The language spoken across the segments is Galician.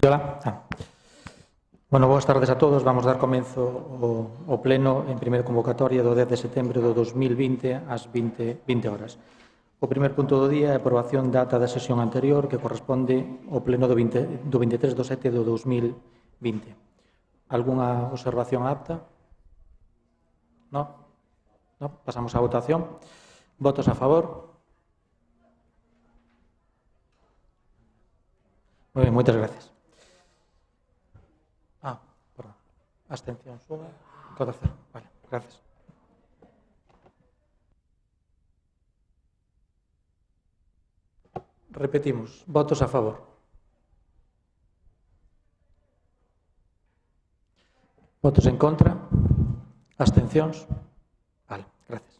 Hola. Bueno, boas tardes a todos. Vamos dar comenzo ao pleno en primeira convocatoria do 10 de setembro do 2020 ás 20 horas. O primer punto do día é a aprobación da ata da sesión anterior que corresponde ao pleno do 23 do 7 do 2020. Algúnha observación á acta? No? Pasamos á votación. Votos a favor? Moi ben, moitas gracias. Perdón. Abstencións, unha. Todo cero. Vale, gracias. Repetimos. Votos a favor. Votos en contra. Abstencións. Vale, gracias.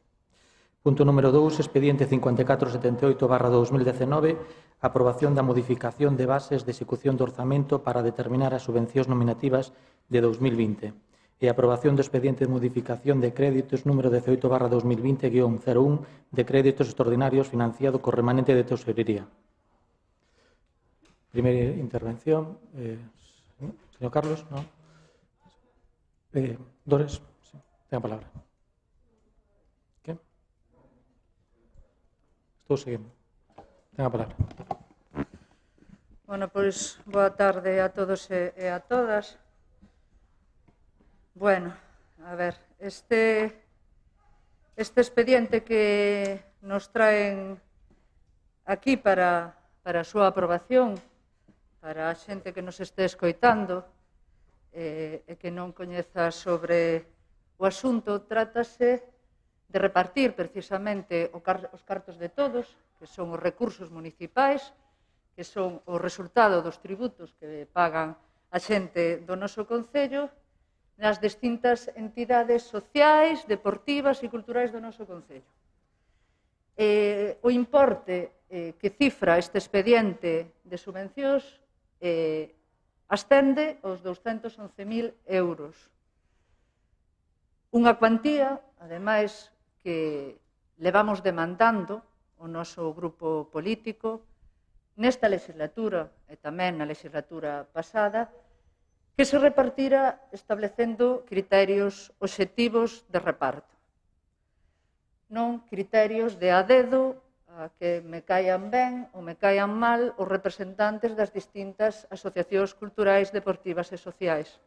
Punto número 2, expediente 5478/2019, aprobación da modificación de bases de execución do orzamento para determinar as subvencións nominativas de 2020 e aprobación do expediente de modificación de créditos número 18/2020-01 de créditos extraordinarios financiado co remanente de tesorería. Primeira intervención. Señor Carlos, ¿no? Dores, sí, ten a palabra. ¿Qué? Estou seguindo. Ten a palabra. Bueno, pois, boa tarde a todos e a todas. Bueno, a ver, este expediente que nos traen aquí para a súa aprobación, para a xente que nos este escoitando e que non coñeza sobre o asunto, trátase de repartir precisamente os cartos de todos, que son os recursos municipais, que son o resultado dos tributos que pagan a xente do noso concello, nas distintas entidades sociais, deportivas e culturais do noso concello. O importe que cifra este expediente de subvencións ascende aos 211.000 euros. Unha cuantía, ademais, que levamos demandando o noso grupo político nesta legislatura e tamén na legislatura pasada, que se repartira establecendo criterios obxectivos de reparto. Non criterios de a dedo a que me caian ben ou me caian mal os representantes das distintas asociacións culturais, deportivas e sociais.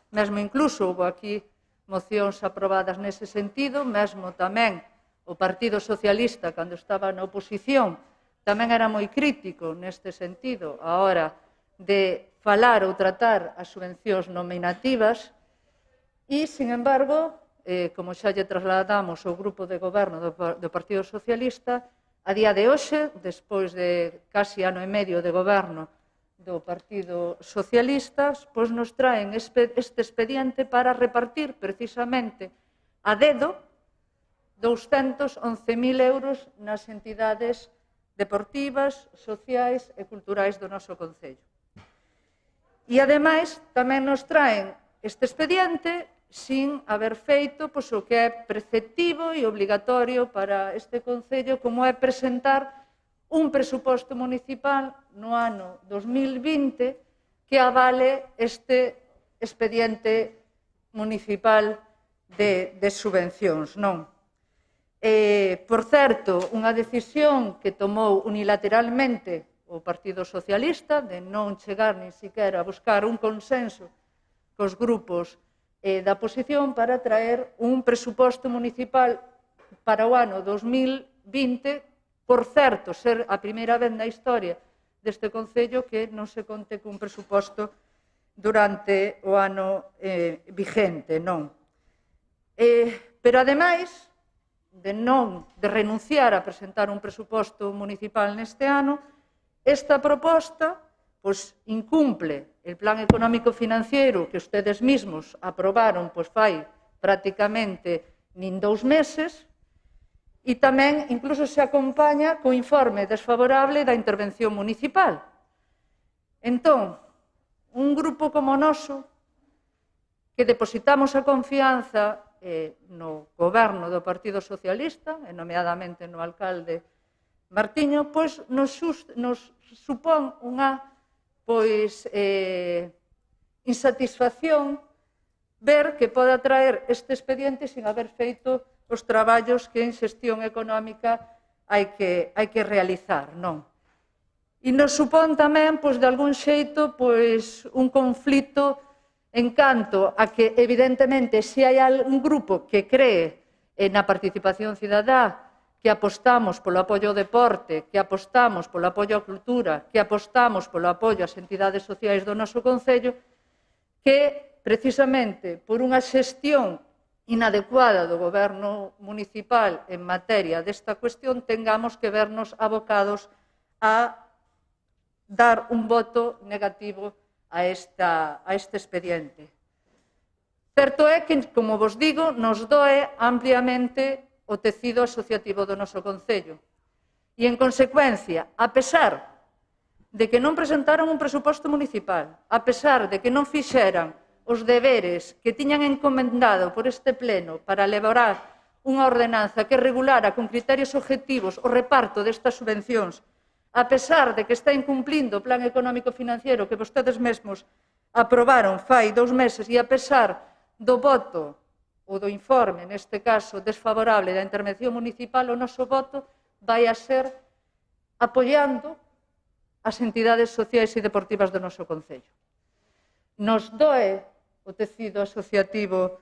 Mesmo incluso houve aquí mocións aprobadas nese sentido, mesmo tamén o Partido Socialista, cando estaba na oposición, tamén era moi crítico neste sentido a hora de falar ou tratar as subvencións nominativas e, sin embargo, como xa lle trasladamos ao grupo de goberno do Partido Socialista, a día de hoxe, despois de casi ano e medio de goberno do Partido Socialista, pois nos traen este expediente para repartir precisamente a dedo 211.000 euros nas entidades deportivas, sociais e culturais do noso concello. E, ademais, tamén nos traen este expediente sin haber feito o que é preceptivo e obligatorio para este concello, como é presentar un presuposto municipal no ano 2020 que avale este expediente municipal de subvencións, non? Por certo, unha decisión que tomou unilateralmente o Partido Socialista de non chegar nin siquiera a buscar un consenso cos grupos da oposición para traer un presuposto municipal para o ano 2020, por certo, ser a primeira vez na historia deste concello que non se conte cun presuposto durante o ano vigente, non? Pero, ademais, de renunciar a presentar un presuposto municipal neste ano, esta proposta incumple el plan económico financiero que ustedes mismos aprobaron fai prácticamente nin 2 meses e tamén incluso se acompaña co informe desfavorable da intervención municipal. Entón, un grupo como o noso, que depositamos a confianza no goberno do Partido Socialista, e nomeadamente no alcalde Martiño, pois nos supón unha insatisfacción ver que pode traer este expediente sin haber feito os traballos que en xestión económica hai que realizar, non? E nos supón tamén, de algún xeito, un conflito en canto a que, evidentemente, se hai algún grupo que cree na participación cidadá, que apostamos polo apoio ao deporte, que apostamos polo apoio á cultura, que apostamos polo apoio ás entidades sociais do noso concello, que, precisamente, por unha xestión inadecuada do goberno municipal en materia desta cuestión, tengamos que vernos abocados a dar un voto negativo a este expediente. Certo é que, como vos digo, nos doe ampliamente o tecido asociativo do noso concello. E, en consecuencia, a pesar de que non presentaron un presuposto municipal, a pesar de que non fixeran os deberes que tiñan encomendado por este pleno para elaborar unha ordenanza que regulara con criterios objetivos o reparto destas subvencións, a pesar de que está incumplindo o plan económico financiero que vostedes mesmos aprobaron fai 2 meses e a pesar do voto ou do informe, neste caso, desfavorable da intervención municipal, o noso voto vai a ser apoiando as entidades sociais e deportivas do noso concello. Nos doe o tecido asociativo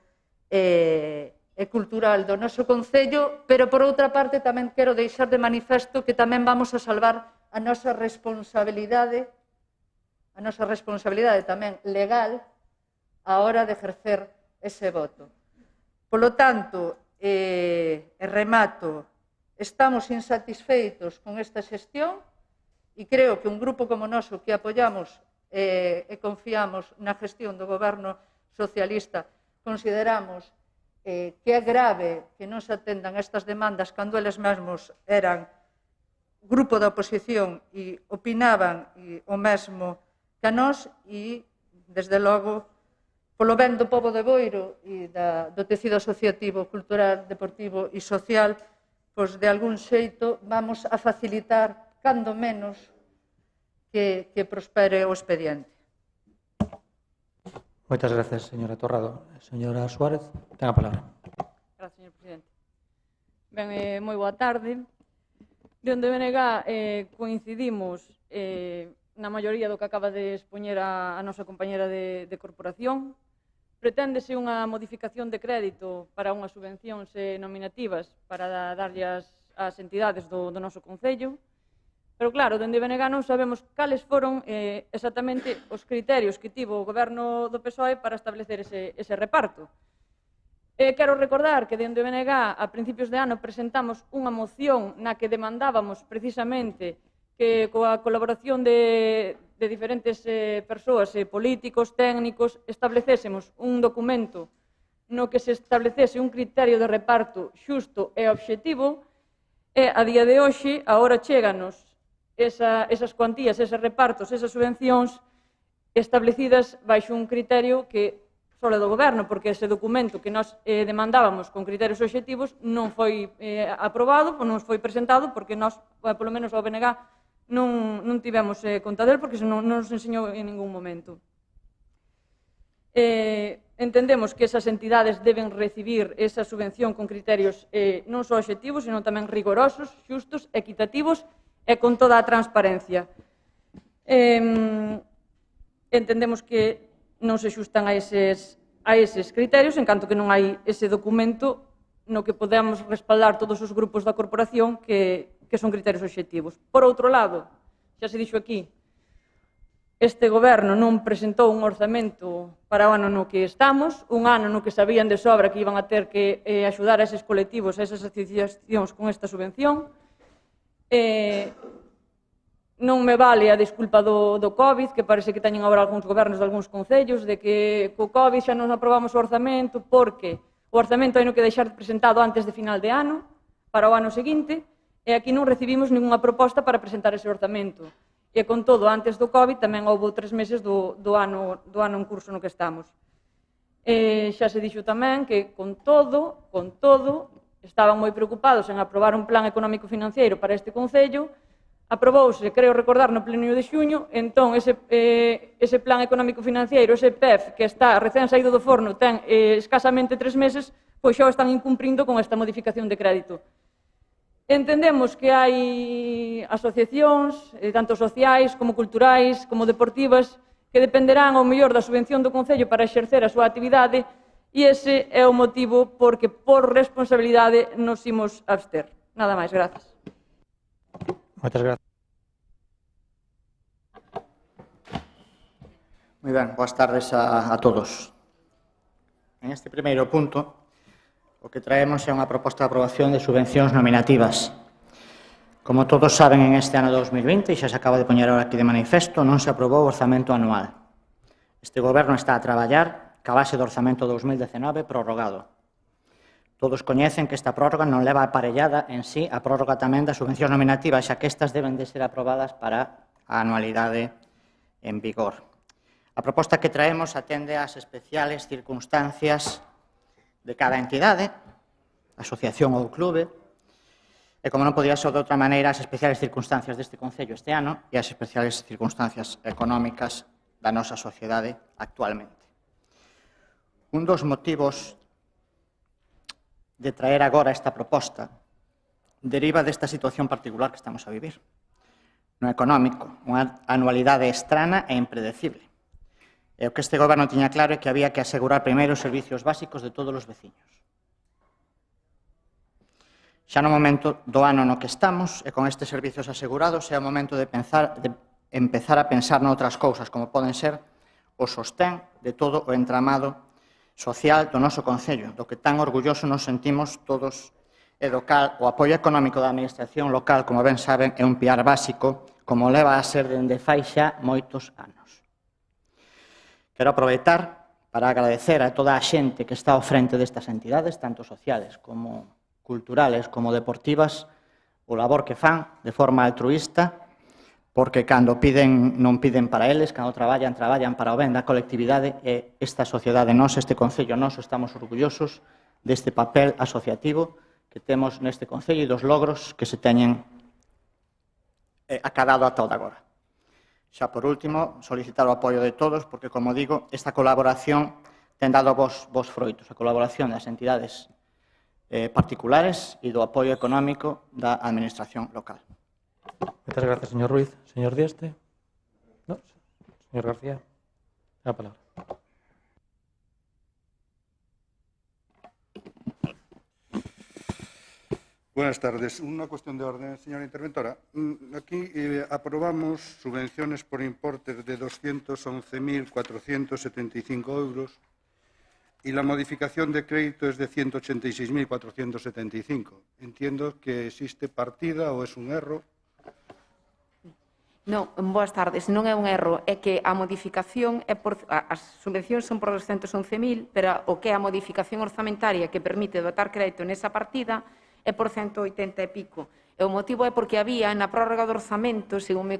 e cultural do noso concello, pero, por outra parte, tamén quero deixar de manifesto que tamén vamos a salvar a nosa responsabilidade tamén legal á hora de exercer ese voto. Polo tanto, remato, estamos insatisfeitos con esta xestión e creo que un grupo como noso que apoiamos e confiamos na gestión do goberno socialista consideramos que é grave que non se atendan estas demandas cando eles mesmos eran grupo da oposición e opinaban o mesmo que a nós e, desde logo, polo ben do pobo de Boiro e do tecido asociativo, cultural, deportivo e social, de algún xeito vamos a facilitar, cando menos, que prospere o expediente. Moitas gracias, señora Torrado. Señora Suárez, ten a palabra. Gracias, señor presidente. Ben, moi boa tarde. De onde BNG coincidimos na maioría do que acaba de expoñer a nosa compañera de corporación. Preténdese unha modificación de crédito para unhas subvencións nominativas para darlle ás entidades do noso concello. Pero, claro, dende BNG non sabemos cales foron exactamente os criterios que tivo o goberno do PSOE para establecer ese reparto. Quero recordar que dende BNG a principios de ano presentamos unha moción na que demandábamos precisamente que coa colaboración de diferentes persoas, políticos, técnicos, establecésemos un documento no que se establecese un criterio de reparto xusto e obxectivo e, a día de hoxe, agora chéganos esas cuantías, eses repartos, esas subvencións establecidas baixo un criterio que só é do goberno, porque ese documento que nós demandábamos con criterios obxectivos non foi aprobado, non foi presentado, porque nós, polo menos ao BNG, non tivemos conta del, porque non nos enseñou en ningún momento. Entendemos que esas entidades deben recibir esa subvención con criterios non só obxectivos, sino tamén rigorosos, xustos, equitativos e con toda a transparencia. Entendemos que non se xustan a eses criterios, en canto que non hai ese documento no que podemos respaldar todos os grupos da corporación que son criterios obxectivos. Por outro lado, xa se dixo aquí, este goberno non presentou un orzamento para o ano no que estamos, un ano no que sabían de sobra que iban a ter que axudar a eses colectivos, a esas asociacións con esta subvención. Non me vale a desculpa do COVID, que parece que teñen agora algúns gobernos de algúns concellos, de que co COVID xa non aprobamos o orzamento porque o orzamento hai no que deixar presentado antes de final de ano, para o ano seguinte, e aquí non recibimos ninguna proposta para presentar ese orzamento. E con todo, antes do COVID tamén houve 3 meses do ano en curso no que estamos. Xa se dixo tamén que con todo, estaban moi preocupados en aprobar un plan económico financiero para este concello, aprobouse, creo recordar, no pleno de xuño, entón ese plan económico financiero, ese PEF, que está recén saído do forno, ten escasamente 3 meses, pois xa o están incumprindo con esta modificación de crédito. Entendemos que hai asociacións, tanto sociais como culturais, como deportivas, que dependerán ao mellor da subvención do Concello para exercer a súa actividade, e ese é o motivo porque, por responsabilidade, nos imos abster. Nada máis, grazas. Moitas grazas. Moi ben, boas tardes a todos. En este primeiro punto, o que traemos é unha proposta de aprobación de subvencións nominativas. Como todos saben, en este ano 2020, e xa se acaba de poñer ahora aquí de manifesto, non se aprobou o orzamento anual. Este goberno está a traballar ca base do orzamento 2019 prorrogado. Todos coñecen que esta prórroga non leva aparellada en sí a prórroga tamén das subvencións nominativas, xa que estas deben de ser aprobadas para a anualidade en vigor. A proposta que traemos atende ás especiales circunstancias de cada entidade, asociación ou clube, e como non podía ser de outra maneira, as especiales circunstancias deste Concello este ano e as especiales circunstancias económicas da nosa sociedade actualmente. Un dos motivos de traer agora esta proposta deriva desta situación particular que estamos a vivir. No económico, unha anualidade estrana e impredecible. E o que este goberno tiña claro é que había que asegurar primeiro os servicios básicos de todos os veciños. Xa no momento do ano no que estamos, e con estes servicios asegurados, é o momento de empezar a pensar noutras cousas, como poden ser o sostén de todo o entramado social do noso Concello, do que tan orgulloso nos sentimos todos e do cal o apoio económico da administración local, como ben saben, é un piar básico, como leva a ser dende fai xa moitos anos. Quero aproveitar para agradecer a toda a xente que está ao frente destas entidades, tanto sociales como culturales como deportivas, o labor que fan de forma altruísta, porque cando piden, non piden para eles, cando traballan para o ben da colectividade, e esta sociedade nosa, este Concello noso, estamos orgullosos deste papel asociativo que temos neste Concello e dos logros que se teñen acadado ata o de agora. Xa por último, solicitar o apoio de todos, porque, como digo, esta colaboración ten dado vos froitos, a colaboración das entidades particulares e do apoio económico da administración local. Moitas grazas, señor Ruiz. Señor Dieste. No, señor García. A palabra. Buenas tardes. Una cuestión de orden, señora interventora. Aquí aprobamos subvenciones por importes de 211.475 euros y la modificación de crédito es de 186.475. Entiendo que existe partida ou es un erro. Non, boas tardes, non é un erro, é que a modificación, as subvencións son por 211.000, pero o que é a modificación orzamentaria que permite dotar crédito nesa partida é por 180 e pico. E o motivo é porque había na prórroga do orzamento, según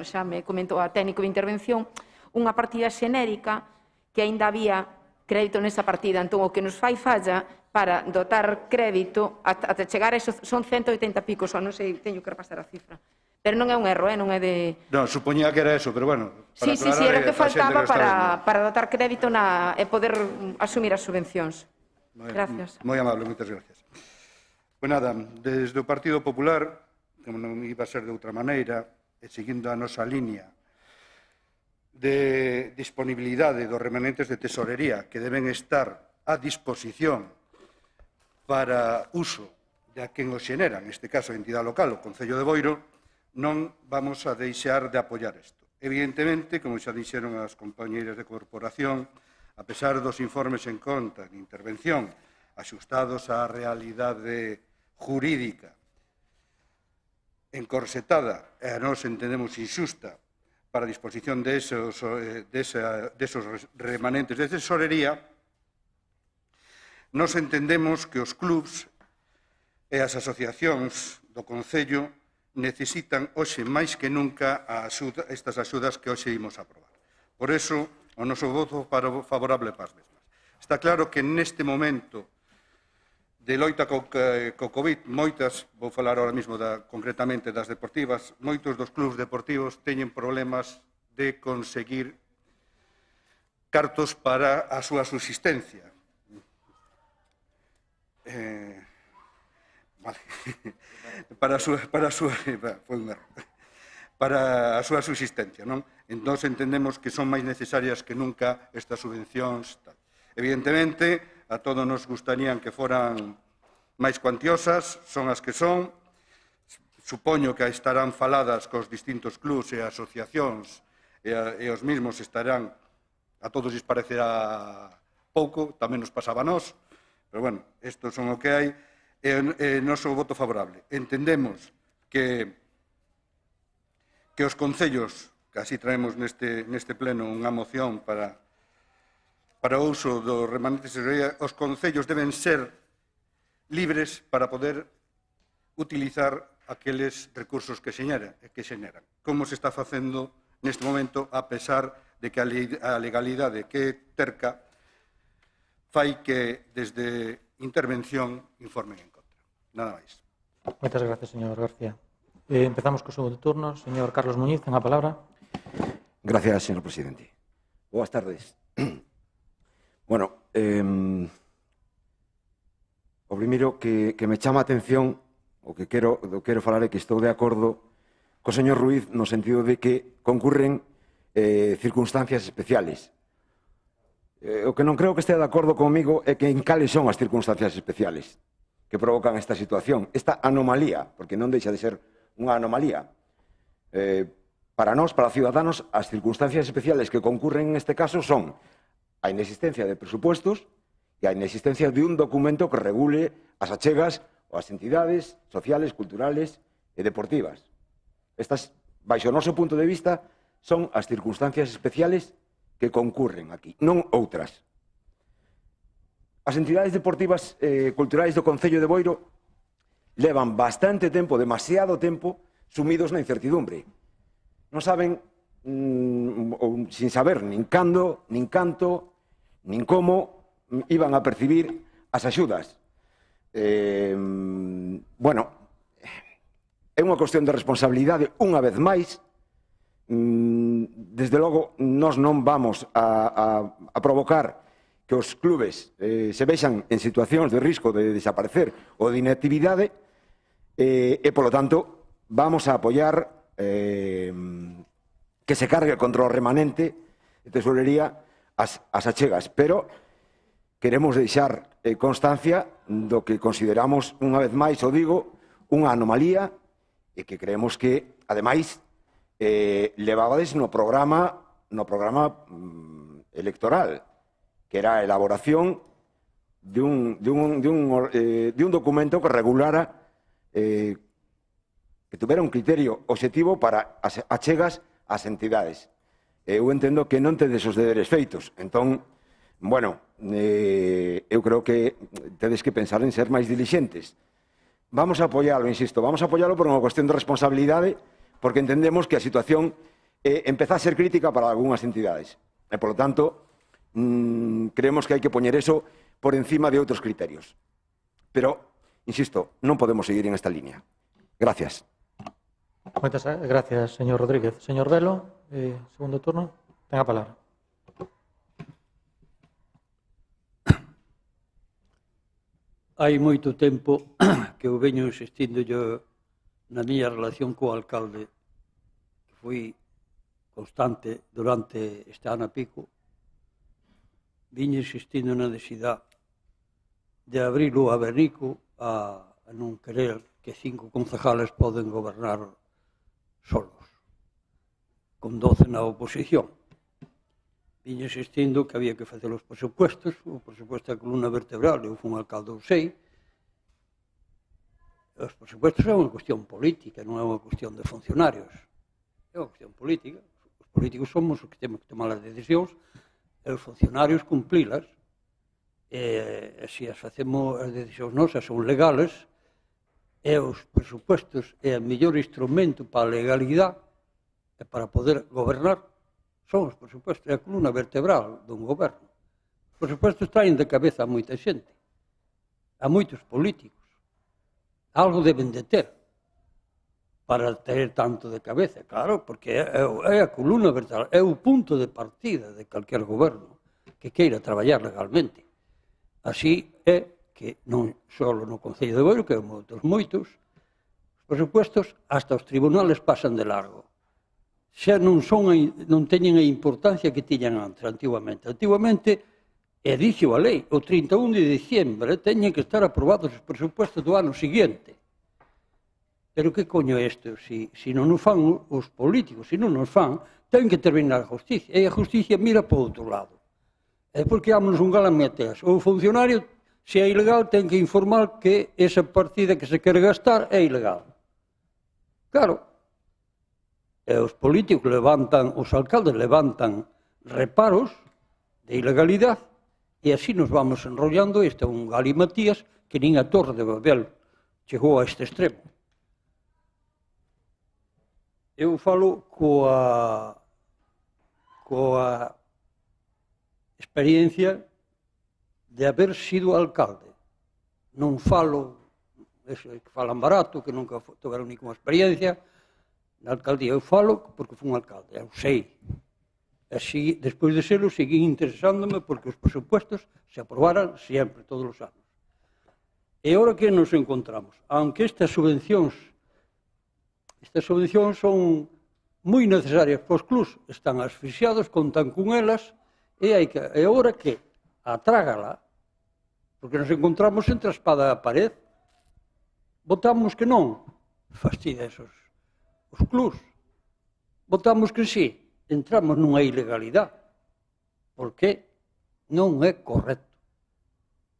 xa me comentou a técnico de intervención, unha partida xenérica que aínda había crédito nesa partida. Entón, o que nos fai falla para dotar crédito ata chegar a eso son 180 e pico, só non sei, teño que repasar a cifra. Pero non é un erro, non é de... Non, supoñía que era eso, pero bueno... Sí, era o que faltaba para dotar crédito e poder asumir as subvencións. Gracias. Moi amable, moitas gracias. Pois nada, desde o Partido Popular, como non iba a ser de outra maneira, e seguindo a nosa línea de disponibilidade dos remanentes de tesorería que deben estar a disposición para uso de a quen os xenera, neste caso a entidade local, o Concello de Boiro, non vamos a deixar de apoiar isto. Evidentemente, como xa dixeron as compañeiras de corporación, a pesar dos informes en conta de intervención axustados á realidade jurídica encorsetada e a nós entendemos inxusta para a disposición de esos remanentes de tesorería, nos entendemos que os clubs e as asociacións do Concello necesitan hoxe máis que nunca estas axudas que hoxe imos aprobar. Por iso, o noso voto favorable para as mesmas. Está claro que neste momento de loita co Covid, moitas, vou falar ahora mesmo concretamente das deportivas, moitos dos clubs deportivos teñen problemas de conseguir cartos para a súa subsistencia. Para a súa subsistencia, non? Entón, entendemos que son máis necesarias que nunca estas subvencións. Evidentemente, a todos nos gustarían que foran máis cuantiosas, son as que son. Supoño que estarán faladas cos distintos clubs e asociacións e os mesmos estarán, a todos lles parecerá pouco, tamén nos pasaba a nós, pero, bueno, estos son o que hai, e noso voto favorable. Entendemos que os concellos, que así traemos neste pleno unha moción para o uso dos remanentes de tesorería, os concellos deben ser libres para poder utilizar aqueles recursos que xeneran, como se está facendo neste momento, a pesar de que a legalidade que terca fai que desde intervención informen en contra. Nada máis. Moitas gracias, señor García. Empezamos co segundo turno. Señor Carlos Muñiz, ten a palabra. Gracias, señor presidente. Boas tardes. Bueno, o primeiro que me chama a atención, o que quero falar é que estou de acordo co señor Ruiz no sentido de que concurren circunstancias especiales. O que non creo que estea de acordo comigo é que en cales son as circunstancias especiales que provocan esta situación, esta anomalía, porque non deixa de ser unha anomalía. Para nós, para ciudadanos, as circunstancias especiales que concurren neste caso son a inexistencia de presupuestos e a inexistencia de un documento que regule as achegas ou as entidades sociales, culturales e deportivas. Estas, baixo o noso punto de vista, son as circunstancias especiales que concurren aquí, non outras. As entidades deportivas culturais do Concello de Boiro levan bastante tempo, demasiado tempo, sumidos na incertidumbre. Non saben, sin saber nin cando, nin canto, nin como iban a percibir as axudas. Bueno, é unha cuestión de responsabilidade unha vez máis. Desde logo, nós non vamos a provocar que os clubes se vexan en situacións de risco de desaparecer ou de inactividade e, polo tanto, vamos a apoiar que se cargue contra o remanente de tesorería as achegas, pero queremos deixar constancia do que consideramos, unha vez máis, o digo, unha anomalía e que creemos que, ademais, levabades no programa electoral, que era a elaboración de un documento que regulara, que tuvera un criterio objetivo para as achegas ás entidades. Eu entendo que non tedes os deberes feitos. Entón, bueno, eu creo que tedes que pensar en ser máis dilixentes. Vamos a apoialo, insisto, vamos a apoialo por unha cuestión de responsabilidade, porque entendemos que a situación empeza a ser crítica para algunhas entidades. E, por lo tanto, creemos que hai que poñer eso por encima de outros criterios. Pero, insisto, non podemos seguir en esta línea. Gracias. Moitas gracias, señor Rodríguez. Señor Velo, segundo turno, ten a palabra. Hai moito tempo que eu veño insistindo yo na miña relación co alcalde, que foi constante durante este ano e pico. Viño insistindo na necesidade de abrir o abanico a non querer que 5 concejales poden gobernar solos, con 12 na oposición. Viño insistindo que había que facer os presupuestos, o presupuesto da columna vertebral, eu fui un alcalde, eu sei. Os presupuestos é unha cuestión política, non é unha cuestión de funcionarios. É unha cuestión política. Os políticos somos os que temos que tomar as decisións e os funcionarios cumplilas. E se as facemos as decisións nosas son legales, e os presupuestos é o mellor instrumento para a legalidade e para poder gobernar. Son os presupuestos, é a columna vertebral dun goberno. Os presupuestos traen de cabeza a moita xente. a moitos políticos. Algo deben de ter para ter tanto de cabeza, claro, porque é a columna vertebral, é o punto de partida de calquer goberno que queira traballar legalmente. Así é que non só no Concello de Boiro, que é moitos, os presupuestos hasta os tribunales pasan de largo. Xa non teñen a importancia que tiñan antes, antigamente. Antigamente, e dixo a lei, o 31 de diciembre teñen que estar aprobados os presupuestos do ano seguinte. Pero que coño é isto? Se non nos fan os políticos, se non nos fan, ten que terminar a justicia. E a justicia mira para o outro lado. É porque ámonos un galamiateas. O funcionario, se é ilegal, ten que informar que esa partida que se quere gastar é ilegal. Claro, e os políticos levantan, os alcaldes levantan reparos de ilegalidade e así nos vamos enrollando. Este é un galimatías que nin a Torre de Babel chegou a este extremo. Eu falo coa experiencia de haber sido alcalde. Non falo, eso que falan barato, que nunca tiveron ni como experiencia na alcaldía. Eu falo porque fui un alcalde, eu sei. Así, despois de serlo, seguí interesándome porque os presupuestos se aprobaran sempre, todos os anos. E agora que nos encontramos? Aunque estas subvencións son moi necesarias para os clubs, están asfixiados, contan con elas, e agora que atrágala, porque nos encontramos entre a espada e a pared, votamos que non, fastidia os clubs. Votamos que sí, entramos nunha ilegalidade, porque non é correcto.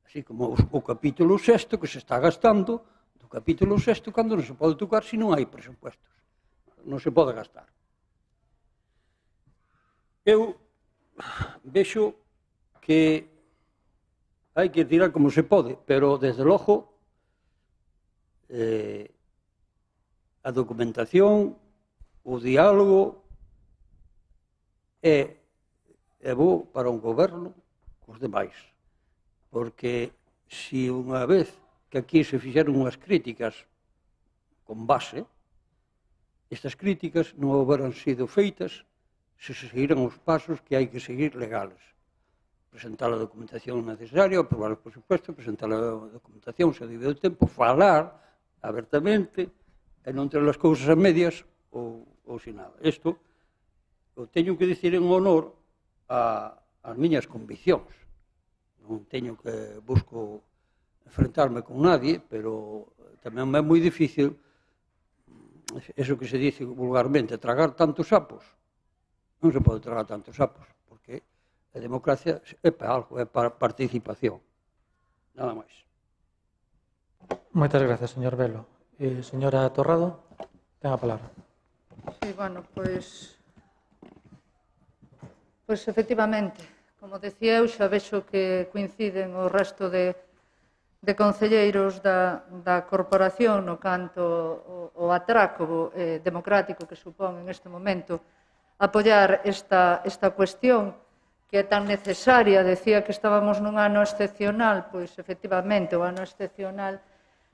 Así como o capítulo 6 que se está gastando, do capítulo 6 cando non se pode tocar se non hai presupuestos. Non se pode gastar. Eu vexo que hai que tirar como se pode, pero desde logo a documentación, o diálogo é bo para un goberno cos demais, porque se unha vez que aquí se fixeron unhas críticas con base, estas críticas non houberan sido feitas se seguiran os pasos que hai que seguir legales. Presentar a documentación necesaria, aprobar os presupuestos, presentar a documentación se debe do tempo, falar abertamente e non ter as cousas a medias ou sin nada. Isto o teño que dicir en honor ás miñas conviccións. Non teño que busco enfrentarme con nadie, pero tamén é moi difícil eso que se dice vulgarmente, tragar tantos sapos. Non se pode tragar tantos sapos, porque a democracia é para algo, é para participación. Nada máis. Moitas grazas, señor Velo. Señora Torrado, ten a palabra. Sí, bueno, pois efectivamente, como decía eu, xa vexo que coinciden o resto de concelleiros da corporación no canto o atraco democrático que supón en este momento apoiar esta cuestión que é tan necesaria. Decía que estábamos nun ano excepcional, pois efectivamente o ano excepcional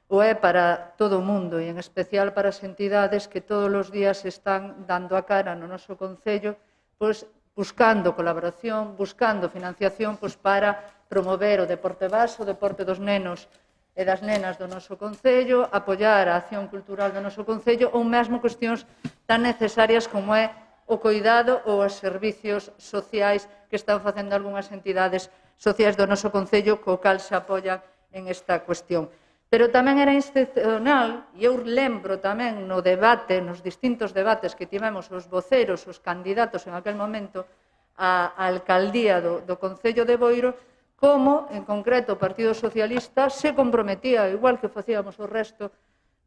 o é para todo o mundo e en especial para as entidades que todos os días están dando a cara no noso Concello, pois buscando colaboración, buscando financiación para promover o deporte base, o deporte dos nenos e das nenas do noso Concello, apoiar a acción cultural do noso Concello ou mesmo cuestións tan necesarias como é o cuidado ou os servicios sociais que están facendo algunhas entidades sociais do noso Concello, co cal se apoia en esta cuestión. Pero tamén era excepcional, e eu lembro tamén no debate, nos distintos debates que tivemos os voceros, os candidatos en aquel momento á alcaldía do Concello de Boiro, como, en concreto, o Partido Socialista se comprometía, igual que facíamos o resto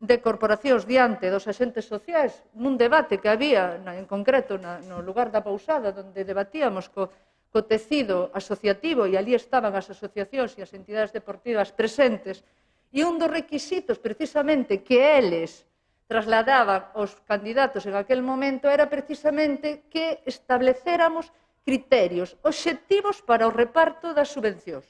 de corporacións diante dos axentes sociais, nun debate que había, en concreto, no lugar da Pousada, onde debatíamos co tecido asociativo, e ali estaban as asociacións e as entidades deportivas presentes, e un dos requisitos, precisamente, que eles trasladaban aos candidatos en aquel momento era precisamente que establecéramos criterios obxectivos para o reparto das subvencións.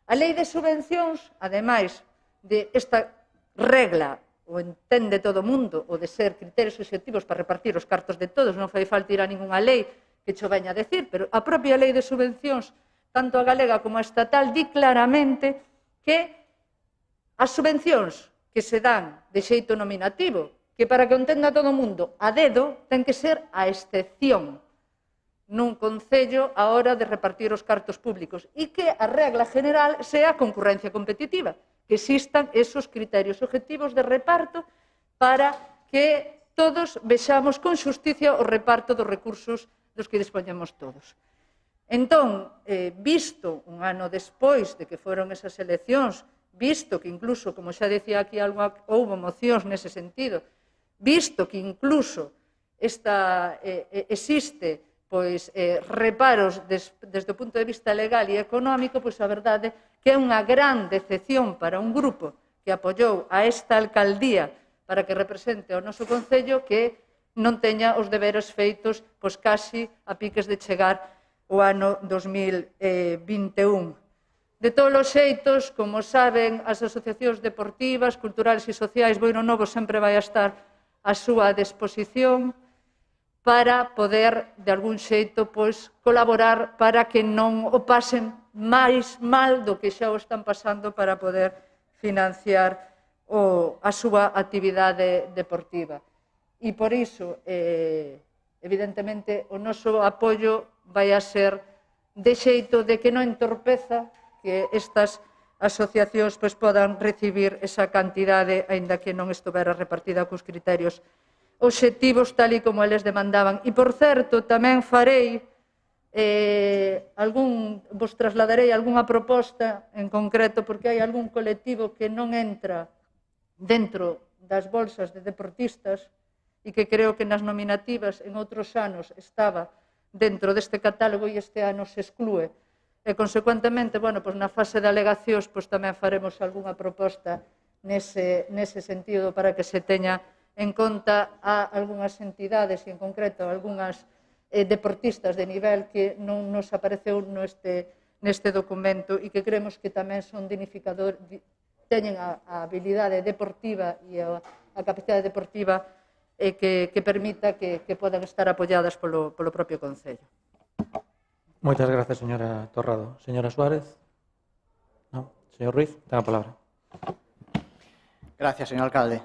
A lei de subvencións, ademais de esta regla, o entende todo o mundo, o de ser criterios obxectivos para repartir os cartos de todos, non fai falta ir a ninguna lei que cho veña a decir, pero a propia lei de subvencións, tanto a galega como a estatal, di claramente que as subvencións que se dan de xeito nominativo, que para que o entenda todo o mundo a dedo, ten que ser a excepción nun concello a hora de repartir os cartos públicos e que a regla general sea a concurrencia competitiva, que existan esos criterios objetivos de reparto para que todos vexamos con xusticia o reparto dos recursos dos que dispoñemos todos. Entón, visto un ano despois de que foron esas eleccións, visto que incluso, como xa decía aquí, houve mocións nese sentido, visto que incluso existe reparos desde o punto de vista legal e económico, pois a verdade que é unha gran decepción para un grupo que apoiou a esta alcaldía para que represente o noso concello que non teña os deberes feitos pois casi a piques de chegar o ano 2021. De todos os xeitos, como saben, as asociacións deportivas, culturales e sociais, Boiro Novo sempre vai estar á súa disposición para poder, de algún xeito, colaborar para que non o pasen máis mal do que xa o están pasando para poder financiar a súa actividade deportiva. E por iso, evidentemente, o noso apoio vai a ser de xeito de que non entorpeza que estas asociacións podan recibir esa cantidade, aínda que non estuvera repartida cos criterios obxectivos tal e como eles demandaban. E, por certo, tamén farei, vos trasladarei algunha proposta en concreto, porque hai algún colectivo que non entra dentro das bolsas de deportistas e que creo que nas nominativas en outros anos estaba dentro deste catálogo e este ano se exclúe. E, consecuentemente, na fase de alegacións tamén faremos algunha proposta nese sentido para que se teña en conta a algunhas entidades e, en concreto, a algunhas deportistas de nivel que non nos apareceu neste documento e que creemos que tamén son dignificadores, teñen a habilidade deportiva e a capacidade deportiva que permita que podan estar apoiadas polo propio Concello. Moitas gracias, señora Torrado. Señora Suárez? No. Señor Ruiz, ten a palabra. Gracias, señor alcalde.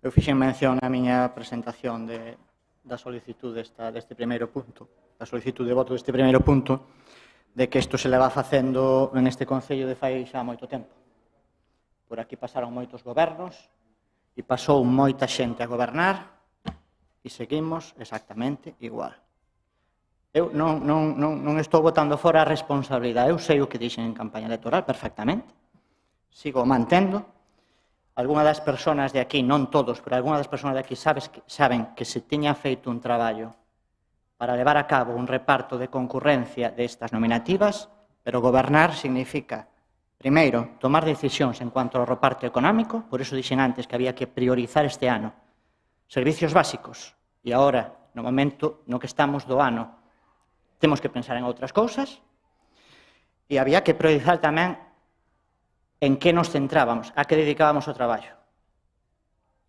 Eu fixen mención na miña presentación da solicitud deste primeiro punto, da solicitud de voto deste primeiro punto, de que isto se leva facendo neste Concello de fai xa moito tempo. Por aquí pasaron moitos gobernos e pasou moita xente a gobernar e seguimos exactamente igual. Eu non estou botando fora a responsabilidade, eu sei o que dixen en campaña electoral perfectamente, sigo mantendo. Algúnas das persoas de aquí, non todos, pero algúnas das persoas de aquí saben que se tiña feito un traballo para levar a cabo un reparto de concurrencia destas nominativas, pero gobernar significa, primeiro, tomar decisións en cuanto ao reparto económico, por iso dixen antes que había que priorizar este ano servicios básicos, e agora, no momento no que estamos do ano, temos que pensar en outras cousas, e había que priorizar tamén en que nos centrábamos, a que dedicábamos o traballo.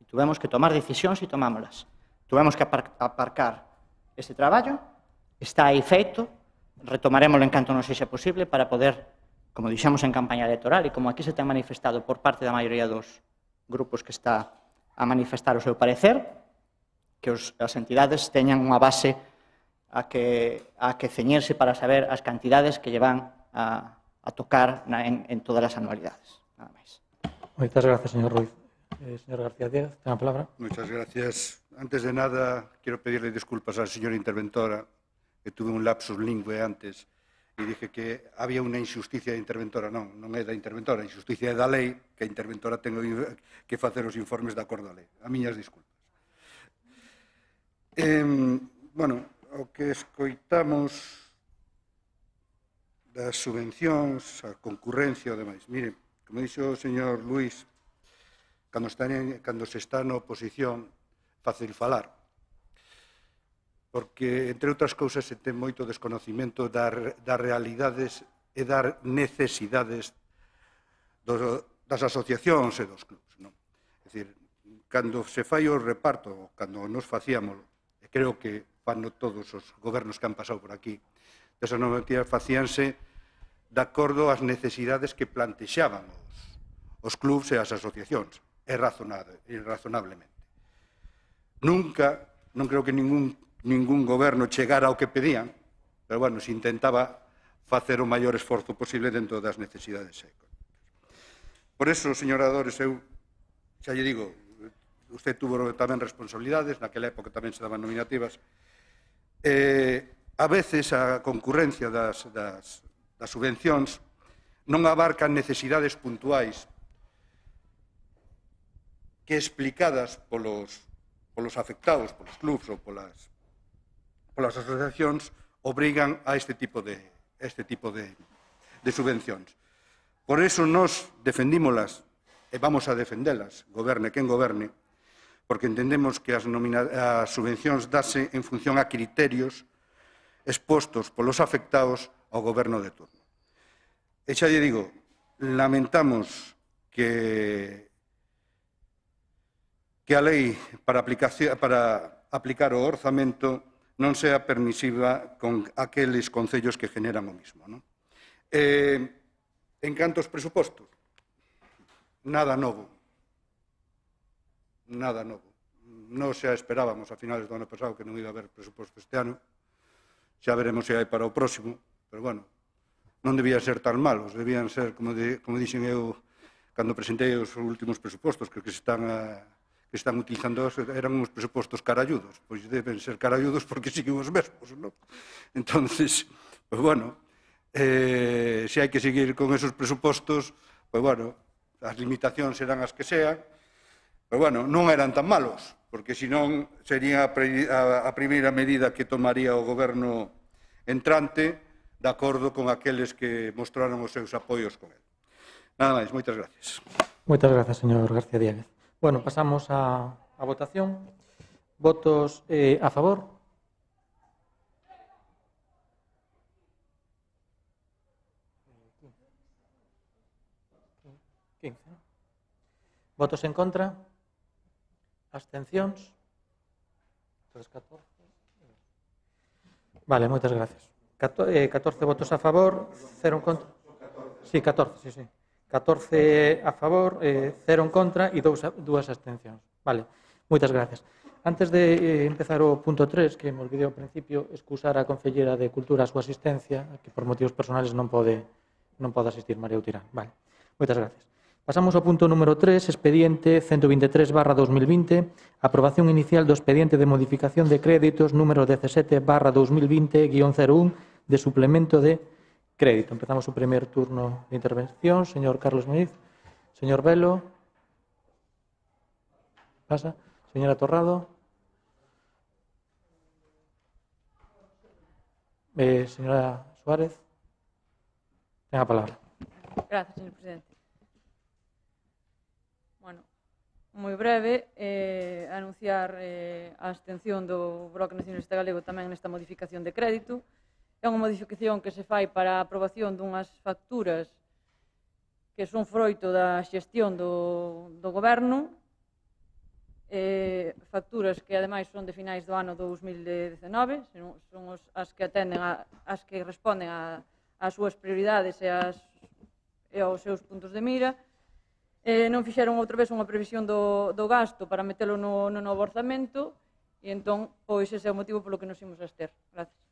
E tuvemos que tomar decisións e tomámolas. Tuvemos que aparcar este traballo, está aí feito, retomarémoslo en canto non sexa posible para poder, como dixemos en campaña electoral e como aquí se ten manifestado por parte da maioría dos grupos que está a manifestar o seu parecer, que as entidades teñan unha base a que ceñirse para saber as cantidades que llevan a tocar en todas as anualidades. Nada máis. Moitas gracias, señor Ruiz. Señor García Díaz, ten a palabra. Muchas gracias. Antes de nada, quiero pedirle disculpas a la señora interventora, que tuve un lapsus lingüe antes e dije que había unha injusticia de interventora. Non é da interventora, a injusticia é da lei, que a interventora ten que facer os informes de acordo á lei. A miñas disculpas. O que escoitamos das subvencións, a concurrencia e demais. Mire, como dixo o señor Luís, cando se está na oposición, fácil falar. porque, entre outras cousas, se ten moito desconocimento das realidades e das necesidades das asociacións e dos clubs. É dicir, cando se fai o reparto, cando nos facíamos, e creo que fan todos os gobernos que han pasado por aquí, desas normativas facíanse de acordo ás necesidades que plantexaban os clubs e as asociacións, e razonablemente. Nunca, non creo que ningún goberno chegara ao que pedían, pero, bueno, se intentaba facer o maior esforzo posible dentro das necesidades económicas. Por eso, señora Dores, eu xa lle digo, usted tuvo tamén responsabilidades, naquela época tamén se daban nominativas, a veces a concurrencia das subvencións non abarcan necesidades puntuais que explicadas polos afectados, polos clubs ou polas asociacións, obrigan a este tipo de subvencións. Por eso nos defendímolas e vamos a defendelas, goberne quen goberne, porque entendemos que as subvencións dase en función a criterios expostos polos afectados ao goberno de turno. E xa lle digo, lamentamos que a lei para aplicar o orzamento non sea permisiva con aqueles concellos que generan o mismo. En canto aos presupostos, nada novo. Nada novo. Non xa esperábamos a finales do ano pasado que non iba a haber presuposto este ano. Xa veremos se hai para o próximo, pero, bueno, non debían ser tan malos. Debían ser, como dixen eu, cando presentei os últimos presupostos, que están utilizando eran uns presupostos caralludos. Pois deben ser caralludos porque siguen os mesmos, non? Entonces, pois, bueno, se hai que seguir con esos presupostos, pois, bueno, as limitacións serán as que sean, pero, bueno, non eran tan malos, porque senón sería a primeira medida que tomaría o goberno entrante de acordo con aqueles que mostraron os seus apoios con el. Nada máis, moitas gracias. Moitas gracias, señor García Díaz. Bueno, pasamos a votación. Votos a favor. Votos en contra. Abstencións. 14. Vale, moitas gracias. 14 votos a favor, 0 en contra. Sí, 14, sí. 14 a favor, 0 en contra e 2 abstencións. Vale, moitas gracias. Antes de empezar o punto 3, que me olvidei ao principio, excusar a Concellera de Cultura a súa asistencia, que por motivos personales non pode asistir, María Utirán. Vale, moitas gracias. Pasamos ao punto número 3, expediente 123/2020, aprobación inicial do expediente de modificación de créditos número 17/2020-01 de suplemento de crédito. Empezamos o primer turno de intervención. Señor Carlos Muñiz. Señor Velo. Pasa. Señora Torrado. Señora Suárez. Ten a palabra. Gracias, señor presidente. Bueno, moi breve, anunciar a abstención do Bloque Nacionalista Galego tamén nesta modificación de crédito. É unha modificación que se fai para a aprobación dunhas facturas que son froito da xestión do Goberno, facturas que, ademais, son de finais do ano 2019, son as que atenden as que responden ás súas prioridades e aos seus puntos de mira. Non fixeron outra vez unha previsión do gasto para metelo no novo orzamento e, entón, pois ese é o motivo polo que nos imos abster. Gracias.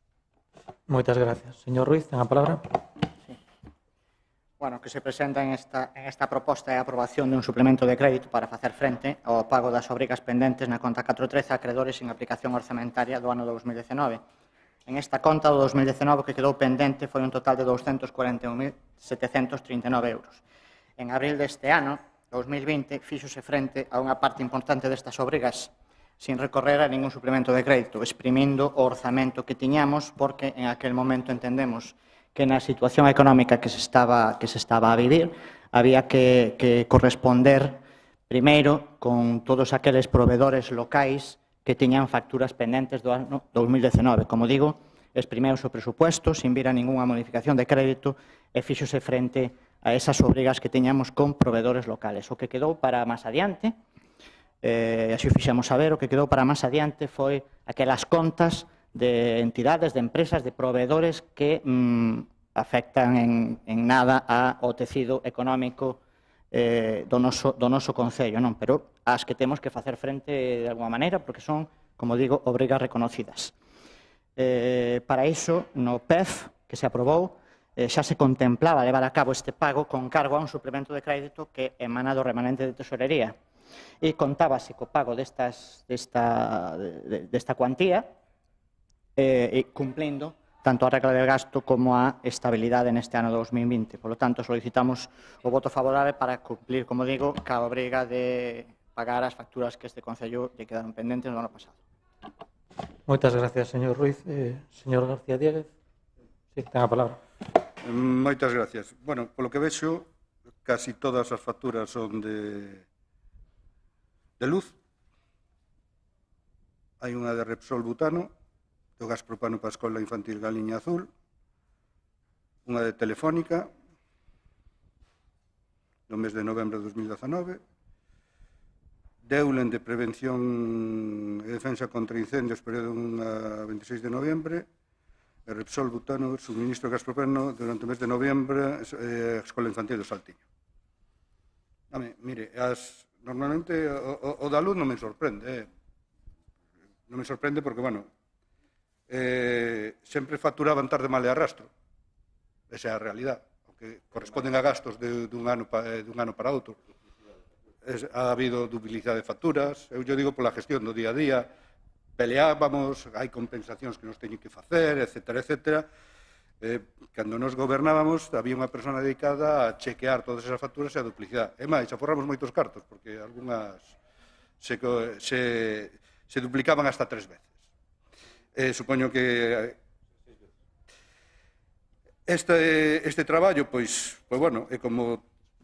Moitas gracias. Señor Ruiz, ten a palabra. Sí. Bueno, que se presenta en esta proposta é a aprobación dun suplemento de crédito para facer frente ao pago das obrigas pendentes na conta 413 a acredores en aplicación orzamentaria do ano 2019. En esta conta do 2019 o que quedou pendente foi un total de 241.739 euros. En abril deste ano, 2020, fíxose frente a unha parte importante destas obrigas sin recorrer a ningún suplemento de crédito, exprimindo o orzamento que tiñamos, porque en aquel momento entendemos que na situación económica que se estaba a vivir había que corresponder primeiro con todos aqueles provedores locais que tiñan facturas pendentes do ano 2019. Como digo, exprimeuse o presupuesto sin vir a ningunha modificación de crédito e fíxose frente a esas obrigas que teñamos con proveedores locales. O que quedou para máis adiante, así o fixemos saber, o que quedou para máis adiante foi aquelas contas de entidades, de empresas, de proveedores que afectan en nada ao tecido económico do noso Concello, non? Pero as que temos que facer frente de alguma maneira, porque son, como digo, obrigas reconocidas. Para iso, no PEF, que se aprobou, xa se contemplaba levar a cabo este pago con cargo a un suplemento de crédito que emana do remanente de tesorería. E contábase co pago desta cuantía, cumplindo tanto a regla del gasto como a estabilidade neste ano 2020. Por lo tanto, solicitamos o voto favorable para cumplir, como digo, ca obriga de pagar as facturas que este Concello lle quedaron pendentes no ano pasado. Moitas gracias, señor Ruiz. Señor García Diéguez, sí, ten a palabra. Moitas gracias. Bueno, polo que vexo, casi todas as facturas son de luz. Hai unha de Repsol Butano, do gas propano para a Escola Infantil Galiña Azul, unha de Telefónica, no mes de novembro de 2019, de Eulen de Prevención e Defensa contra Incendios, período 1 a 26 de novembro, e Repsol Butano, suministro de gas propano durante o mes de novembro, a Escola Infantil do Saltiño. Mire, normalmente o da luz non me sorprende. Non me sorprende porque, bueno, sempre facturaban tarde mal e arrastro. Esa é a realidade. Aunque corresponden a gastos dun ano para outro. Ha habido duplicidade de facturas. Eu digo pola gestión do día a día. Peleábamos, hai compensacións que nos teñen que facer, etcétera, etcétera. Cando nos gobernábamos, había unha persona dedicada a chequear todas esas facturas e a duplicidade. E máis, aforramos moitos cartos, porque algunhas se duplicaban hasta 3 veces. Supoño que este traballo, pois, bueno, é como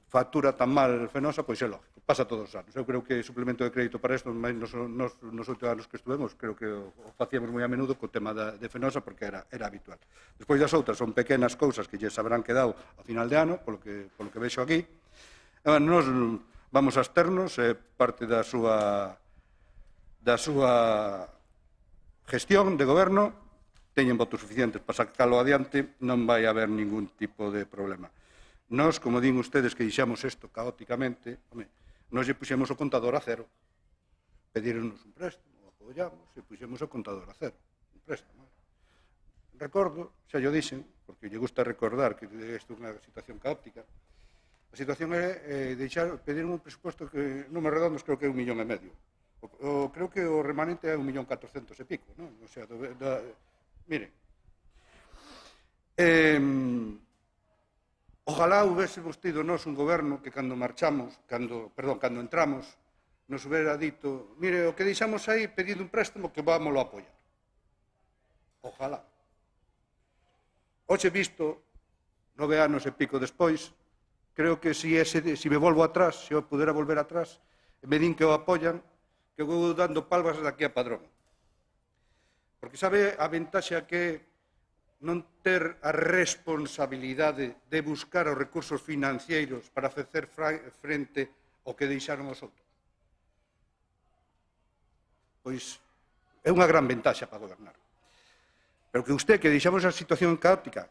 factura tan mal Fenosa, pois é lógico, pasa todos os anos. Eu creo que suplemento de crédito para isto, nos 8 anos que estuvemos, creo que o facíamos moi a menudo co tema de Fenosa, porque era habitual. Despois das outras son pequenas cousas que lles habrán quedado a final de ano, polo que vexo aquí. Nos vamos a externos, parte da súa gestión de goberno, teñen votos suficientes para sacarlo adiante, non vai haber ningún tipo de problema. Nos, como din ustedes que dixamos isto caóticamente, nos lle puxemos o contador a cero. Pedironos un préstamo, apoyamos e puxemos o contador a cero. Un préstamo. Recordo, xa yo dixen, porque lle gusta recordar que isto é unha situación caótica, a situación é pedir un presuposto que, números redondos, creo que é 1,5 millón. Creo que o remanente é 1.400.000 e pico, non? O sea, mire, ojalá hubiésemos tido nós un goberno que cando entramos, nos hubiera dito, mire, o que deixamos aí, pedido un préstamo que vámoslo a apoiar. Ojalá. Hoxe visto, 9 anos e pico despois, creo que se me volvo atrás, se eu pudera volver atrás, e me din que o apoian, que vou dando palmas daqui a Padrón. Porque sabe a ventaxa que non ter a responsabilidade de buscar os recursos financeiros para facer frente ao que deixaron os outros? Pois é unha gran ventaxa para gobernar. Pero que usted, que deixamos a situación caótica,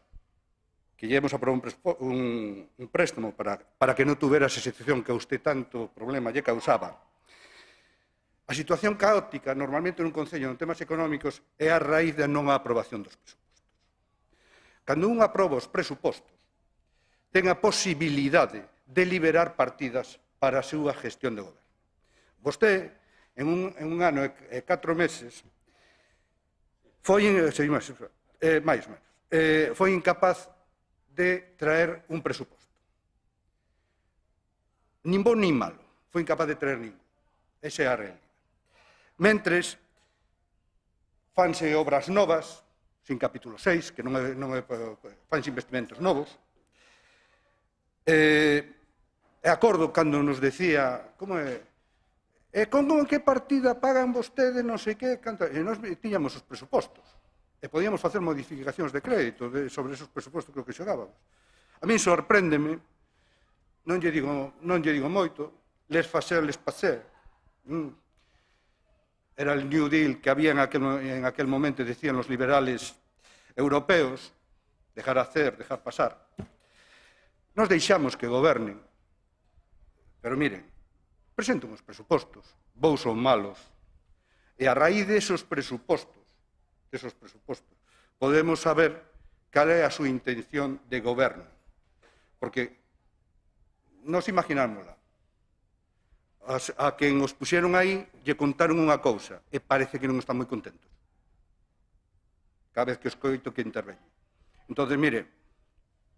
que llevemos a aprobar un préstamo para que non tuvera esa situación que a usted tanto problema lle causaba. A situación caótica, normalmente nun concello, en temas económicos, é a raíz da non aprobación dos presupostos. Cando un aproba os presupostos, ten a posibilidade de liberar partidas para a súa gestión de goberno. Vostede, en un ano e 4 meses, foi incapaz de traer un presuposto. Nin bo nin malo. Foi incapaz de traer ningún. Esa é a realidade. Mentres, fanse obras novas, sin capítulo 6, que non é fanse investimentos novos. E acordo cando nos decía, como é, Con que partida pagan vostedes non sei que, e nós tiñamos os presupostos, e podíamos facer modificacións de crédito sobre esos presupostos que xogábamos. A min sorpréndeme, non lle digo moito, les facer, les passer. Era el New Deal que había en aquel momento, decían los liberales europeos, dejar hacer, dejar pasar. Nos deixamos que gobernen, pero miren, presenten os presupostos, bons ou malos, e a raíz desos presupostos, podemos saber cal é a súa intención de goberno. Porque nos imaginárnosla, a quen os puxeron aí lle contaron unha cousa e parece que non están moi contentos cada vez que escoito que interveñe. Entón, mire,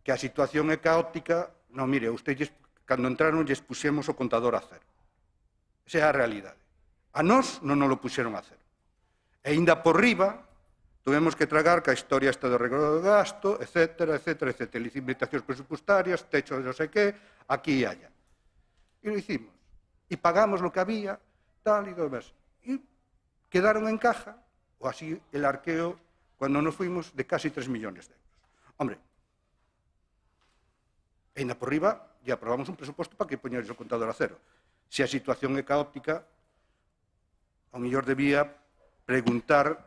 que a situación é caótica, non, mire, ustedes cando entraron lles puxemos o contador a cero. Esa é a realidade. A nós non nos lo puxeron a cero. E ainda por riba tuvemos que tragar que a historia esta do regalo de gasto, etcétera, limitacións presupuestarias, techo de non sei que, aquí e allá. E lo hicimos. E pagamos lo que había, tal e demás. E quedaron en caja, o así el arqueo, cuando nos fuimos, de casi 3 millones de euros. Hombre, ainda por riba, ya aprobamos un presuposto para que poñeres o contador a cero. Se a situación é caótica, ao mellor debía preguntar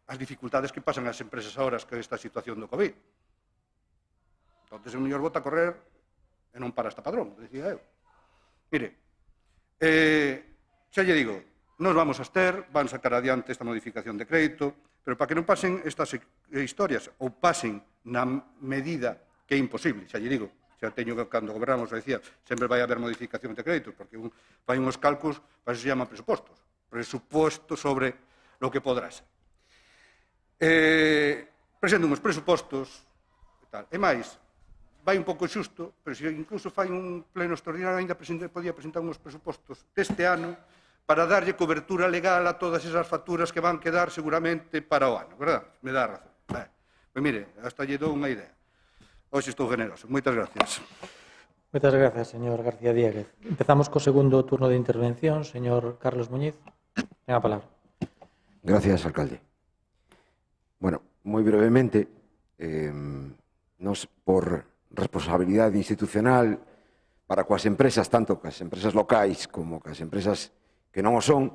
as dificultades que pasan as empresas ahora que esta situación do COVID. Entón, o mellor bota a correr e non para esta padrón, decía eu. Mire, xa lle digo, nos vamos a abster, van sacar adiante esta modificación de crédito, pero para que non pasen estas historias, ou pasen na medida que é imposible, xa lle digo, xa teño que cando gobernamos, decía, sempre vai haber modificación de crédito, porque fai uns cálculos, para eso se llaman presupostos, presupostos sobre lo que podrá ser. Presento uns presupostos, e máis, vai un pouco xusto, pero se incluso fai un pleno extraordinario, ainda podía presentar uns presupostos deste ano para darlle cobertura legal a todas esas facturas que van quedar seguramente para o ano, verdad? Me dá razón. Pois mire, hasta lle dou unha idea. Hoxe estou generoso. Moitas gracias. Moitas gracias, señor García Diéguez. Empezamos co segundo turno de intervención. Señor Carlos Muñiz, ten a palabra. Gracias, alcalde. Bueno, moi brevemente, nos por responsabilidade institucional para coas empresas, tanto coas empresas locais como coas empresas que non o son,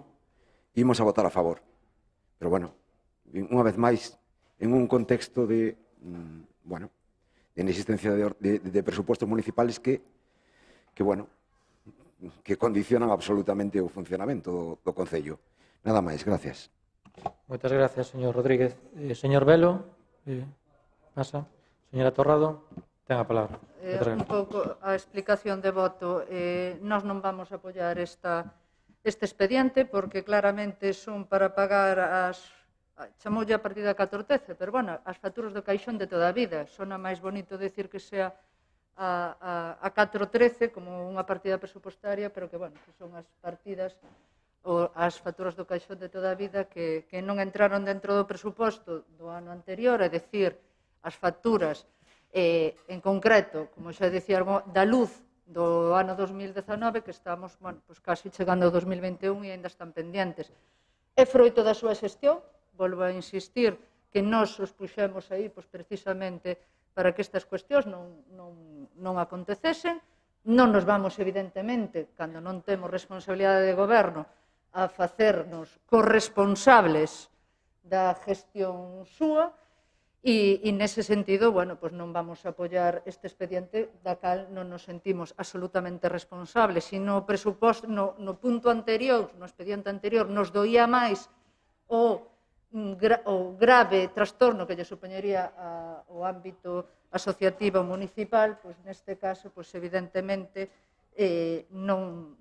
imos a votar a favor. Pero, bueno, unha vez máis, en un contexto de, bueno, de inexistencia de presupostos municipales que condicionan absolutamente o funcionamento do Concello. Nada máis, gracias. Moitas gracias, señor Rodríguez. Señor Velo, pasa. Señora Torrado, ten a palabra. Un pouco a explicación de voto. Nós non vamos a apoiar este expediente porque claramente son para pagar as... chamoulle a partida 14, pero, bueno, as facturas do caixón de toda a vida. Sona máis bonito decir que sea a 413 como unha partida presupostaria, pero que, bueno, que son as partidas ou as facturas do caixón de toda a vida que non entraron dentro do presuposto do ano anterior, é dicir, as facturas en concreto, como xa dicía, da luz do ano 2019, que estamos, bueno, pues casi chegando ao 2021 e ainda están pendientes. É froito da súa xestión, volvo a insistir, que nós os puxemos aí pues, precisamente para que estas cuestións non acontecesen. Non nos vamos, evidentemente, cando non temos responsabilidade de goberno, a facernos corresponsables da gestión súa, e nese sentido, bueno, pues non vamos a apoiar este expediente da cal non nos sentimos absolutamente responsables. Se no presuposto, no punto anterior, no expediente anterior, nos doía máis o grave trastorno que lle supoñería ao ámbito asociativo municipal, pois neste caso, pois evidentemente, non,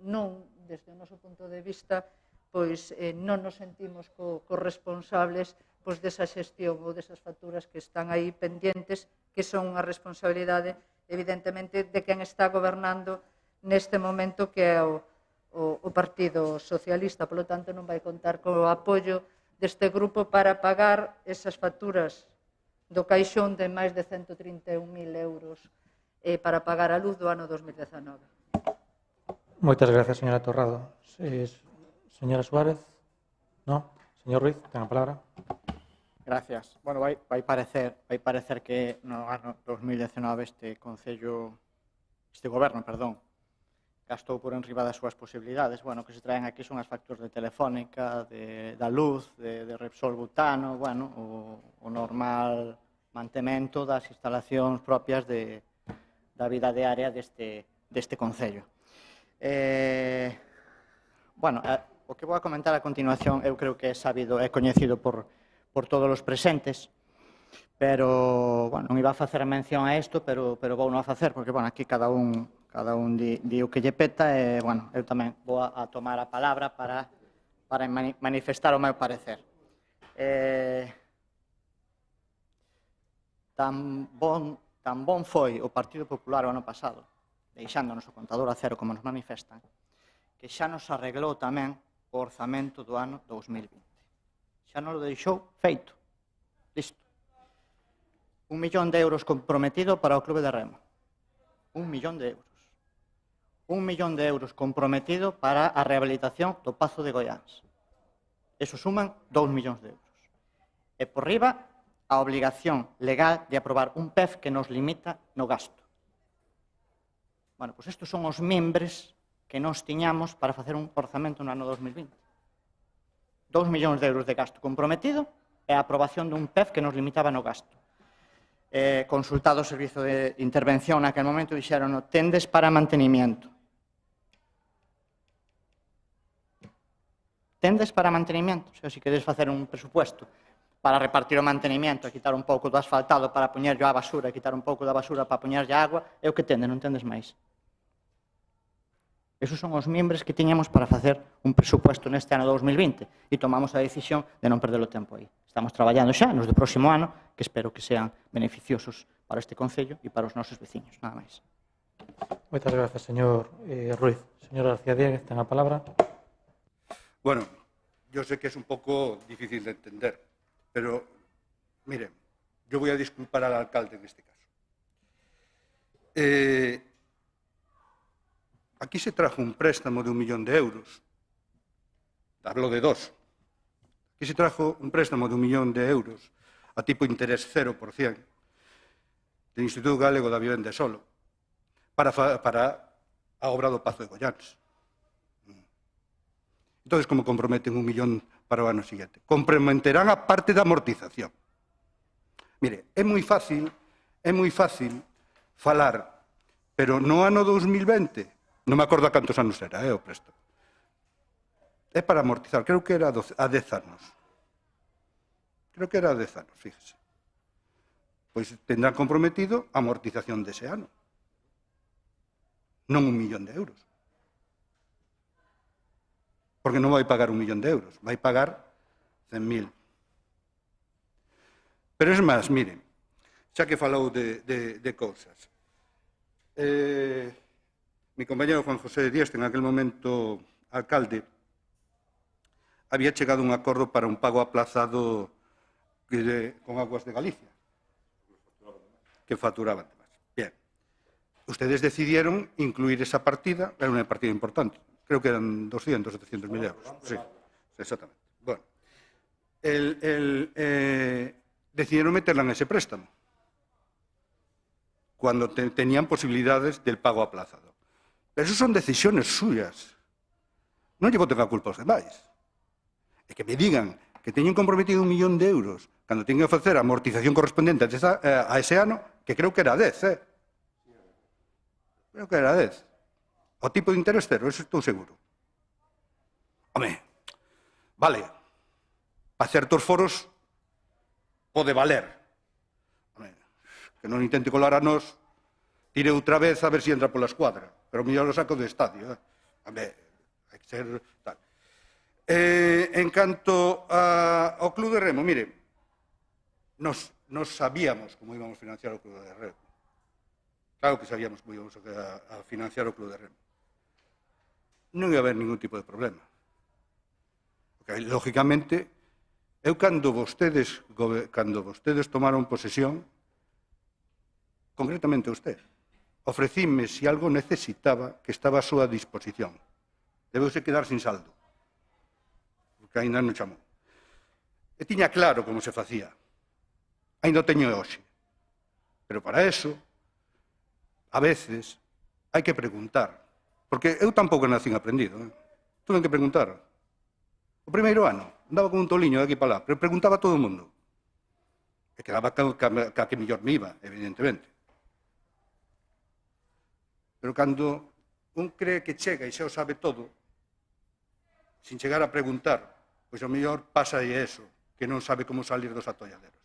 desde o noso punto de vista, pois non nos sentimos corresponsables pois desa xestión ou desas facturas que están aí pendientes, que son unha responsabilidade, evidentemente, de quen está gobernando neste momento, que é o Partido Socialista. Por lo tanto, non vai contar co apoio deste grupo para pagar esas facturas do caixón de máis de 131.000 euros para pagar a luz do ano 2019. Moitas gracias, señora Torrado. Señora Suárez? No? Señor Ruiz, ten a palabra. Gracias. Bueno, vai parecer que no ano 2019 este goberno, gastou por enriba das súas posibilidades. Bueno, o que se traen aquí son as facturas de Telefónica, da Luz, de Repsol Butano, bueno, o normal mantemento das instalacións propias da vida diaria deste Concello. Bueno, o que vou a comentar a continuación eu creo que é sabido, é coñecido por todos os presentes, pero, bueno, non iba a facer mención a isto, pero vou non a facer, porque, bueno, aquí cada un di o que lle peta, e, bueno, eu tamén vou a tomar a palabra para manifestar o meu parecer. Tan bon foi o Partido Popular o ano pasado, deixándonos o contador a cero, como nos manifestan, que xa nos arreglou tamén o orzamento do ano 2020. Xa nos lo deixou feito. Listo. 1 millón de euros comprometido para o Clube de Remo. 1 millón de euros. 1 millón de euros comprometido para a rehabilitación do Pazo de Goiáns. Eso suman 2 millóns de euros. E por riba, a obligación legal de aprobar un PEF que nos limita no gasto. Bueno, pois estes son os mimbres que nos tiñamos para facer un orzamento no ano 2020. 2 millóns de euros de gasto comprometido e a aprobación dun PEF que nos limitaba no gasto. Consultado o Servizo de Intervención naquel momento, dixeron, tendes para mantenimiento. Tendes para mantenimiento. Se queres facer un presupuesto para repartir o mantenimiento, quitar un pouco do asfaltado para poñerlo á basura, quitar un pouco da basura para poñerlle agua, é o que tendes, non tendes máis. Esos son os miembros que tiñamos para facer un presupuesto neste ano 2020 e tomamos a decisión de non perder o tempo aí. Estamos traballando xa nos do próximo ano, que espero que sean beneficiosos para este Concello e para os nosos veciños, nada máis. Moitas grazas, señor Ruiz. Señor García Diéguez, ten a palabra. Bueno, yo sé que es un poco difícil de entender, pero, miren, yo voy a disculpar al alcalde en este caso. Aquí se trajo un préstamo de 1 millón de euros. Hablo de 2. Aquí se trajo un préstamo de 1 millón de euros a tipo interés 0% del Instituto Galego da Vivenda Solo para a obra do Pazo de Goiáns. Entón, como comprometen 1 millón para o ano seguinte? Comprometerán a parte da amortización. Mire, é moi fácil falar, pero no ano 2020, non me acordo a cantos anos era, o préstamo. É para amortizar, creo que era a 10 anos. Creo que era a 10 anos, fíjese. Pois tendrán comprometido a amortización dese ano. Non 1 millón de euros. Porque non vai pagar 1 millón de euros, vai pagar 100.000. Pero é máis, miren, xa que falou de cousas. Mi compañero Juan José Díaz, en aquel momento alcalde, había chegado a un acordo para un pago aplazado con Aguas de Galicia, que facturaban demás. Bien, ustedes decidieron incluir esa partida, era una partida importante, creo que eran 200 o 300.000 euros. Sí, exactamente. Bueno, decidieron meterla en ese préstamo, cuando tenían posibilidades del pago aplazado. Pero eso son decisiones suyas. Non lle boten a culpa aos demais. E que me digan que teñen comprometido 1 millón de euros cando teñen que facer a amortización correspondente a ese ano, que creo que era 10, Creo que era 10. O tipo de interés 0, eso estou seguro. Home, vale, para certos foros pode valer. Home, que non intente colar a nós, tire outra vez a ver se entra pola escuadra. Pero mellor lo saco do estadio. Hai que ser tal. En canto ao Club de Remo, mire, nos sabíamos como íbamos a financiar o Club de Remo. Claro que sabíamos como íbamos a financiar o Club de Remo. Non ia haber ningún tipo de problema. Porque, lógicamente, cando vostedes tomaron posesión, concretamente usted, ofrecíme se algo necesitaba que estaba a súa disposición. Debeuse quedar sin saldo, porque ainda non chamou. E tiña claro como se facía. Ainda o teño hoxe. Pero para eso, a veces, hai que preguntar. Porque eu tampouco nacín aprendido. Tuve que preguntar. O primeiro ano, andaba con un toliño de aquí para lá, pero preguntaba a todo o mundo. E quedaba ca que mellor me iba, evidentemente. Pero cando un cree que chega e xa o sabe todo, sin chegar a preguntar, pois o mellor pasa aí eso, que non sabe como salir dos atolladeros.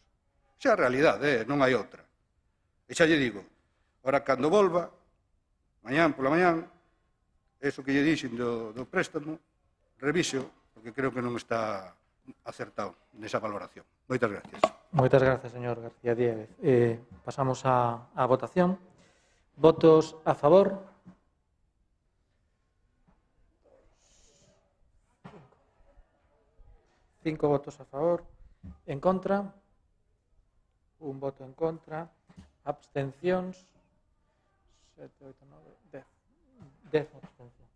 Xa é a realidade, non hai outra. E xa lle digo, ora cando volva, mañán pola mañán, eso que lle dixen do préstamo, revisio, porque creo que non está acertado nesa valoración. Moitas gracias. Moitas gracias, señor García Diéguez. Pasamos á votación. Votos a favor. Cinco votos a favor. En contra. Un voto en contra. Abstencións. 7, 8, 9, 10 abstencións.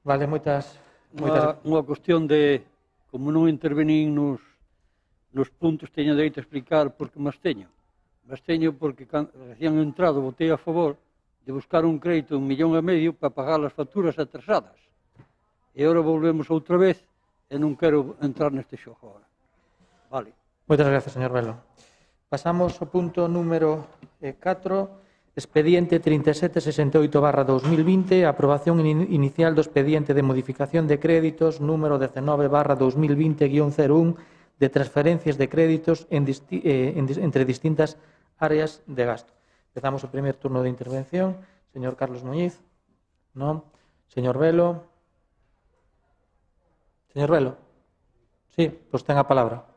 Vale, moitas... Unha cuestión de, como non intervenín nos puntos, teño dereito a explicar porque mas teño. Mas teño porque recién entrado votei a favor de buscar un crédito de 1,5 millóns para pagar as facturas atrasadas. E agora volvemos outra vez e non quero entrar neste xogo agora. Vale. Moitas gracias, señor Velo. Pasamos ao punto número 4, expediente 3768/2020, aprobación inicial do expediente de modificación de créditos número 19/2020-01 de transferencias de créditos entre distintas áreas de gasto. Empezamos o primer turno de intervención. Señor Carlos Muñiz. Non. Señor Velo. Señor Velo. Sí, pois ten a palabra.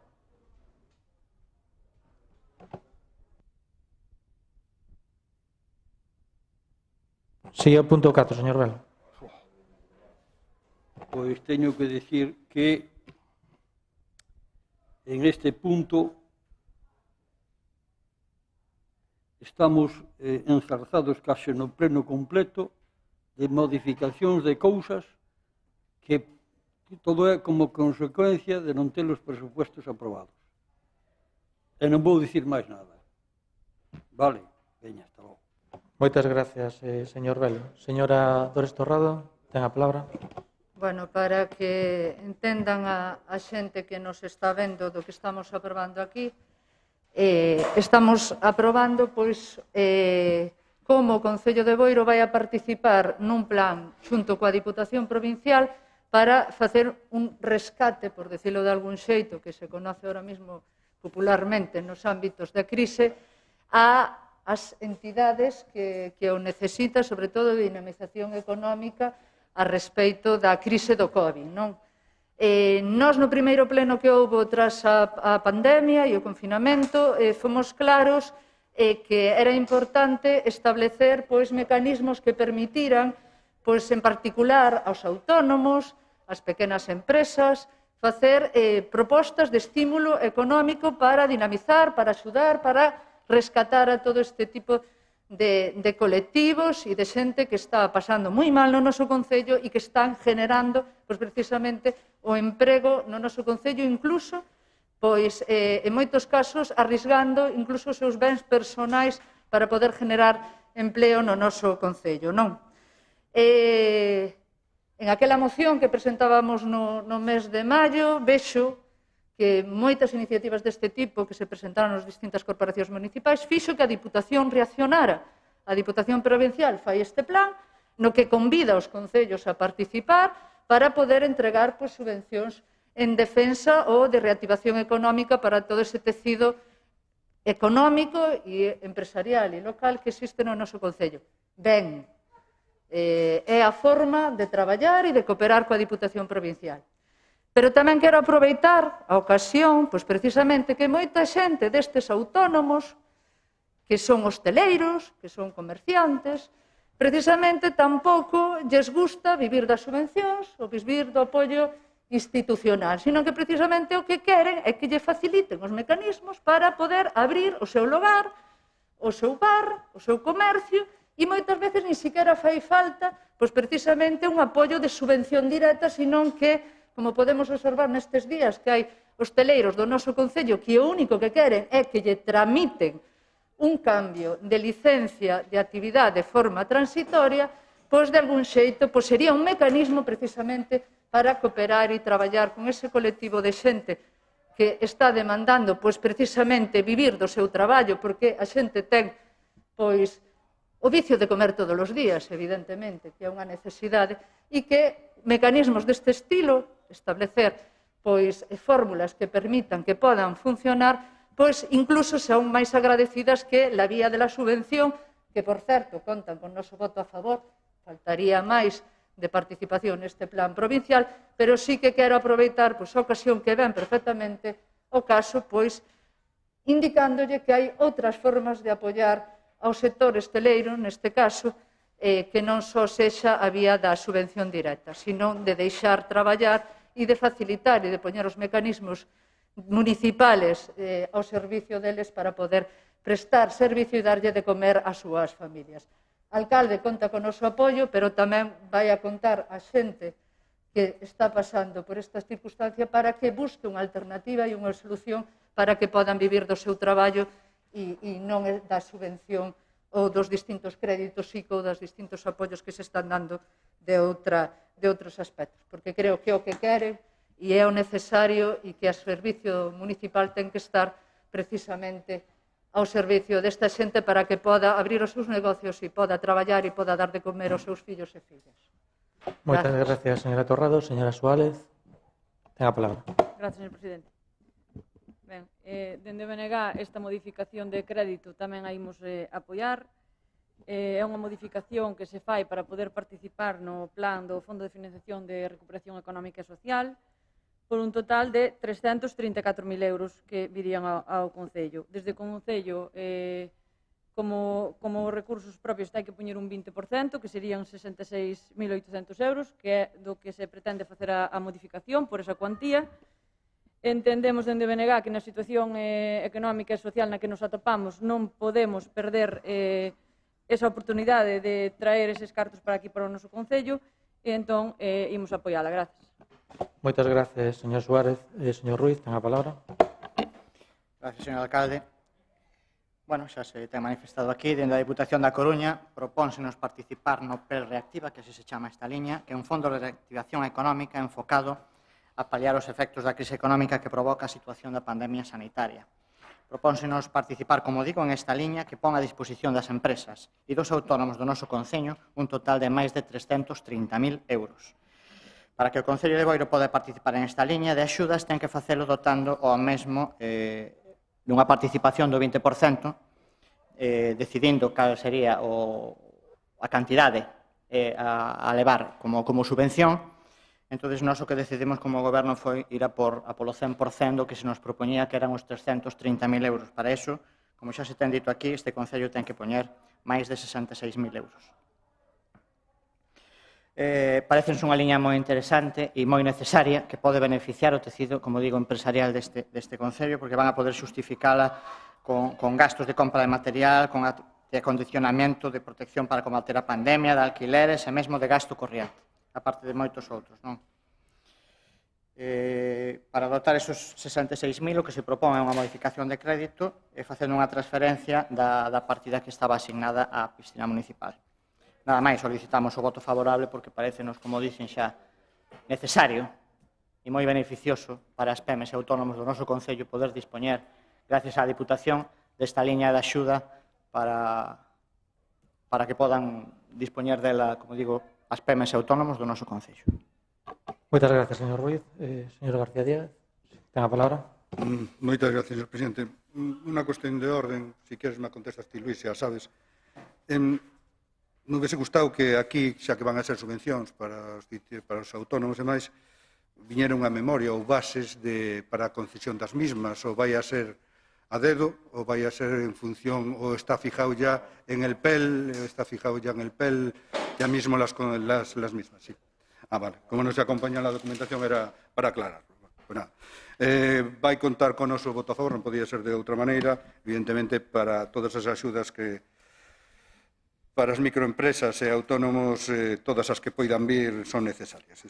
Sí, o punto 4, señor Velo. Pois teño que decir que en este punto estamos enzarzados case no pleno completo de modificacións de cousas que todo é como consecuencia de non ter os presupuestos aprobados. E non vou dicir máis nada. Vale, veña, hasta logo. Moitas gracias, señor Velo. Señora Dores Torrado, ten a palabra. Bueno, para que entendan a xente que nos está vendo do que estamos aprobando aquí, estamos aprobando pois como o Concello de Boiro vai a participar nun plan xunto coa Diputación Provincial para facer un rescate, por decirlo de algún xeito, que se conoce ahora mismo popularmente nos ámbitos da crise, as entidades que o necesitan, sobre todo de dinamización económica a respeito da crise do COVID, non? Nós, no primeiro pleno que houbo tras a pandemia e o confinamento, fomos claros que era importante establecer mecanismos que permitiran, en particular, aos autónomos, ás pequenas empresas, facer propostas de estímulo económico para dinamizar, para axudar, para rescatar a todo este tipo de colectivos e de xente que está pasando moi mal no noso Concello e que están generando precisamente o emprego no noso Concello, incluso en moitos casos arrisgando incluso os seus bens personais para poder generar empleo no noso Concello, non? En aquela moción que presentábamos no mes de maio, vexo que moitas iniciativas deste tipo que se presentaron nas distintas corporacións municipais fixo que a Diputación reaccionara. A Diputación Provincial fai este plan no que convida os concellos a participar para poder entregar subvencións en defensa ou de reactivación económica para todo ese tecido económico e empresarial e local que existe no noso Concello. Ben, é a forma de traballar e de cooperar coa Diputación Provincial. Pero tamén quero aproveitar a ocasión, precisamente, que moita xente destes autónomos, que son hosteleiros, que son comerciantes, precisamente tampouco lles gusta vivir das subvencións ou vivir do apoio institucional, sino que precisamente o que queren é que lle faciliten os mecanismos para poder abrir o seu lugar o seu bar, o seu comercio, e moitas veces nin siquiera fai falta pois precisamente un apoio de subvención directa, senón que, como podemos observar nestes días, que hai hosteleiros do noso concello que o único que queren é que lle tramiten un cambio de licencia de actividade de forma transitoria, pois de algún xeito pois sería un mecanismo precisamente para cooperar e traballar con ese colectivo de xente que está demandando pois precisamente vivir do seu traballo, porque a xente ten pois o vicio de comer todos os días, evidentemente, que é unha necesidade, e que mecanismos deste estilo, establecer pois fórmulas que permitan que podan funcionar, pois incluso son máis agradecidas que la vía de la subvención, que, por certo, contan con noso voto a favor, faltaría máis de participación neste plan provincial, pero sí que quero aproveitar pois, a ocasión que ven perfectamente o caso, pois, indicándolle que hai outras formas de apoiar ao sector hosteleiro, neste caso, que non só sexa a vía da subvención directa, sino de deixar traballar e de facilitar e de poñer os mecanismos municipales ao servicio deles para poder prestar servicio e darlle de comer ás súas familias. Alcalde conta con noso apoio, pero tamén vai a contar a xente que está pasando por esta circunstancia para que busque unha alternativa e unha solución para que podan vivir do seu traballo e non da subvención ou dos distintos créditos e ou dos distintos apoios que se están dando de outros aspectos. Porque creo que é o que queren e é o necesario e que o servicio municipal ten que estar precisamente ao servicio desta xente para que poda abrir os seus negocios e poda traballar e poda dar de comer aos seus fillos e fillas. Moitas gracias, señora Torrado. Señora Suárez, ten a palabra. Gracias, señor presidente. Ben, dende o BNG esta modificación de crédito tamén a imos apoiar. É unha modificación que se fai para poder participar no plan do Fondo de Financiación de Recuperación Económica e Social por un total de 334.000 euros que virían ao Concello. Desde o Concello, como recursos propios, hai que poñer un 20%, que serían 66.800 euros, que é do que se pretende facer a modificación por esa cuantía. Entendemos dende BNG que na situación económica e social na que nos atopamos non podemos perder esa oportunidade de traer eses cartos para aquí, para o noso Concello, e entón imos apoiala. Gracias. Moitas gracias, señor Suárez. Señor Ruiz, ten a palabra. Gracias, señor alcalde. Bueno, xa se ten manifestado aquí, dende a Diputación da Coruña, propónsenos participar no PEL Reactiva, que así se chama esta liña, que é un fondo de reactivación económica enfocado a paliar os efectos da crise económica que provoca a situación da pandemia sanitaria. Propónsenos participar, como digo, en esta liña que pon a disposición das empresas e dos autónomos do noso Concello un total de máis de 330.000 euros. Para que o Concello de Boiro poda participar en esta liña de axudas, ten que facelo dotando ao mesmo dunha participación do 20%, decidindo cal sería a cantidade a levar como subvención. Entón, nós o que decidimos como goberno foi ir a polo 100% do que se nos propoñía, que eran os 330.000 euros. Para iso, como xa se ten dito aquí, este Concello ten que poñer máis de 66.000 euros. Parecense unha liña moi interesante e moi necesaria que pode beneficiar o tecido, como digo, empresarial deste Concello, porque van a poder xustificala con gastos de compra de material, con de acondicionamento, de protección para combater a pandemia, de alquileres e mesmo de gasto corriente, aparte de moitos outros, non? Para dotar esos 66.000, o que se propón é unha modificación de crédito e facendo unha transferencia da partida que estaba asignada á piscina municipal. Nada máis, solicitamos o voto favorable porque parecenos, como dicen xa, necesario e moi beneficioso para as PEMES e autónomos do noso Concello poder dispoñer, gracias á Diputación, desta liña de axuda para que podan dispoñer dela, como digo, as PEMES e autónomos do noso Concello. Moitas gracias, señor Ruiz. Señor García Díaz, ten a palabra. Moitas gracias, señor presidente. Unha cuestión de orden, si queres me contestas ti, Luis, xa sabes. Me hubiese gustado que aquí, xa que van a ser subvencións para os autónomos e máis, viñera unha memoria ou bases para a concesión das mismas, ou vai a ser a dedo, ou vai a ser en función, ou está fijado ya en el PEL, ya mismo las mismas, sí. Vale. Como no se acompaña la documentación era para aclararlo. Pues Pues nada. Vai contar con o noso voto a favor, non podía ser de outra maneira, evidentemente, para todas as axudas que para as microempresas e autónomos, todas as que poidan vir son necesarias.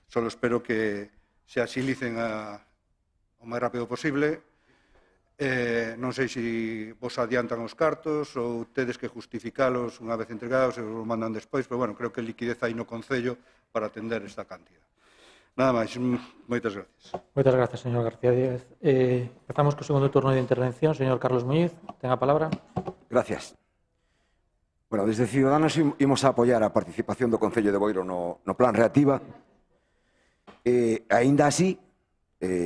Solo espero que se axilicen o máis rápido posible. Non sei se vos adiantan os cartos ou tedes que justificalos unha vez entregados e os mandan despois, pero, bueno, creo que liquidez hai no Concello para atender esta cantidad. Nada máis, moitas gracias. Moitas gracias, señor García Díaz. Empezamos co segundo turno de intervención. Señor Carlos Muñiz, ten a palabra. Gracias. Bueno, desde Ciudadanos imos a apoiar a participación do Concello de Boiro no Plan Reactiva. Aínda así,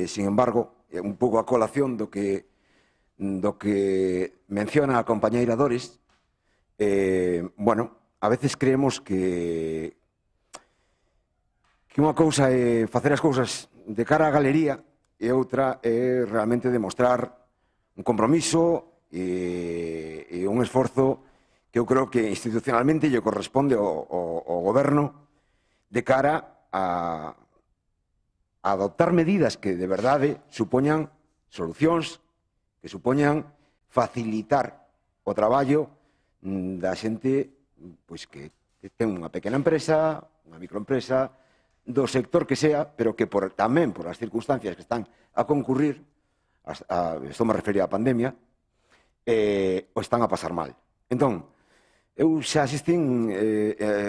sin embargo, un pouco a colación do que menciona a compañeira Doris, bueno, a veces creemos que unha cousa é facer as cousas de cara á galería e outra é realmente demostrar un compromiso e un esforzo que eu creo que institucionalmente lle corresponde ao Goberno de cara a adoptar medidas que de verdade supoñan solucións, que supoñan facilitar o traballo da xente pois que ten unha pequena empresa, unha microempresa, do sector que sea, pero que tamén por as circunstancias que están a concurrir, estou me referir á pandemia, o están a pasar mal. Entón, eu xa asistín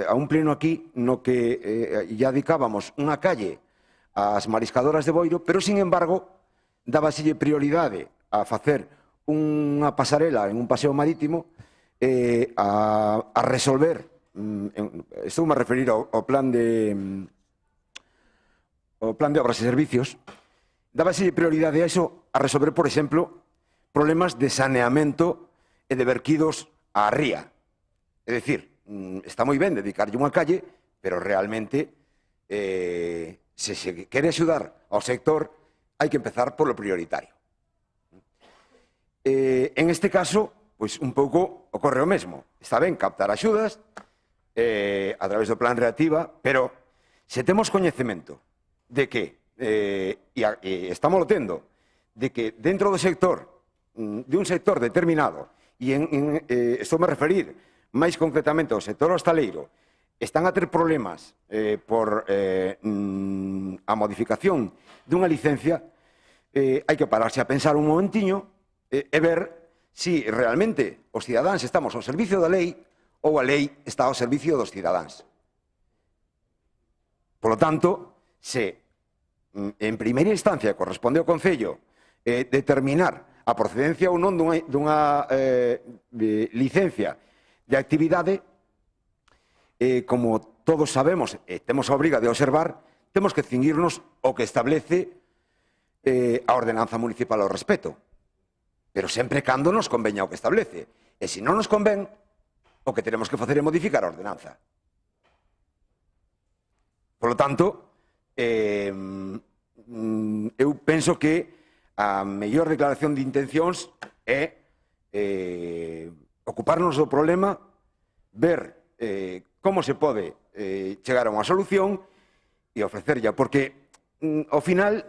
a un pleno aquí no que ya dedicábamos unha calle ás mariscadoras de Boiro, pero, sin embargo, dábaselle prioridade a facer unha pasarela en un paseo marítimo a resolver, estou me referir ao plan de obras e servicios, dábaselle prioridade a iso, a resolver, por exemplo, problemas de saneamento e de verquidos á ría. É dicir, está moi ben dedicarlle unha calle, pero realmente, se se quere axudar ao sector, hai que empezar polo prioritario. En este caso, pois un pouco ocorre o mesmo. Está ben captar axudas a través do Plan Reactiva, pero se temos coñecemento de que, e estamos tendo, de que dentro do sector, de un sector determinado, e estou me referir máis concretamente ao sector hostaleiro, están a ter problemas por a modificación dunha licencia, hai que pararse a pensar un momentiño e ver si realmente os cidadáns estamos ao servicio da lei ou a lei está ao servicio dos cidadáns. Por lo tanto, se en primeira instancia corresponde ao Concello determinar a procedencia ou non dunha licencia de actividade, como todos sabemos e temos a obriga de observar, temos que cinguirnos ao que establece a ordenanza municipal ao respecto, pero sempre cando nos conveña o que establece, e se non nos convén, o que tenemos que facer é modificar a ordenanza. Por lo tanto, eu penso que a mellor declaración de intencións é ocuparnos do problema, ver como se pode chegar a unha solución e ofrecerlla, porque ao final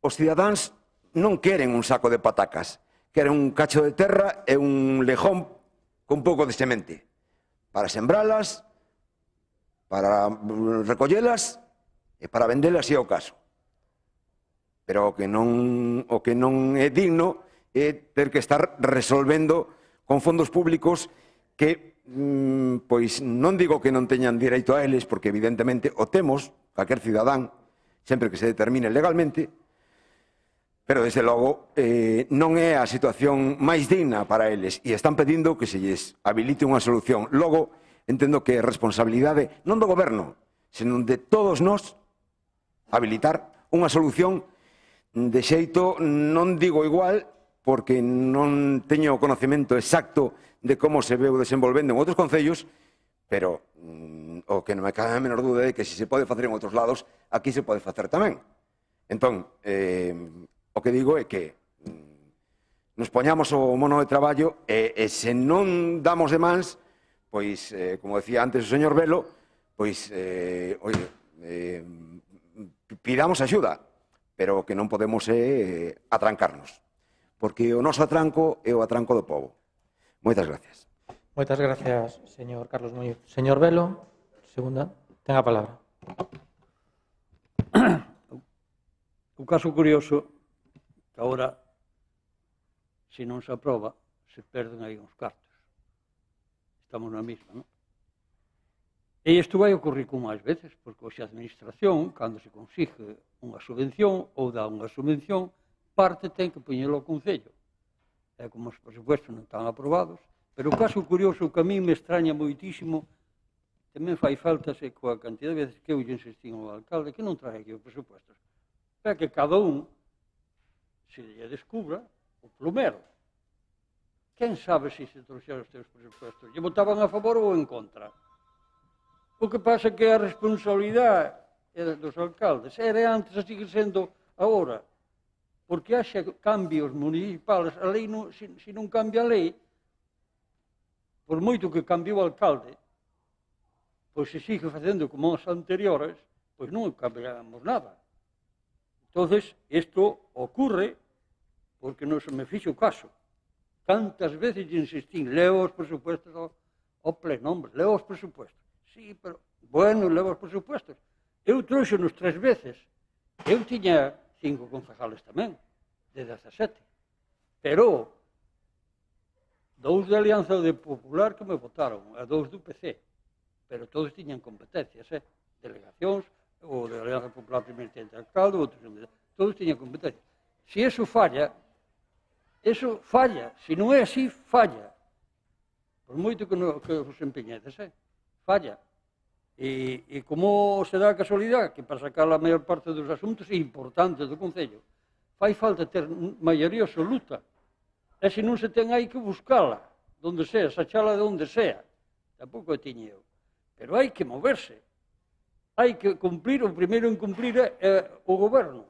os cidadáns non queren un saco de patacas, queren un cacho de terra e un lejón con pouco de semente para sembralas, para recollelas e para vendelas se é o caso. Pero o que non é digno é ter que estar resolvendo con fondos públicos que, pois, non digo que non teñan direito a eles, porque evidentemente o temos, calquer cidadán, sempre que se determine legalmente, pero, desde logo, non é a situación máis digna para eles e están pedindo que se lles habilite unha solución. Logo, entendo que é responsabilidade non do Goberno, senón de todos nós habilitar unha solución de xeito, non digo igual, porque non teño o conocemento exacto de como se veu desenvolvendo en outros concellos, pero o que non me cabe a menor dúda é que se pode facer en outros lados, aquí se pode facer tamén. Entón, o que digo é que nos poñamos o mono de traballo e se non damos de mans, pois, como decía antes o señor Velo, pois, pidamos axuda. pero o que non podemos é atrancarnos, porque o noso atranco é o atranco do povo. Moitas gracias. Moitas gracias, señor Carlos Muñiz. Señor Velo, segunda, ten a palabra. Un caso curioso que agora, se non se aproba, se perden aí uns cartos. Estamos na mesma, non? E isto vai ocurrir con máis veces, porque hoxe a administración, cando se consigue unha subvención ou dá unha subvención, parte ten que poñelo ao Concello. É como os presupuestos non están aprobados, pero o caso curioso que a mí me extraña moitísimo, tamén fai falta coa cantidad de veces que eu lle insistí ao alcalde que non trae aquí os presupuestos. Para que cada un se lle descubra o plumero. Quen sabe se trouxeron os teus presupuestos? Lle votaban a favor ou en contra? O que pasa é que a responsabilidade é dos alcaldes. Era antes, a sigue sendo agora. Porque haxa cambios municipales, a lei non, se non cambia a lei, por moito que cambiou o alcalde, pois se sigue facendo como as anteriores, pois non cambiamos nada. Entonces, isto ocurre porque non se me fixo caso. Cantas veces lle insistín, leo os presupuestos ao pleno, hombre, leo os presupuestos. Sí, pero, bueno, leo os presupuestos. Eu trouxenos 3 veces. Eu tiña 5 concejales tamén, de 17. Pero 2 de Alianza de Popular que me votaron, e 2 do PC. Pero todos tiñan competencias, delegacións, ou de Alianza Popular primeiro tente alcalde, outros todos tiñan competencias. Se eso falla, se non é así, falla. Por moito que os empeñedes, falla. E como se dá a casualidade que para sacar a maior parte dos asuntos importantes do Concello fai falta ter maioría absoluta, e se non se ten hai que buscala donde sea, sachala de onde sea. Tampouco a tiña eu, pero hai que moverse, hai que cumprir. O primeiro en cumplir é o goberno.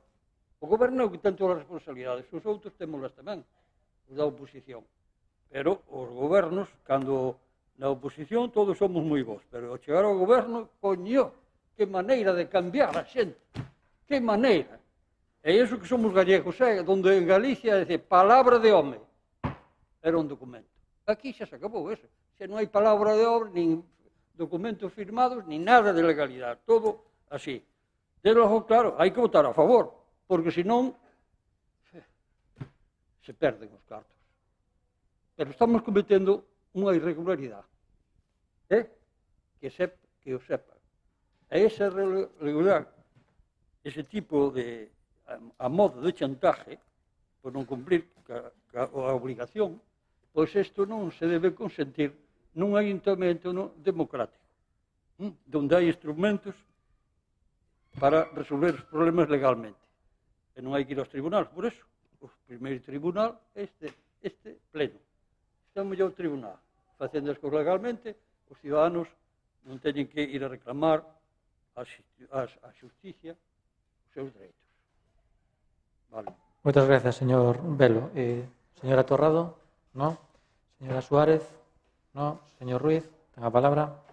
O goberno é o que ten todas as responsabilidades, os outros témolas tamén, os da oposición, pero os gobernos, cando na oposición todos somos moi bons, pero ao chegar ao goberno, coño, que maneira de cambiar a xente, que maneira. E iso que somos gallegos, donde en Galicia, é dicir, palabra de home, era un documento. Aquí xa se acabou eso, xa non hai palabra de home, nin documentos firmados, nin nada de legalidade, todo así. De logo, claro, hai que votar a favor, porque senón se perden os cartos. Pero estamos cometendo unha irregularidade, que o sepa. E esa irregularidade, ese tipo de, a modo de chantaje, por non cumprir a obligación, pois isto non se debe consentir nun ayuntamento democrático, donde hai instrumentos para resolver os problemas legalmente. E non hai que ir aos tribunais, por eso. O primeiro tribunal é este pleno. Estamos ao tribunal, facendo as cousas legalmente, os ciudadanos non teñen que ir a reclamar a xusticia os seus dereitos. Vale. Moitas gracias, señor Velo. Señora Torrado, no. Señora Suárez, no. Señor Ruiz, ten a palabra.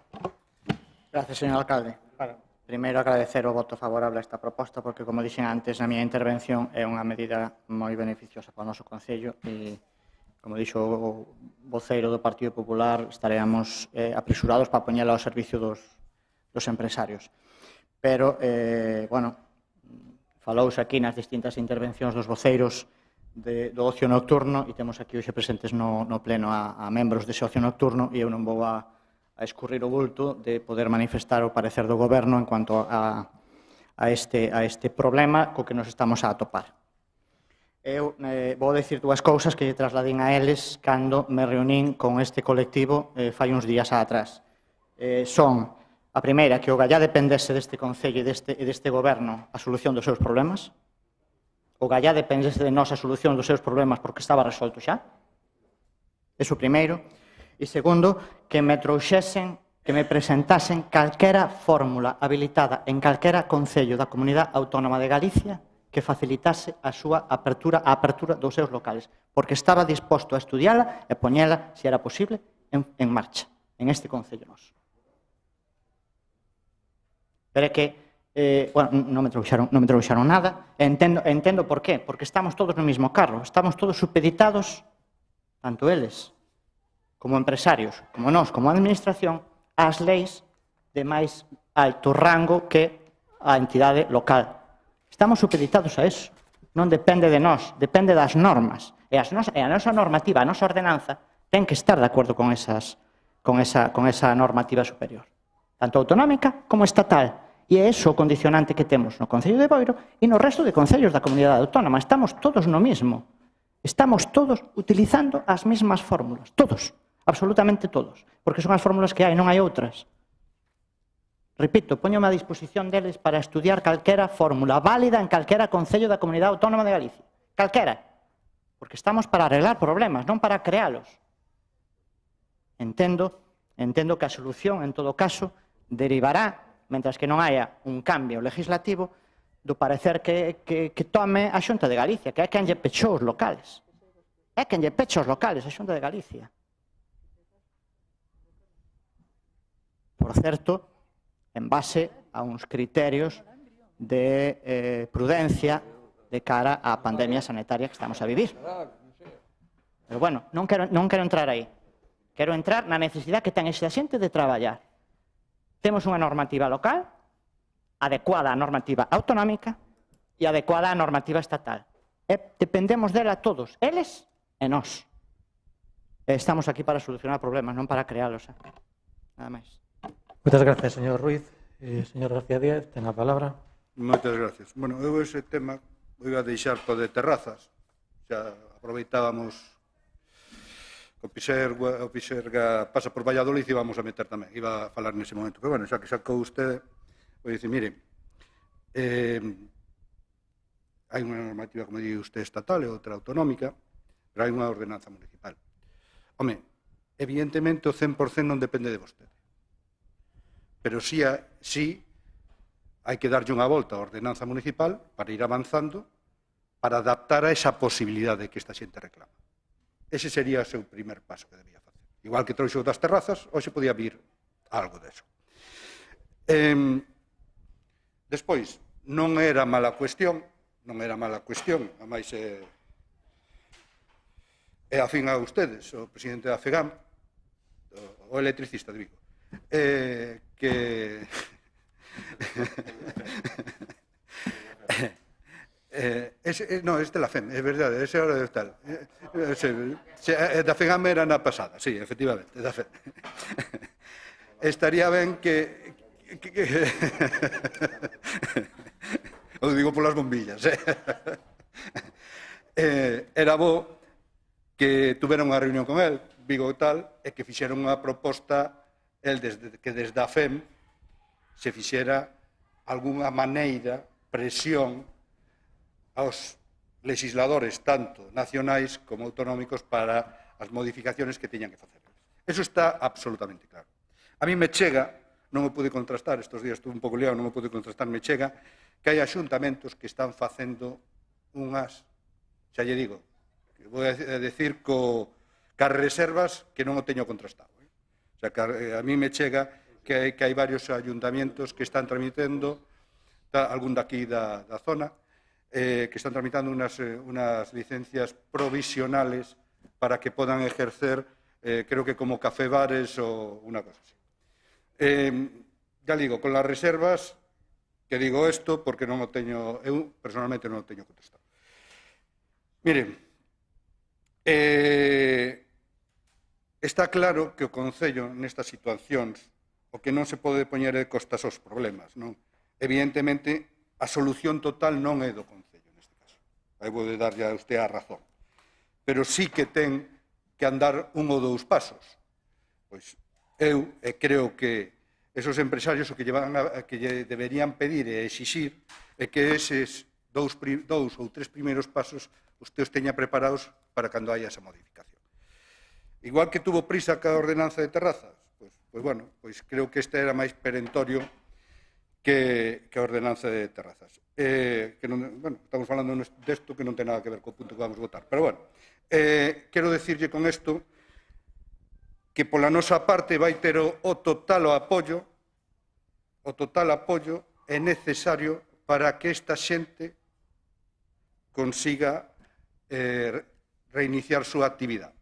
Gracias, señor alcalde. Primeiro, agradecer o voto favorable a esta proposta, porque, como dixen antes na miña intervención, é unha medida moi beneficiosa para o noso Concello e, como dixo o voceiro do Partido Popular, estaremos apresurados para poñela ao servicio dos empresarios. Pero, bueno, falouse aquí nas distintas intervencións dos voceiros do ocio nocturno e temos aquí hoxe presentes no pleno a membros dese ocio nocturno e eu non vou a escurrir o bulto de poder manifestar o parecer do Goberno en cuanto a este problema co que nos estamos a atopar. Eu vou dicir dúas cousas que lle trasladín a eles cando me reunín con este colectivo fai uns días atrás. Son, a primeira, que o Gallá dependese deste Concello e deste Goberno a solución dos seus problemas. O Gallá dependese de nós a solución dos seus problemas porque estaba resolto xa. Eso primeiro. E segundo, que me trouxesen, que me presentasen calquera fórmula habilitada en calquera concello da Comunidade Autónoma de Galicia que facilitase a súa apertura dos seus locales, porque estaba disposto a estudiala e poñela, se era posible, en marcha, en este concello noso. Pero é que bueno, non me trouxeron nada, entendo por qué, porque estamos todos no mismo carro, estamos todos supeditados, tanto eles como empresarios, como nós, como administración, ás leis de máis alto rango que a entidade local. Estamos supeditados a eso. Non depende de nós, depende das normas. E a nosa normativa, a nosa ordenanza, ten que estar de acordo con esa normativa superior, tanto autonómica como estatal. E é iso o condicionante que temos no Concello de Boiro e no resto de concellos da comunidade autónoma. Estamos todos no mismo. Estamos todos utilizando as mesmas fórmulas. Todos. Absolutamente todos. Porque son as fórmulas que hai, non hai outras. Repito, poñome a disposición deles para estudiar calquera fórmula válida en calquera concello da Comunidade Autónoma de Galicia. Calquera. Porque estamos para arreglar problemas, non para crealos. Entendo que a solución, en todo caso, derivará, mentras que non haya un cambio legislativo, do parecer que tome a Xunta de Galicia, que é quen lle pechou os locales. É quen lle pecha os locales, a Xunta de Galicia. Por certo, en base a uns criterios de prudencia de cara á pandemia sanitaria que estamos a vivir. Pero bueno, non quero entrar aí. Quero entrar na necesidade que ten esta xente de traballar. Temos unha normativa local, adecuada á normativa autonómica e adecuada á normativa estatal. Dependemos dela todos, eles e nós. Estamos aquí para solucionar problemas, non para crealos. Nada máis. Moitas gracias, señor Ruiz. Señor García Díaz, ten a palabra. Moitas gracias. Bueno, eu ese tema o iba a deixar para de terrazas. Xa aproveitábamos o Pixerga pasa por Valladolid e vamos a meter tamén. Iba a falar nese momento. Pero bueno, xa que sacou usted, vou dicir, mire, hai unha normativa, como di usted, estatal e outra autonómica, pero hai unha ordenanza municipal. Home, evidentemente o 100% non depende de vostede. Pero sí hai que darlle unha volta á ordenanza municipal para ir avanzando, para adaptar a esa posibilidade que esta xente reclama. Ese sería o seu primer paso que debía facer. Igual que trouxo das terrazas, hoxe podía vir algo deso. Despois, non era mala cuestión, a máis é afín a ustedes, o presidente da FEGAM, o electricista de Vigo, que no, este la FEM, é verdade, ese hora de tal. Da FEGAM era na pasada, sí, efectivamente, da FEM. Estaría ben que o digo polas bombillas, era bo que tuvera unha reunión con el, Vigo tal, e que fixeron unha proposta que desde a FEM se fixera algunha maneira, presión aos legisladores, tanto nacionais como autonómicos, para as modificaciones que teñan que facer. Eso está absolutamente claro. A mí me chega, non o pude contrastar, estes días estuve un pouco liado, non o pude contrastar, me chega que hai axuntamentos que están facendo unhas, xa lle digo, vou a decir cas reservas que non o teño contrastado. O sea, que a mí me chega que hai varios ayuntamientos que están tramitando, algún daqui da zona, que están tramitando unas licencias provisionales para que podan ejercer, creo que como café-bares o unha cosa así. Ya digo, con las reservas, que digo esto porque non o teño, eu personalmente non o teño contestado. Miren, está claro que o Concello nestas situacións o que non se pode poñer de costas aos problemas, non? Evidentemente, a solución total non é do Concello neste caso. Aí vou de darlle a usted a razón. Pero sí que ten que andar un ou dous pasos. Pois eu creo que esos empresarios o que lle deberían pedir e exixir é que eses dous ou tres primeiros pasos usted os teña preparados para cando haya esa modificación. Igual que tuvo prisa ca ordenanza de terrazas, pois bueno, pois creo que este era máis perentorio que a ordenanza de terrazas. Bueno, estamos falando desto que non ten nada que ver co punto que vamos a votar, pero bueno, quero decirlle con isto que pola nosa parte vai ter o total apoio é necesario para que esta xente consiga reiniciar súa actividade.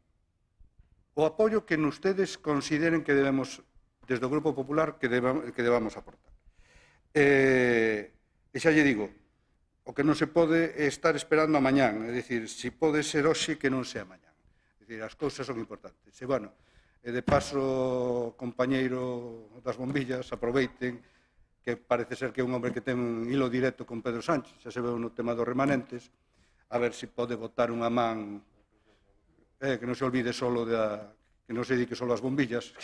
O apoio que ustedes consideren que debemos, desde o Grupo Popular, que debamos aportar. E xa lle digo, o que non se pode é estar esperando a mañán, é dicir, se pode ser hoxe que non sea mañán. É dicir, as cousas son importantes. E, bueno, de paso, compañeiro das bombillas, aproveiten que parece ser que é un hombre que ten un hilo directo con Pedro Sánchez, xa se veu no tema dos remanentes, a ver se pode botar unha man, que non se olvide solo que non se dedique solo ás bombillas,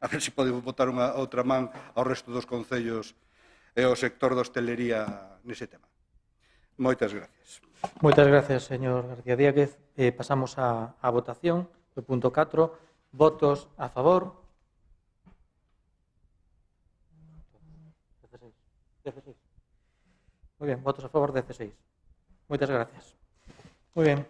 a ver se pode botar unha outra man ao resto dos concellos e ao sector da hostelería nese tema. Moitas gracias. Moitas gracias, señor García Díaz. Pasamos á votación do punto 4. Votos a favor. 16. Moi ben, votos a favor 16. Moitas gracias. Moi ben.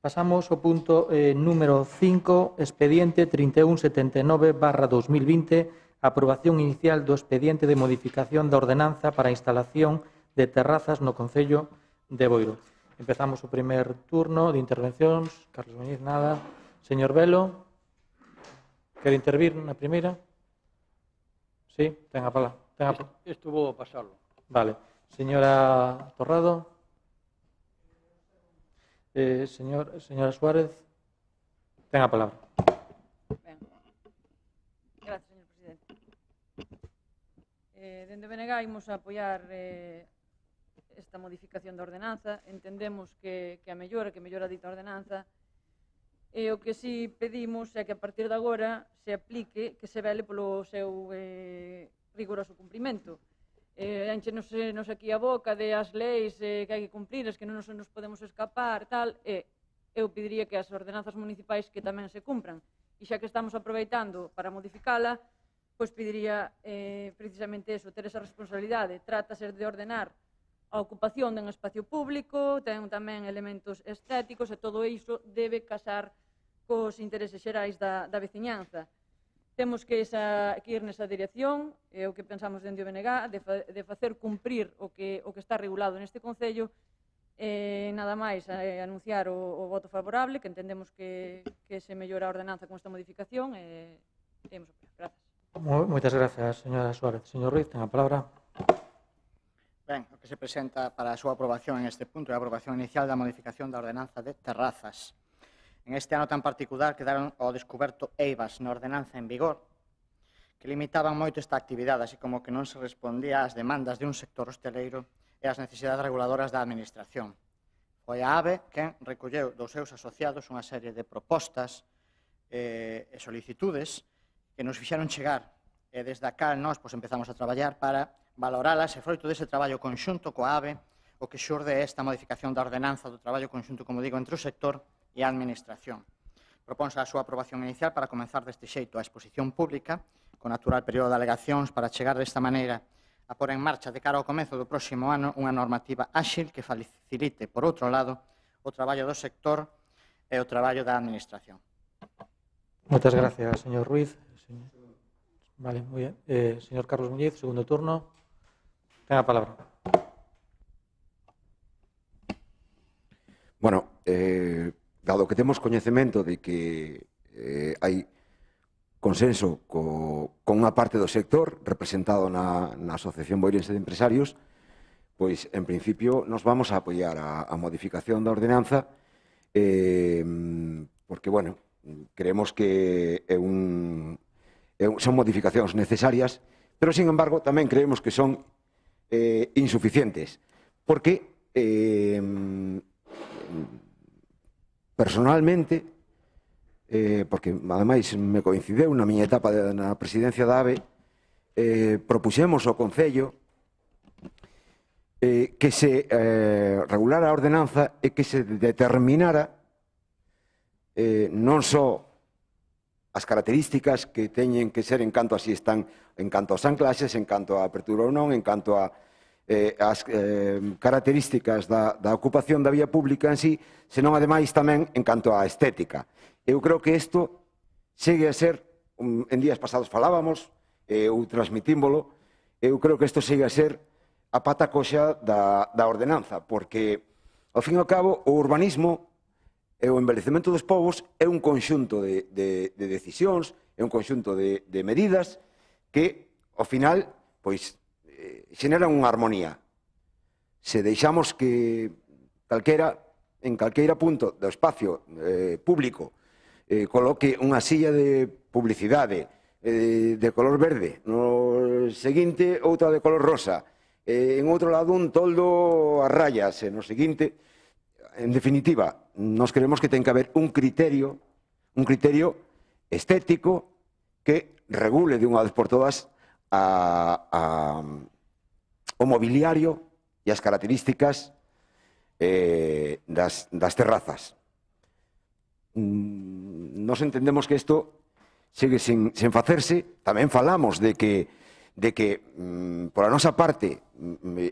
Pasamos ao punto número 5, expediente 3179/2020, aprobación inicial do expediente de modificación da ordenanza para a instalación de terrazas no Concello de Boiro. Empezamos o primer turno de intervencións. Carlos Muñiz, nada. Señor Velo, quere intervir na primeira? Sí, ten a palabra. Isto vou a pasarlo. Vale. Señora Torrado. Señora Suárez, ten a palabra. Ben. Gracias, señor presidente. Dende BNG imos a apoiar esta modificación da ordenanza. Entendemos que a mellora dita ordenanza, e o que si pedimos é que a partir de agora se aplique, que se vele polo seu rigoroso cumprimento. Enchenos aquí a boca de as leis que hai que cumprir, que non nos podemos escapar, tal, e eu pediría que as ordenanzas municipais que tamén se cumpran. E xa que estamos aproveitando para modificala, pois pediría precisamente eso, ter esa responsabilidade. Trátase de ordenar a ocupación dun espacio público, ten tamén elementos estéticos, e todo iso debe casar cos intereses xerais da veciñanza. Temos que ir nesa dirección, é o que pensamos dende o BNG, de facer cumprir o que está regulado neste Concello. Nada máis anunciar o voto favorable, que entendemos que se mellora a ordenanza con esta modificación, e imos a apoiar. Gracias. Moitas gracias, señora Suárez. Señor Ruiz, ten a palabra. Ben, o que se presenta para a súa aprobación en este punto é a aprobación inicial da modificación da ordenanza de terrazas. En este ano tan particular quedaron ao descoberto eivas na ordenanza en vigor que limitaban moito esta actividade, así como que non se respondía ás demandas de un sector hosteleiro e ás necesidades reguladoras da administración. Foi a AVE quen recolleu dos seus asociados unha serie de propostas e solicitudes que nos fixeron chegar, e desde acá nós empezamos a traballar para valoralas, e froito dese traballo conxunto coa AVE o que xurde esta modificación da ordenanza do traballo conxunto, como digo, entre o sector e a administración. Proponse a súa aprobación inicial para comenzar deste xeito a exposición pública, con natural período de alegacións, para chegar desta maneira a pôr en marcha de cara ao comezo do próximo ano unha normativa áxil que facilite, por outro lado, o traballo do sector e o traballo da administración. Moitas gracias, señor Ruiz. Vale, moi ben. Señor Carlos Muñiz, segundo turno. Ten a palabra. Bueno, dado que temos coñecemento de que hai consenso con unha parte do sector representado na Asociación Boirense de Empresarios, pois, en principio, nos vamos a apoiar a modificación da ordenanza porque, bueno, creemos que son modificacións necesarias, pero, sin embargo, tamén creemos que son insuficientes, porque personalmente, porque ademais me coincideu na miña etapa na presidencia da AVE, propuxemos ao Concello que se regulara a ordenanza e que se determinara non só as características que teñen que ser en canto así están, en canto aos anclaxes, en canto a apertura ou non, en canto a as características da ocupación da vía pública en sí, senón ademais tamén en canto á estética. Eu creo que isto segue a ser, en días pasados falábamos, ou transmitímbolo, eu creo que isto sigue a ser a pata coxa da ordenanza, porque, ao fin e ao cabo, o urbanismo e o envellecemento dos povos é un conxunto de decisións, é un conxunto de medidas que, ao final, pois, xeneran unha armonía. Se deixamos que en calqueira punto do espacio público coloque unha silla de publicidade de color verde, no seguinte outra de color rosa, en outro lado un toldo a rayas, no seguinte, en definitiva, nos creemos que ten que haber un criterio estético que regule de unha vez por todas o mobiliario e as características das terrazas. Nos entendemos que isto sigue sin facerse. Tamén falamos de que por a nosa parte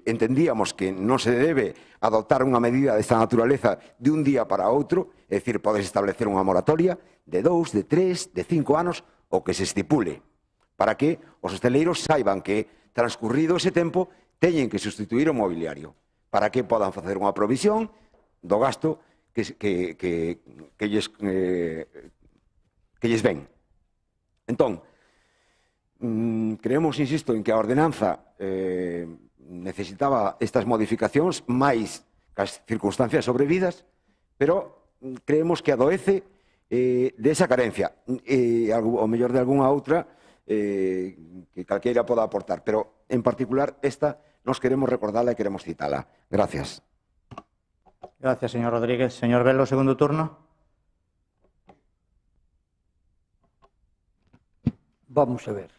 entendíamos que non se debe adoptar unha medida desta naturaleza de un día para outro, é dicir, podes establecer unha moratoria de 2, de 3, de 5 anos, o que se estipule, para que os hosteleiros saiban que, transcurrido ese tempo, teñen que sustituir o mobiliario, para que podan facer unha provisión do gasto que lles ven. Entón, creemos, insisto, en que a ordenanza necesitaba estas modificacións máis que as circunstancias sobrevidas, pero creemos que adoece desa carencia e ao mellor de algunha outra que calqueira poda aportar, pero en particular esta nos queremos recordarla e queremos citala. Gracias. Gracias, señor Rodríguez. Señor Velo, segundo turno. Vamos a ver.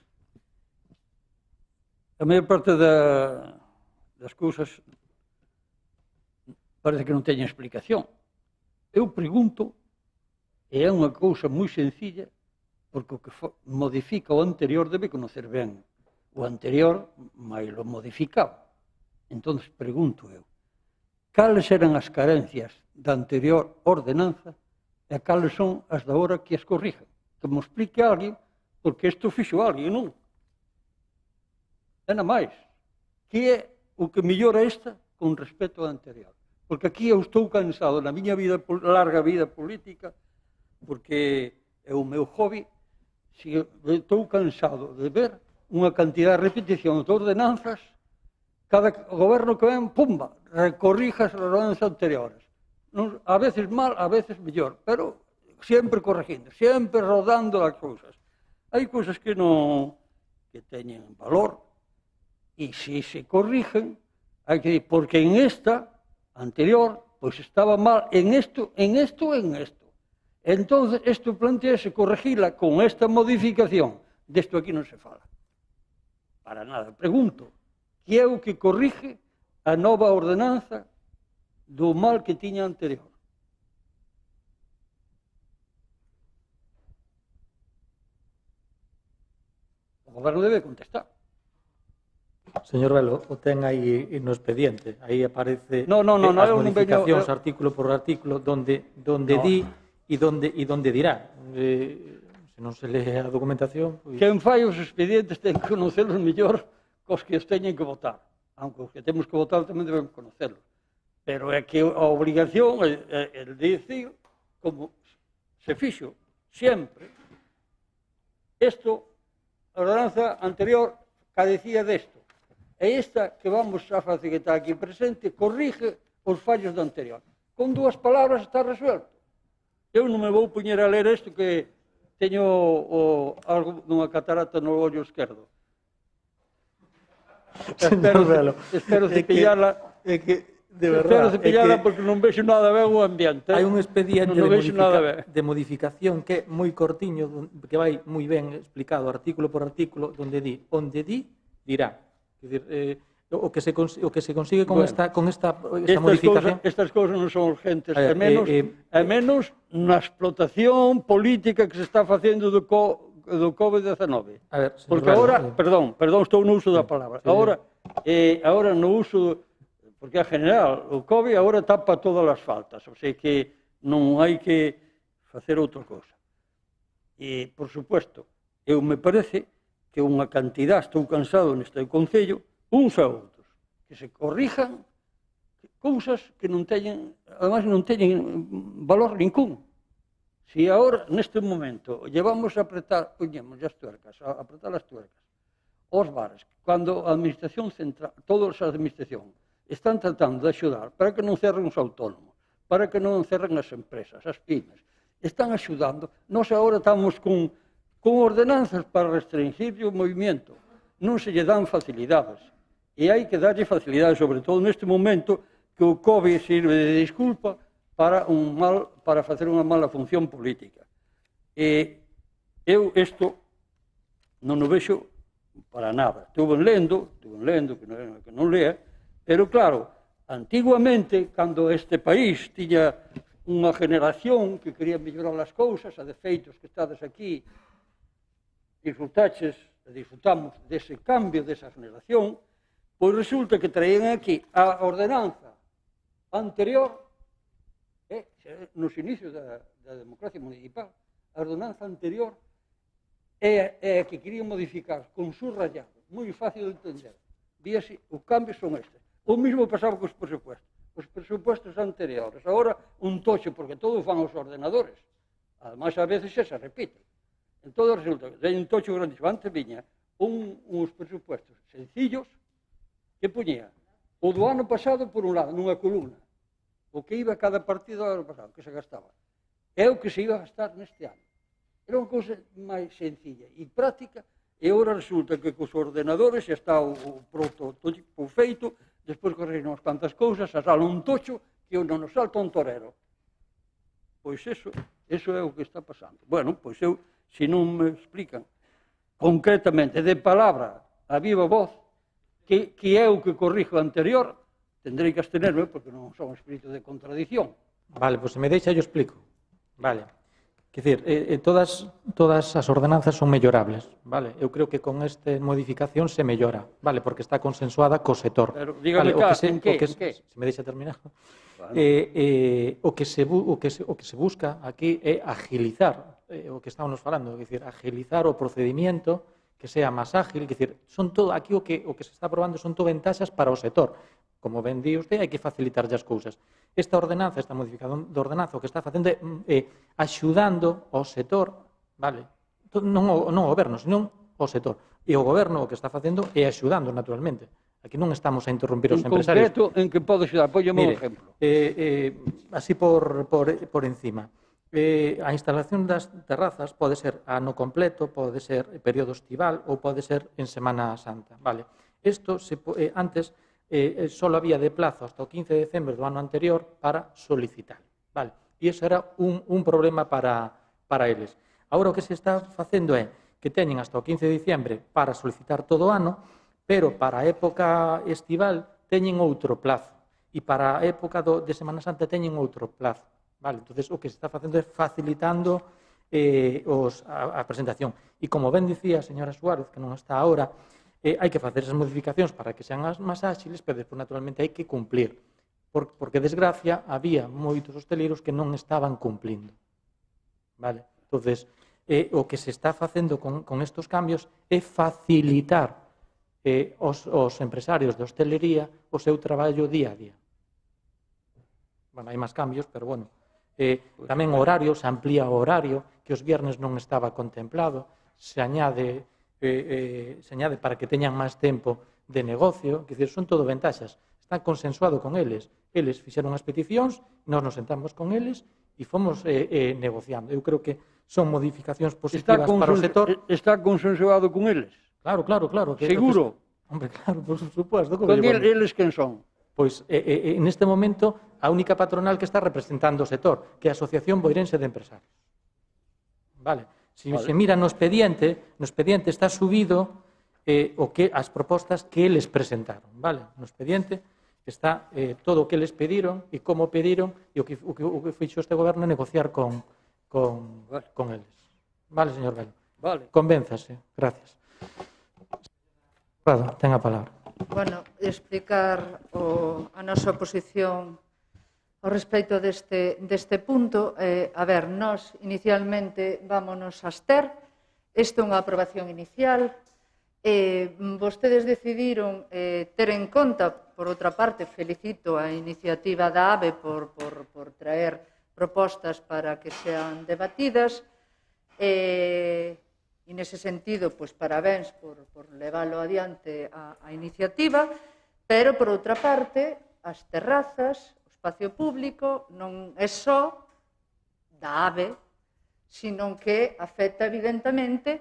A maior parte das cousas parece que non teñen explicación. Eu pregunto, e é unha cousa moi sencilla, porque o que modifica o anterior debe conocer ben o anterior, mais o modificado. Entón, pregunto eu, cales eran as carencias da anterior ordenanza e cales son as da hora que as corrigen? Que me explique alguén, porque isto fixo alguén, non? É na máis. Que é o que mellora esta con respecto ao anterior? Porque aquí eu estou cansado na miña vida, larga vida política, porque é o meu hobby, estou cansado de ver unha cantidad de repetición de ordenanzas, cada goberno que ven, pumba, recorrija as ordenanzas anteriores. A veces mal, a veces mellor, pero sempre corrigindo, sempre rodando as cousas. Hai cousas que non que teñen valor e se se corrigen, hai que dir, porque en esta anterior, pois estaba mal en isto, en isto e en isto. Entón, isto plantease corregila con esta modificación. Desto aquí non se fala. Para nada. Pregunto, que é o que corrige a nova ordenanza do mal que tiña anterior? O goberno debe contestar. Señor Velo, o ten aí no expediente. Aí aparece as modificacións artículo por artículo donde di e donde dirá. Se non se lee a documentación... Quen fai os expedientes ten que conocerlos mellor cos que os teñen que votar. Aunque os que temos que votar tamén deben conocerlos. Pero é que a obrigación é dicir, como se fixo sempre, isto, a ordenanza anterior carecía desto. E esta que vamos a facer que está aquí presente corrige os fallos do anterior. Con dúas palabras está resuelto. Eu non me vou poñer a ler isto que teño algo dunha catarata no ollo esquerdo. Espero cepillarla. Espero cepillarla porque non vexo nada ben o ambiente. Hai un expediente de modificación que é moi cortiño, que vai moi ben explicado artículo por artículo, onde di, dirá. O que se consigue con esta modificación... Estas cousas non son urgentes, e menos na explotación política que se está facendo do COVID-19. Porque agora, perdón, estou no uso da palabra, agora no uso, porque é general, o COVID agora tapa todas as faltas, o sea que non hai que facer outra cousa. E, por supuesto, eu me parece que unha cantidad, estou cansado neste Concello, uns a outros, que se corrijan cousas que non teñen, además non teñen valor ningún. Si agora, neste momento, llevamos a apretar, poñemos as tuercas, a apretar as tuercas, os bares, cando a administración central, todas as administracións, están tratando de axudar para que non cerren os autónomos, para que non cerren as empresas, as pymes, están axudando. Nós agora estamos con ordenanzas para restringir o movimento, non se lle dan facilidades, e hai que darlle facilidades, sobre todo neste momento, que o COVID sirve de disculpa para facer unha mala función política. E eu isto non o vexo para nada. Estuve lendo, que non lea, pero claro, antiguamente, cando este país tiña unha generación que quería mellorar as cousas, a defeitos que estades aquí, disfrutamos dese cambio, desa generación, pois resulta que traían aquí a ordenanza anterior, nos inicios da democracia municipal, a ordenanza anterior é a que querían modificar con subrayado, moi fácil de entender. Víase, os cambios son estes. O mesmo pasaba cos presupuestos. Os presupuestos anteriores. Agora, un tocho, porque todo fan os ordenadores. Ademais, a veces xa se repite. Entón, resulta que hai un tocho grandísimo. Antes viña uns presupuestos sencillos que poñía o do ano pasado por un lado, nunha columna, o que iba a cada partido do ano pasado, que se gastaba, é o que se iba a gastar neste ano. Era unha cousa máis sencilla e práctica, e agora resulta que cos ordenadores xa está o prototipo feito, despois corren unhas cantas cousas, xa sale un tocho que non nos salta un torero. Pois eso é o que está pasando. Bueno, pois eu, se non me explican concretamente, de palabra, a viva voz, que é o que corrijo anterior, tendrei que abstenerme porque non son espírito de contradición. Vale, pois se me deixa, eu explico. Vale. Quer dizer, todas as ordenanzas son mellorables, vale? Eu creo que con esta modificación se mellora, vale? Porque está consensuada co sector. Pero dígame, vale, en que? Se me deixa terminar. Bueno. O que se busca aquí é agilizar o que estábamos falando, é dicir, agilizar o procedimento que sea máis ágil, que decir, son todo aquí o que se está aprobando son todo ventaxas para o sector. Como ben di usted, hai que facilitar as cousas. Esta ordenanza, esta modificación de ordenanza, o que está facendo é axudando ao sector, vale? Non o goberno, senón o sector. E o goberno o que está facendo é axudando, naturalmente. Aquí non estamos a interrumpir os empresarios. En concreto, en que pode axudar? Pólleme un exemplo. Así por encima. A instalación das terrazas pode ser a ano completo, pode ser período estival ou pode ser en Semana Santa. Vale. Isto, antes, só había de plazo hasta o 15 de decembro do ano anterior para solicitar. Vale. E iso era un problema para eles. Agora o que se está facendo é que teñen hasta o 15 de diciembre para solicitar todo o ano, pero para a época estival teñen outro plazo. E para a época de Semana Santa teñen outro plazo. Vale, entonces o que se está facendo é facilitando a presentación. E como ben dicía a señora Suárez, que non está agora, hai que facer esas modificacións para que sean máis áxiles, pero despois naturalmente hai que cumplir. Porque, desgracia, había moitos hosteleiros que non estaban cumplindo. Vale, entonces o que se está facendo con estos cambios é facilitar os empresarios de hostelería o seu traballo día a día. Bueno, hai máis cambios, pero bueno. Tamén o horario, se amplía o horario, que os viernes non estaba contemplado, se añade para que teñan máis tempo de negocio, que son todo ventaxas. Está consensuado con eles. Eles fixeron as peticións, nós nos sentamos con eles e fomos negociando. Eu creo que son modificacións positivas para o sector. Está consensuado con eles? Claro. Seguro? Hombre, claro, por supuesto. Con eles quen son? Pois, neste momento, a única patronal que está representando o sector, que é a Asociación Boirense de Empresarios. Vale. Se mira no expediente está subido as propostas que eles presentaron. Vale. No expediente está todo o que eles pediron e como pediron e o que fixo este goberno é negociar con eles. Vale, señor Belo. Vale. Convénzase. Gracias. Prado, ten a palabra. Bueno, explicar a nosa posición ao respecto deste punto. A ver, nós inicialmente vámonos a abster. Isto é unha aprobación inicial. Vostedes decidiron ter en conta, por outra parte, felicito a iniciativa da AVE por traer propostas para que sean debatidas, e nese sentido, pois, parabéns por leválo adiante a iniciativa, pero, por outra parte, as terrazas, o espacio público, non é só da AVE, sino que afecta, evidentemente,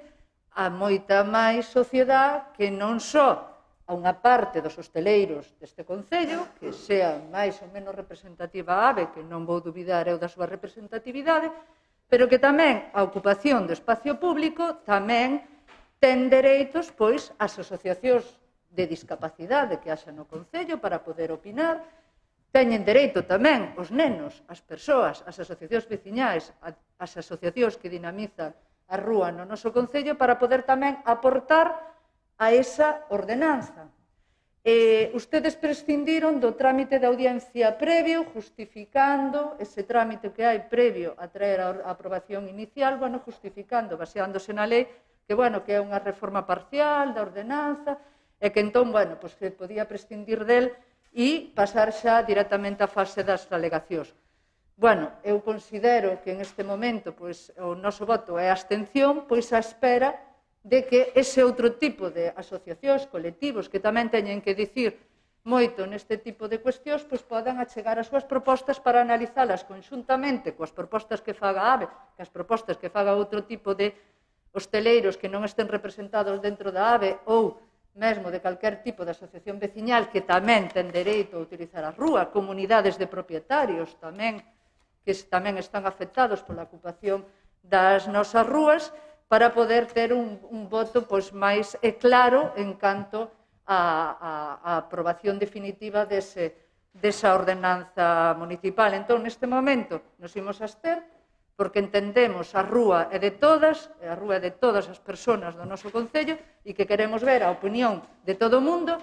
a moita máis sociedade que non só a unha parte dos hosteleiros deste Concello, que sea máis ou menos representativa a AVE, que non vou dubidar eu da súa representatividade, pero que tamén a ocupación do espacio público tamén ten dereitos, pois, as asociacións de discapacidade que haxa no Concello para poder opinar, teñen dereito tamén os nenos, as persoas, as asociacións veciñais, as asociacións que dinamizan a rúa no noso Concello para poder tamén aportar a esa ordenanza. Ustedes prescindiron do trámite de audiencia previo, justificando ese trámite que hai previo a traer a aprobación inicial, justificando, baseándose na lei, que é unha reforma parcial da ordenanza, e que entón, que podía prescindir del e pasar xa directamente á fase das alegacións. Eu considero que en este momento o noso voto é abstención, pois á espera de que ese outro tipo de asociacións, colectivos, que tamén teñen que dicir moito neste tipo de cuestións, podan achegar as súas propostas para analizalas conxuntamente coas propostas que faga a AVE, que as propostas que faga outro tipo de hosteleiros que non estén representados dentro da AVE ou mesmo de calquer tipo de asociación veciñal que tamén ten dereito a utilizar a rúa, comunidades de propietarios tamén, que tamén están afectados pola ocupación das nosas rúas, para poder ter un voto máis claro en canto á aprobación definitiva desa ordenanza municipal. Entón, neste momento, nos imos abster, porque entendemos a rúa é de todas, a rúa é de todas as persoas do noso Concello, e que queremos ver a opinión de todo o mundo,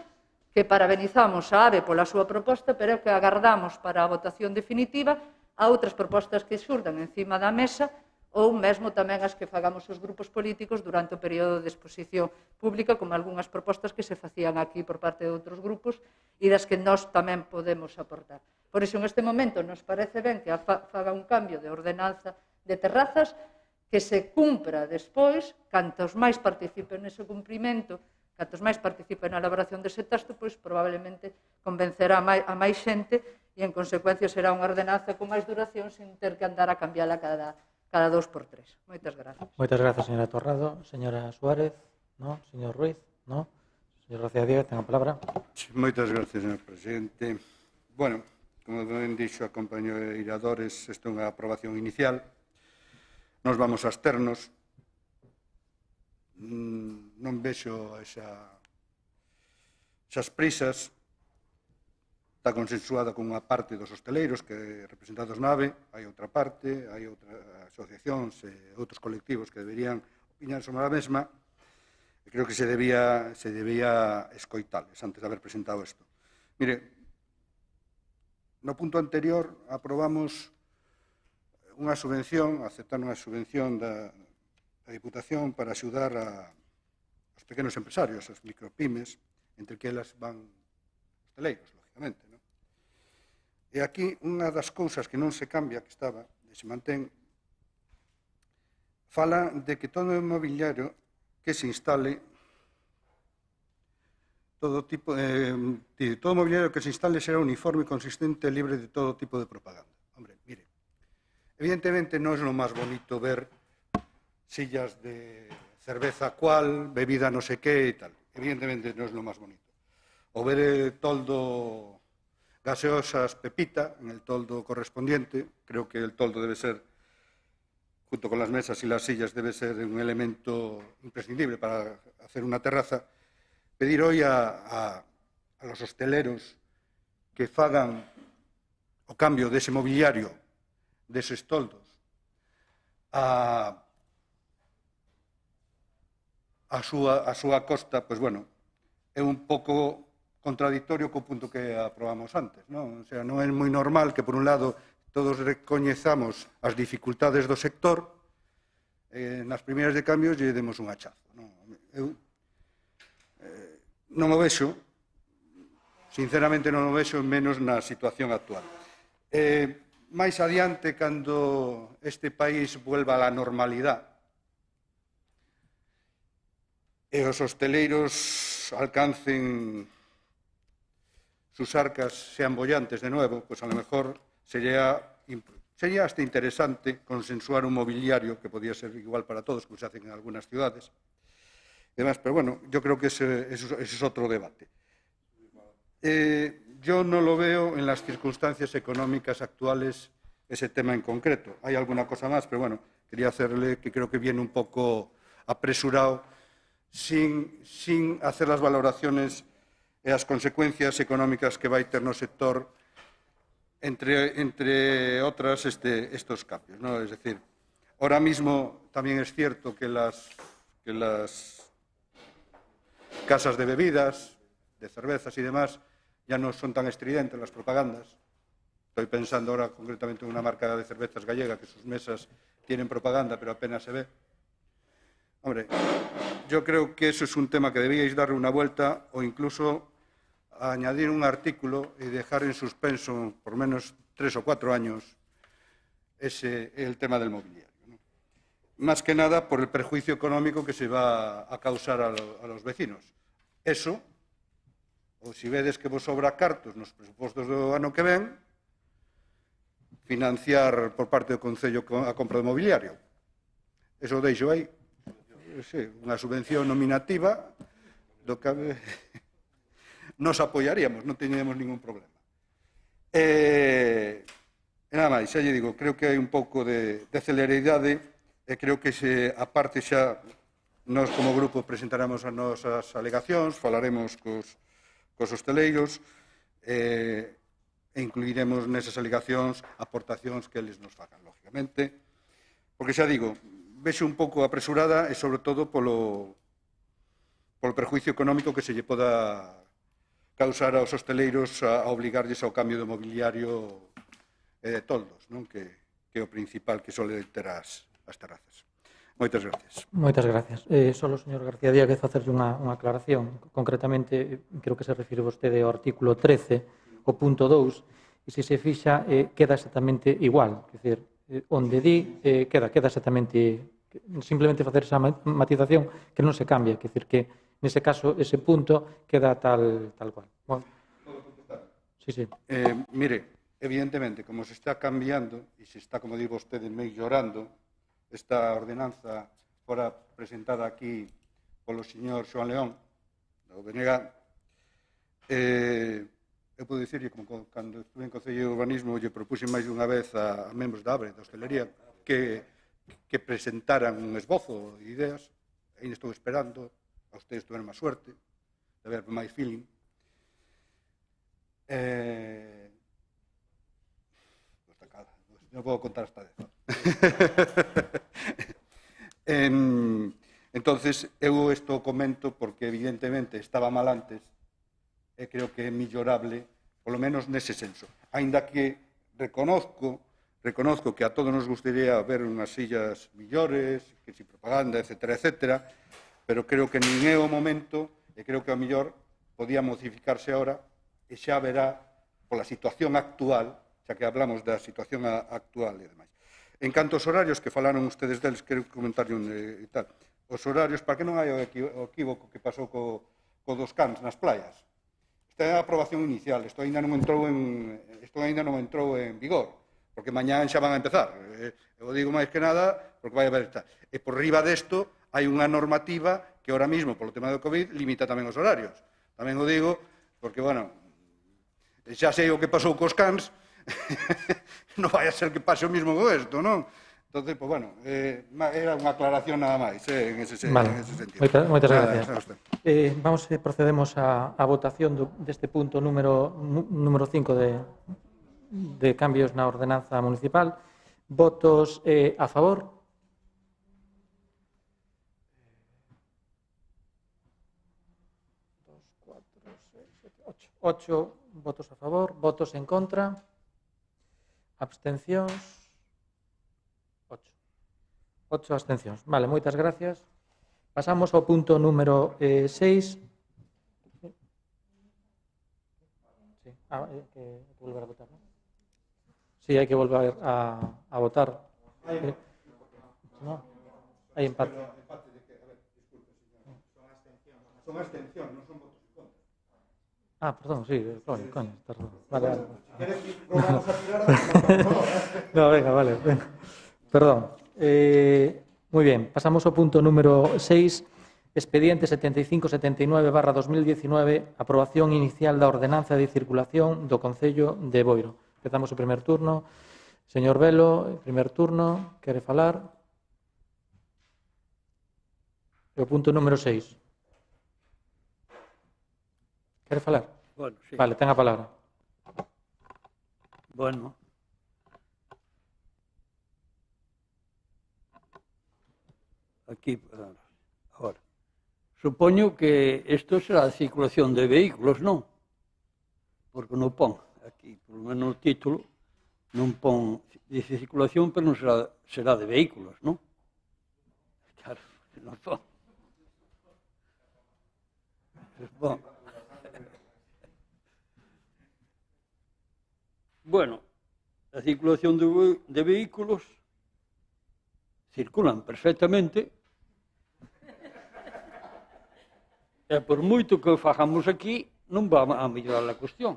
que parabenizamos a AVE pola súa proposta, pero que agardamos para a votación definitiva a outras propostas que xurdan encima da mesa ou mesmo tamén as que fagamos os grupos políticos durante o período de exposición pública, como algunhas propostas que se facían aquí por parte de outros grupos e das que nós tamén podemos aportar. Por iso, en este momento, nos parece ben que faga un cambio de ordenanza de terrazas, que se cumpra despois, cantos máis participen nese cumprimento, cantos máis participen na elaboración dese texto, pois probablemente convencerá a máis xente e, en consecuencia, será unha ordenanza con máis duración sin ter que andar a cambiarla cada 2 por 3. Moitas gracias. Moitas grazas, señora Torrado. Señora Suárez, no? Señor Ruiz, no? Señor García Díaz, ten a palabra. Moitas gracias, señor presidente. Bueno, como ben dixo a compañeiradores, isto é unha aprobación inicial. Nos vamos a absternos. Non vexo esas prisas. Está consensuada con unha parte dos hosteleiros que representados na AVE, hai outra parte, hai outras asociacións e outros colectivos que deberían opinar sobre a mesma, e creo que se debía escoitales antes de haber presentado isto. Mire, no punto anterior aprobamos unha subvención, aceptar unha subvención da Diputación para axudar aos pequenos empresarios, as micropymes, entre que elas van hosteleiros, lógicamente. E aquí unha das cousas que non se cambia, que estaba, e se mantén, fala de que todo o mobiliario que se instale, todo mobiliario que se instale será uniforme, consistente e libre de todo tipo de propaganda. Hombre, mire, evidentemente non é lo máis bonito ver sillas de cerveza cual, bebida no sé qué e tal. Evidentemente non é lo máis bonito. O ver el toldo gaseosas Pepita, en el toldo correspondiente, creo que el toldo debe ser, junto con las mesas y las sillas, debe ser un elemento imprescindible para hacer una terraza. Pedir hoy a los hosteleros que fagan o cambio dese mobiliario, deses toldos, a súa costa, pois, bueno, é un pouco contradictorio co punto que aprobamos antes, non? O sea, non é moi normal que, por un lado, todos recoñezamos as dificultades do sector, nas primeiras de cambio lle demos un hachazo, non? non o vexo, sinceramente non o vexo, menos na situación actual. Máis adiante, cando este país vuelva á normalidade e os hosteleiros alcancen sus arcas, sean bollantes de nuevo, pues a lo mejor sería hasta interesante consensuar un mobiliario que podía ser igual para todos, como se hace en algunas ciudades. Además, pero bueno, yo creo que ese es otro debate. Yo no lo veo en las circunstancias económicas actuales ese tema en concreto. Hay alguna cosa más, pero bueno, quería hacerle que creo que viene un poco apresurado sin hacer las valoraciones e as consecuencias económicas que vai ter no sector entre otras estos cambios, ¿no? Es decir, ahora mismo también es cierto que las casas de bebidas, de cervezas y demás, ya no son tan estridentes las propagandas. Estoy pensando ahora concretamente en una marca de cervezas gallega que sus mesas tienen propaganda, pero apenas se ve. Hombre, yo creo que eso es un tema que debíais darle una vuelta o incluso añadir un artículo y dejar en suspenso por lo menos 3 o 4 años el tema del mobiliario, ¿no? Más que nada por el perjuicio económico que se va a causar a los vecinos. Eso, ou se vedes que vos sobra cartos nos presupostos do ano que ven, financiar por parte do Concello a compra de mobiliario. Eso deixo aí. Sí, unha subvención nominativa do que nos apoyaríamos, non teníamos ningún problema. Nada máis, xa lle digo, creo que hai un pouco de celeridade e creo que aparte xa nós como grupo presentaremos as nosas alegacións, falaremos cos hosteleiros e incluiremos nesas alegacións aportacións que eles nos fagan, lógicamente, porque xa digo, vexo un pouco apresurada e sobre todo polo perjuicio económico que se lle poda causar aos hosteleiros a obligarlles ao cambio de mobiliario e de toldos, non? Que é o principal que sole ter as terrazas. Moitas gracias. Moitas gracias. Solo, señor García Díaz, facerlle unha aclaración. Concretamente, creo que se refire vostede ao artículo 13, o punto 2, e se se fixa, queda exactamente igual. É dicir, onde di, queda exactamente, simplemente facer esa matización que non se cambia. É dicir, que nese caso, ese punto queda tal cual. Bueno. Sí, sí. Mire, evidentemente, como se está cambiando e se está, como digo vostede, mellorando esta ordenanza fora presentada aquí polo señor Xoán León, do BNG, eu podo dicirlle, como cando estuve en Concello de Urbanismo, lle propuse máis dunha vez a membros da ABRE, da hostelería, que presentaran un esbozo de ideas. Ainda estou esperando, a ustedes tuveron máis suerte, de haber máis feeling. Non podo contar hasta 10. Entonces, eu isto comento porque evidentemente estaba mal antes e creo que é millorable, polo menos nese senso. Ainda que reconozco que a todos nos gustaría ver unhas sillas millores, que si propaganda, etcétera, pero creo que nin é o momento e creo que a mellor podía modificarse ahora e xa verá pola situación actual, xa que hablamos da situación actual e demais. En canto aos horarios que falaron ustedes deles, quero comentarle e tal. Os horarios, para que non hai o equívoco que pasou co dos cans nas playas. Esta é a aprobación inicial, isto ainda non entrou en vigor, porque mañán xa van a empezar. Eu digo máis que nada porque vai haber esta. E por riba desto hai unha normativa que ahora mismo, polo tema do COVID, limita tamén os horarios. Tamén o digo porque, bueno, xa sei o que pasou cos cans, non vai a ser que pase o mismo con isto, non? Entón, pues, bueno, era unha aclaración nada máis en ese sentido. Moitas gracias. Procedemos á votación deste punto número 5 de cambios na ordenanza municipal. Votos a favor? Ocho votos a favor. Votos en contra? Abstencións? 8 abstencións. Vale, moitas gracias. Pasamos ao punto número 6. Sí. Hay que volver a votar, ¿no? Sí, hay que volver a votar. ¿No? Hay empate. Son abstención, non son votos en contra. Ah, perdón, sí, coño, perdón. Vale, vale. Queres que vamos a tirar No, venga, vale, venga. Perdón. Muy bien, pasamos ao punto número 6, expediente 7579/2019, aprobación inicial da ordenanza de circulación do Concello de Boiro. Empezamos o primer turno. Señor Velo, primer turno, quere falar? E o punto número 6. Quere falar? Bueno, sí. Vale, ten a palabra. Bueno. Aquí, ahora. Supoño que isto será a circulación de vehículos, non? Porque non pon aquí, por lo menos no título, non pon dice circulación, pero non será de vehículos, non? Claro, non pon. Bon. Bueno, a circulación de vehículos circulan perfectamente e por moito que o fagamos aquí non va a mellorar a cuestión.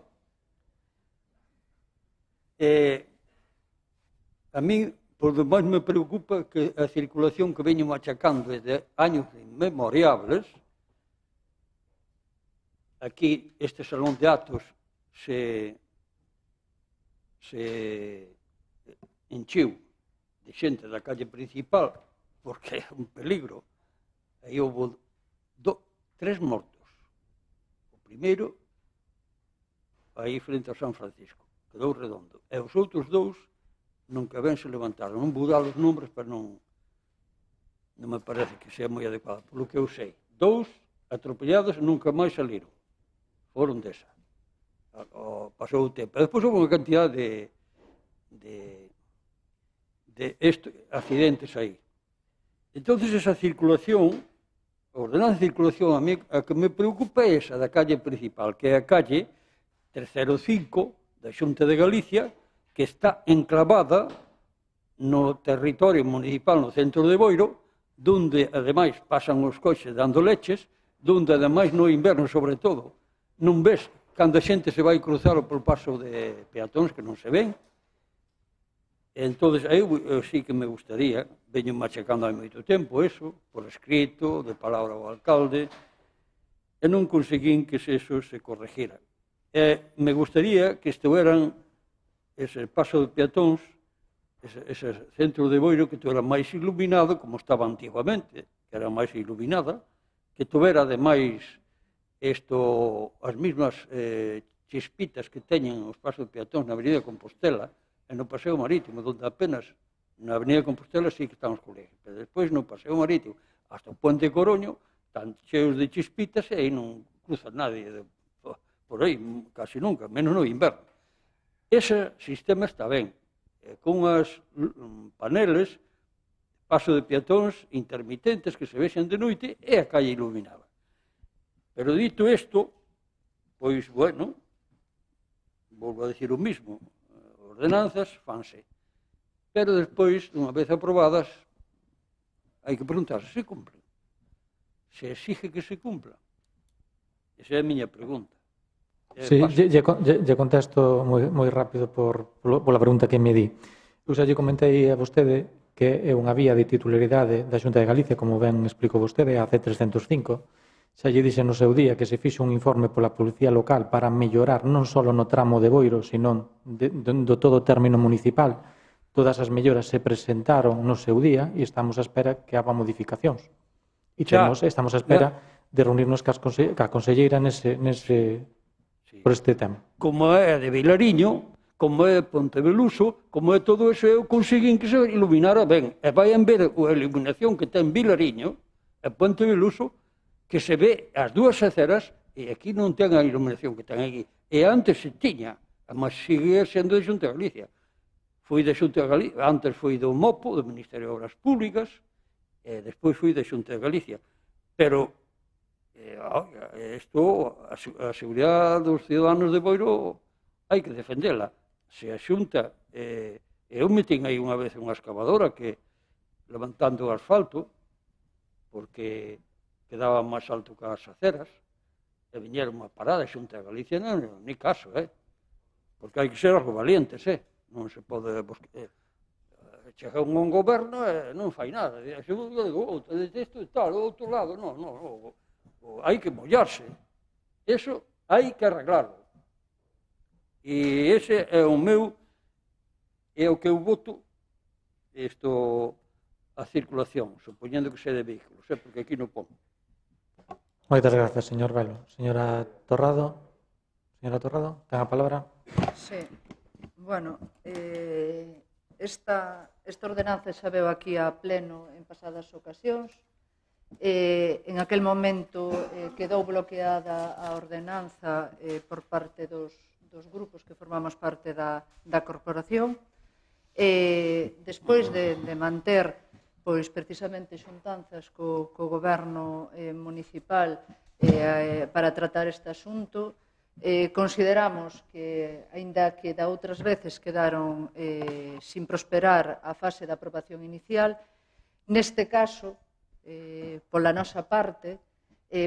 A mí, por demais, me preocupa que a circulación que veño machacando desde años inmemoriables, aquí este salón de actos se enchiu de xente da calle principal porque é un peligro. Aí houve 3 mortos. O primeiro, aí frente ao San Francisco, quedou redondo. E os outros 2 nunca ben se levantaron. Non vou dar os nombres, pero non me parece que sea moi adecuado. Polo que eu sei, 2 atropellados nunca máis saliron. Foron desa. Pasou o tempo. Despois houve unha cantidad de accidentes aí. Entón, esa circulación, a ordenanza de circulación, a mí a que me preocupa é esa da calle principal, que é a calle 305 da Xunta de Galicia, que está enclavada no territorio municipal no centro de Boiro, donde, ademais, pasan os coches dando leches, donde, ademais, no inverno, sobre todo, non ves cando a xente se vai cruzar polo paso de peatóns que non se ven. Entón, eu sí que me gustaría, veño machacando hai moito tempo eso, por escrito, de palabra ao alcalde, e non conseguín que eso se corregira. Me gustaría que estuveran ese paso de peatóns, ese centro de Boiro, que estuvera máis iluminado, como estaba antigamente, que era máis iluminada, que tuvera, ademais, as mesmas chispitas que teñen os pasos de peatóns na Avenida Compostela e no Paseo Marítimo, onde apenas na Avenida Compostela sí que están os colegios, pero despois no Paseo Marítimo hasta o Puente Coroño están cheos de chispitas e aí non cruza nadie por aí, casi nunca, menos no inverno. Ese sistema está ben, con as paneles, paso de peatóns intermitentes que se vexen de noite e a calle iluminada. Pero dito isto, pois, bueno, volvo a decir o mismo, ordenanzas fanse. Pero despois, unha vez aprobadas, hai que preguntar se cumplen. Se exige que se cumpla. Esa é a miña pregunta. Sí, lle contesto moi rápido pola pregunta que me di. Eu xa lle comentei a vostede que é unha vía de titularidade da Xunta de Galicia, como ben explicou vostede, a C305. Xa lle dixe no seu día que se fixo un informe pola Policía Local para mellorar non só no tramo de Boiro, sino do todo o término municipal. Todas as melloras se presentaron no seu día e estamos a espera que haga modificacións. E estamos a espera de reunirnos ca conselleira por este tema. Como é de Vilariño, como é Ponteveluso, como é todo eso, eu conseguín que se iluminara ben. E vayan ver a iluminación que ten Vilariño e Ponteveluso, que se ve as dúas aceras, e aquí non ten a iluminación que ten aquí. E antes se tiña, mas sigue sendo de Xunta de Galicia. Fui de Xunta de Galicia, antes fui do MOPO, do Ministerio de Obras Públicas, e despois fui de Xunta de Galicia. Pero A seguridade dos ciudadanos de Boiro hai que defendela. Se a Xunta, eu metín aí unha vez unha excavadora que levantando o asfalto, porque quedaba máis alto que as aceras, e viñeron unha parada, a Xunta de Galicia non, ni caso, porque hai que ser algo valientes, non se pode... Chega un goberno e non fai nada. Eu digo, isto e tal, o outro lado, non, hai que mollarse. Eso hai que arreglarlo. E ese é o meu, é o que eu voto a circulación, supoñendo que sea de vehículos, porque aquí non pon. Moitas grazas, señor Velo. Señora Torrado, ten a palabra. Sí, bueno, esta ordenanza xa veu aquí a pleno en pasadas ocasións. En aquel momento quedou bloqueada a ordenanza por parte dos grupos que formamos parte da corporación. Despois de manter precisamente xuntanzas co goberno municipal para tratar este asunto, consideramos que, aínda que da outras veces quedaron sin prosperar a fase de aprobación inicial, neste caso, pola nosa parte,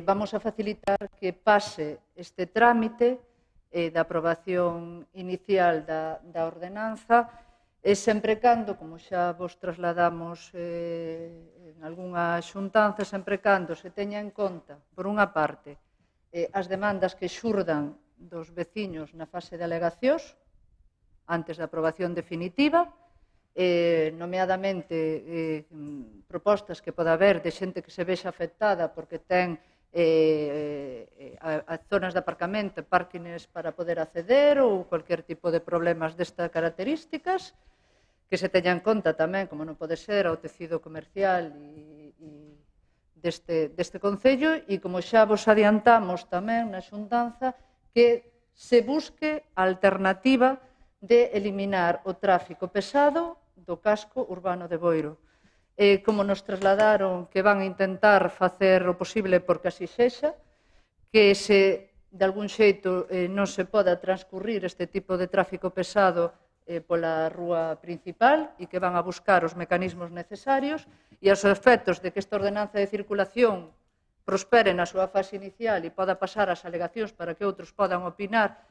vamos a facilitar que pase este trámite de aprobación inicial da ordenanza, sempre cando, como xa vos trasladamos en algunha xuntanza, sempre cando se teña en conta, por unha parte, as demandas que xurdan dos veciños na fase de alegacións, antes da aprobación definitiva, nomeadamente propostas que poda haber de xente que se vexa afectada porque ten zonas de aparcamento, parkings para poder acceder ou cualquier tipo de problemas destas características, que se teña en conta tamén, como non pode ser, ao tecido comercial deste Concello, e como xa vos adiantamos tamén na xuntanza, que se busque a alternativa de eliminar o tráfico pesado do casco urbano de Boiro. Como nos trasladaron que van a intentar facer o posible porque así sexa, que se de algún xeito non se poda transcurrir este tipo de tráfico pesado pola rúa principal e que van a buscar os mecanismos necesarios e aos efectos de que esta ordenanza de circulación prospere na súa fase inicial e poda pasar as alegacións para que outros podan opinar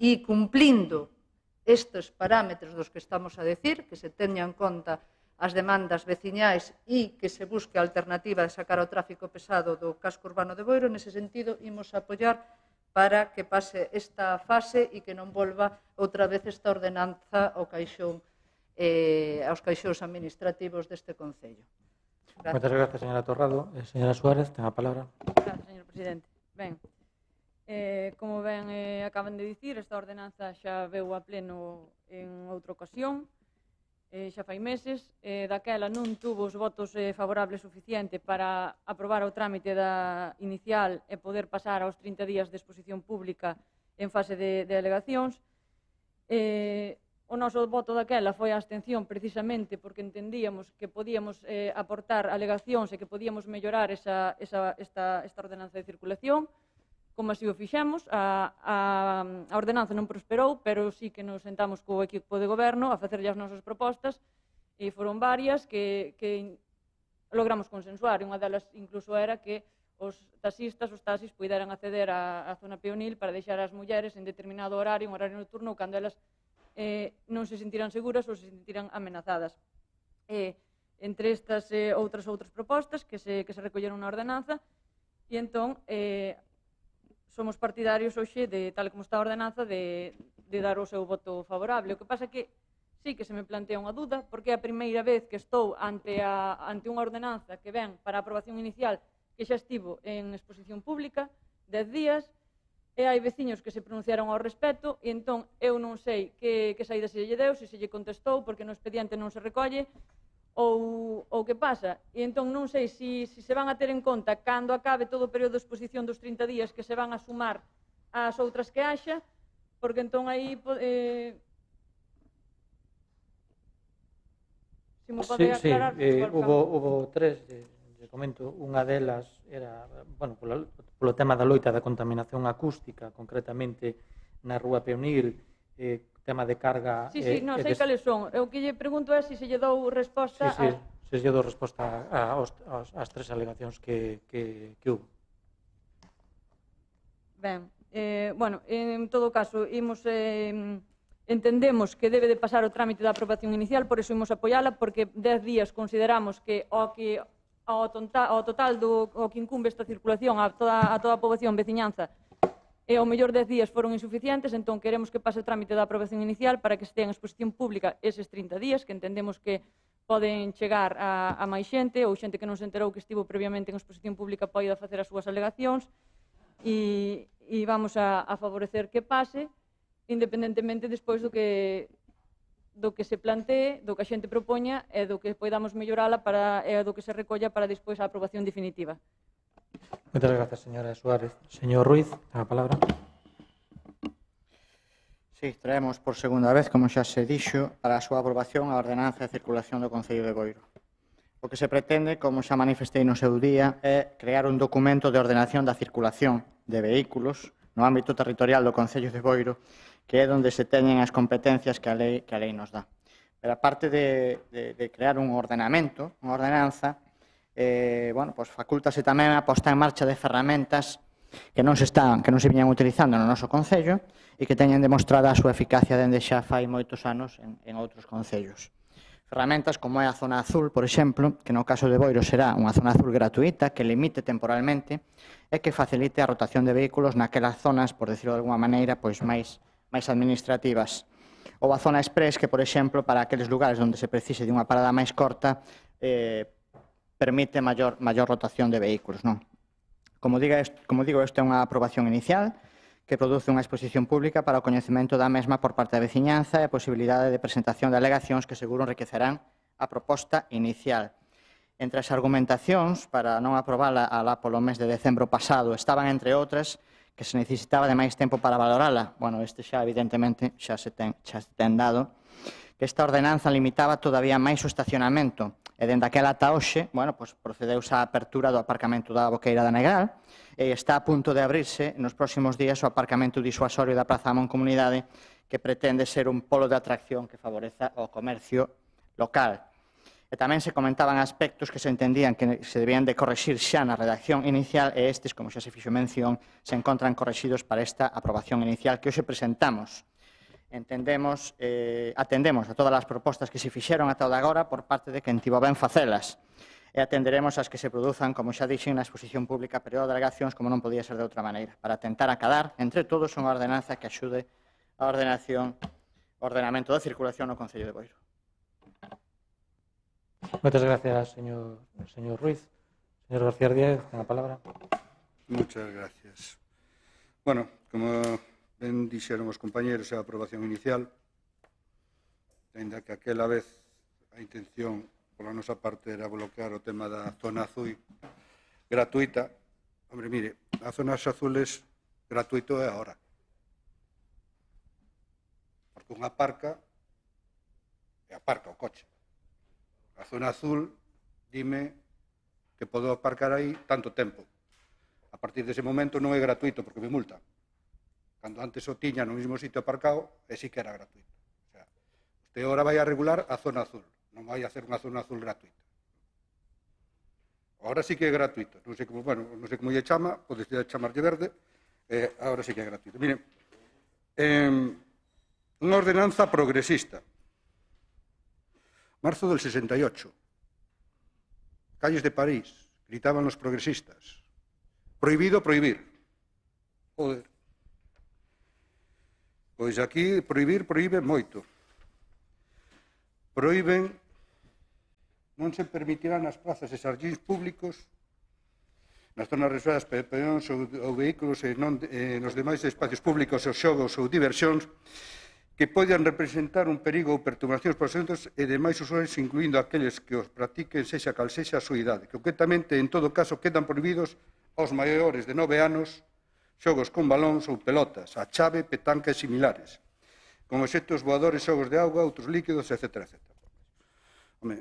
e cumplindo estes parámetros dos que estamos a decir, que se teña en conta as demandas veciñais e que se busque a alternativa de sacar o tráfico pesado do casco urbano de Boiro. Nese sentido, imos a apoiar para que pase esta fase e que non volva outra vez esta ordenanza aos caixóns administrativos deste Concello. Moitas grazas, señora Torrado. Señora Suárez, ten a palabra. Gracias, señor presidente. Ben, como ben acaban de dicir, esta ordenanza xa veu a pleno en outra ocasión, xa fai meses, daquela non tuvo os votos favorables suficiente para aprobar o trámite inicial e poder pasar aos 30 días de exposición pública en fase de alegacións. O noso voto daquela foi a abstención precisamente porque entendíamos que podíamos aportar alegacións e que podíamos mellorar esta ordenanza de circulación. Como así o fixemos, a ordenanza non prosperou, pero sí que nos sentamos co equipo de goberno a facerlle as nosas propostas e foron varias que logramos consensuar. Unha delas incluso era que os taxis puderan acceder á zona peonil para deixar as mulleres en determinado horario, un horario nocturno, cando elas non se sentiran seguras ou se sentiran amenazadas. Entre estas outras propostas que se recolleron na ordenanza, e entón somos partidarios hoxe, tal como está a ordenanza, de dar o seu voto favorable. O que pasa que sí que se me plantea unha dúda, porque é a primeira vez que estou ante unha ordenanza que ven para a aprobación inicial que xa estivo en exposición pública, 10 días, e hai veciños que se pronunciaron ao respecto, e entón eu non sei que saída se lle deu, se lle contestou, porque no expediente non se recolle, ou que pasa. E entón non sei se se van a ter en conta cando acabe todo o período de exposición dos 30 días que se van a sumar ás outras que haxa, porque entón aí se me pode aclarar. Hubo tres, que comento. Unha delas era, bueno, polo tema da loita da contaminación acústica, concretamente na Rúa Peonil, tema de carga... Sí, non sei cales son. O que lle pregunto é se lle dou resposta... Sí, se lle dou resposta ás tres alegacións que hubo. Ben, bueno, en todo caso, entendemos que debe de pasar o trámite da aprobación inicial, por iso imos apoiala, porque 10 días consideramos que ao total do que incumbe esta circulación a toda a poboación veciñanza, e ao mellor 10 días foron insuficientes, entón queremos que pase o trámite da aprobación inicial para que estea en exposición pública eses 30 días, que entendemos que poden chegar a máis xente, ou xente que non se enterou que estivo previamente en exposición pública poida facer as súas alegacións, e vamos a favorecer que pase, independentemente despois do que se plantee, do que a xente propoña e do que poidamos mellorala e do que se recolla para despois a aprobación definitiva. Moitas grazas, señora Suárez. Señor Ruiz, a palabra. Sí, traemos por segunda vez, como xa se dixo, para a súa aprobación a ordenanza de circulación do Concello de Boiro. O que se pretende, como xa manifestei no seu día, é crear un documento de ordenación da circulación de vehículos no ámbito territorial do Concello de Boiro, que é onde se teñen as competencias que a lei nos dá. Pero aparte de crear un ordenamento, unha ordenanza, facultase tamén a posta en marcha de ferramentas que non se viñan utilizando no noso Concello e que teñen demostrada a súa eficacia dende xa fai moitos anos en outros concellos. Ferramentas como é a zona azul, por exemplo, que no caso de Boiro será unha zona azul gratuita que limite temporalmente e que facilite a rotación de vehículos naquelas zonas, por decirlo de alguma maneira, máis administrativas. Ou a zona express que, por exemplo, para aqueles lugares onde se precise de unha parada máis corta, permite maior rotación de vehículos. Como digo, isto é unha aprobación inicial que produce unha exposición pública para o coñecemento da mesma por parte da veciñanza e a posibilidade de presentación de alegacións que seguro enriquecerán a proposta inicial. Entre as argumentacións para non aprobala alá polo mes de decembro pasado estaban, entre outras, que se necesitaba de máis tempo para valorala. Bueno, este xa, evidentemente, xa se ten dado, que esta ordenanza limitaba todavía máis o estacionamento, e dende aquela ata hoxe, procedeuse á apertura do aparcamento da Boqueira da Negral, e está a punto de abrirse nos próximos días o aparcamento disuasorio da Praza da Mancomunidade, que pretende ser un polo de atracción que favoreza o comercio local. E tamén se comentaban aspectos que se entendían que se debían de correxir xa na redacción inicial, e estes, como xa se fixo mención, se encontran correxidos para esta aprobación inicial que hoxe presentamos. Atendemos a todas as propostas que se fixeron ata o de agora por parte de quen tivo ben facelas e atenderemos as que se produzan, como xa dixen, na exposición pública período de alegacións, como non podía ser de outra maneira, para tentar acadar entre todos unha ordenanza que axude a ordenamento da circulación no Concello de Boiro. Moitas gracias, señor Ruiz. Señor García Díaz, ten a palabra. Muchas gracias. Bueno, como ben dixeron os compañeros, a aprobación inicial, ainda que aquela vez a intención pola nosa parte era bloquear o tema da zona azul gratuita. Hombre, mire, a zonas azules gratuito é ahora. Porque unha aparca o coche. A zona azul, dime que podo aparcar aí tanto tempo. A partir dese momento non é gratuito porque me multa. Cando antes o tiña no mesmo sitio aparcado, e sí que era gratuito. O sea, usted ahora vai a regular a zona azul, non vai a hacer unha zona azul gratuita. Ahora sí que é gratuito. Non sei como lle chama, podes chamarlle verde, ahora sí que é gratuito. Mire, unha ordenanza progresista. Marzo del 68. Calles de París, gritaban los progresistas. Prohibido prohibir. Joder. Pois aquí prohiben moito. Prohíben, non se permitirán nas plazas e xardíns públicos, nas zonas reservadas para peóns ou vehículos e nos demais espacios públicos os xogos ou diversións que poden representar un perigo ou perturbacións para os centros e demais usuarios, incluindo aqueles que os practiquen sexa cal sexa a súa idade. Concretamente, en todo caso, quedan prohibidos aos maiores de 9 anos xogos con balóns ou pelotas, a chave, petanca e similares, con obxectos voadores, xogos de auga, outros líquidos, etc. Home,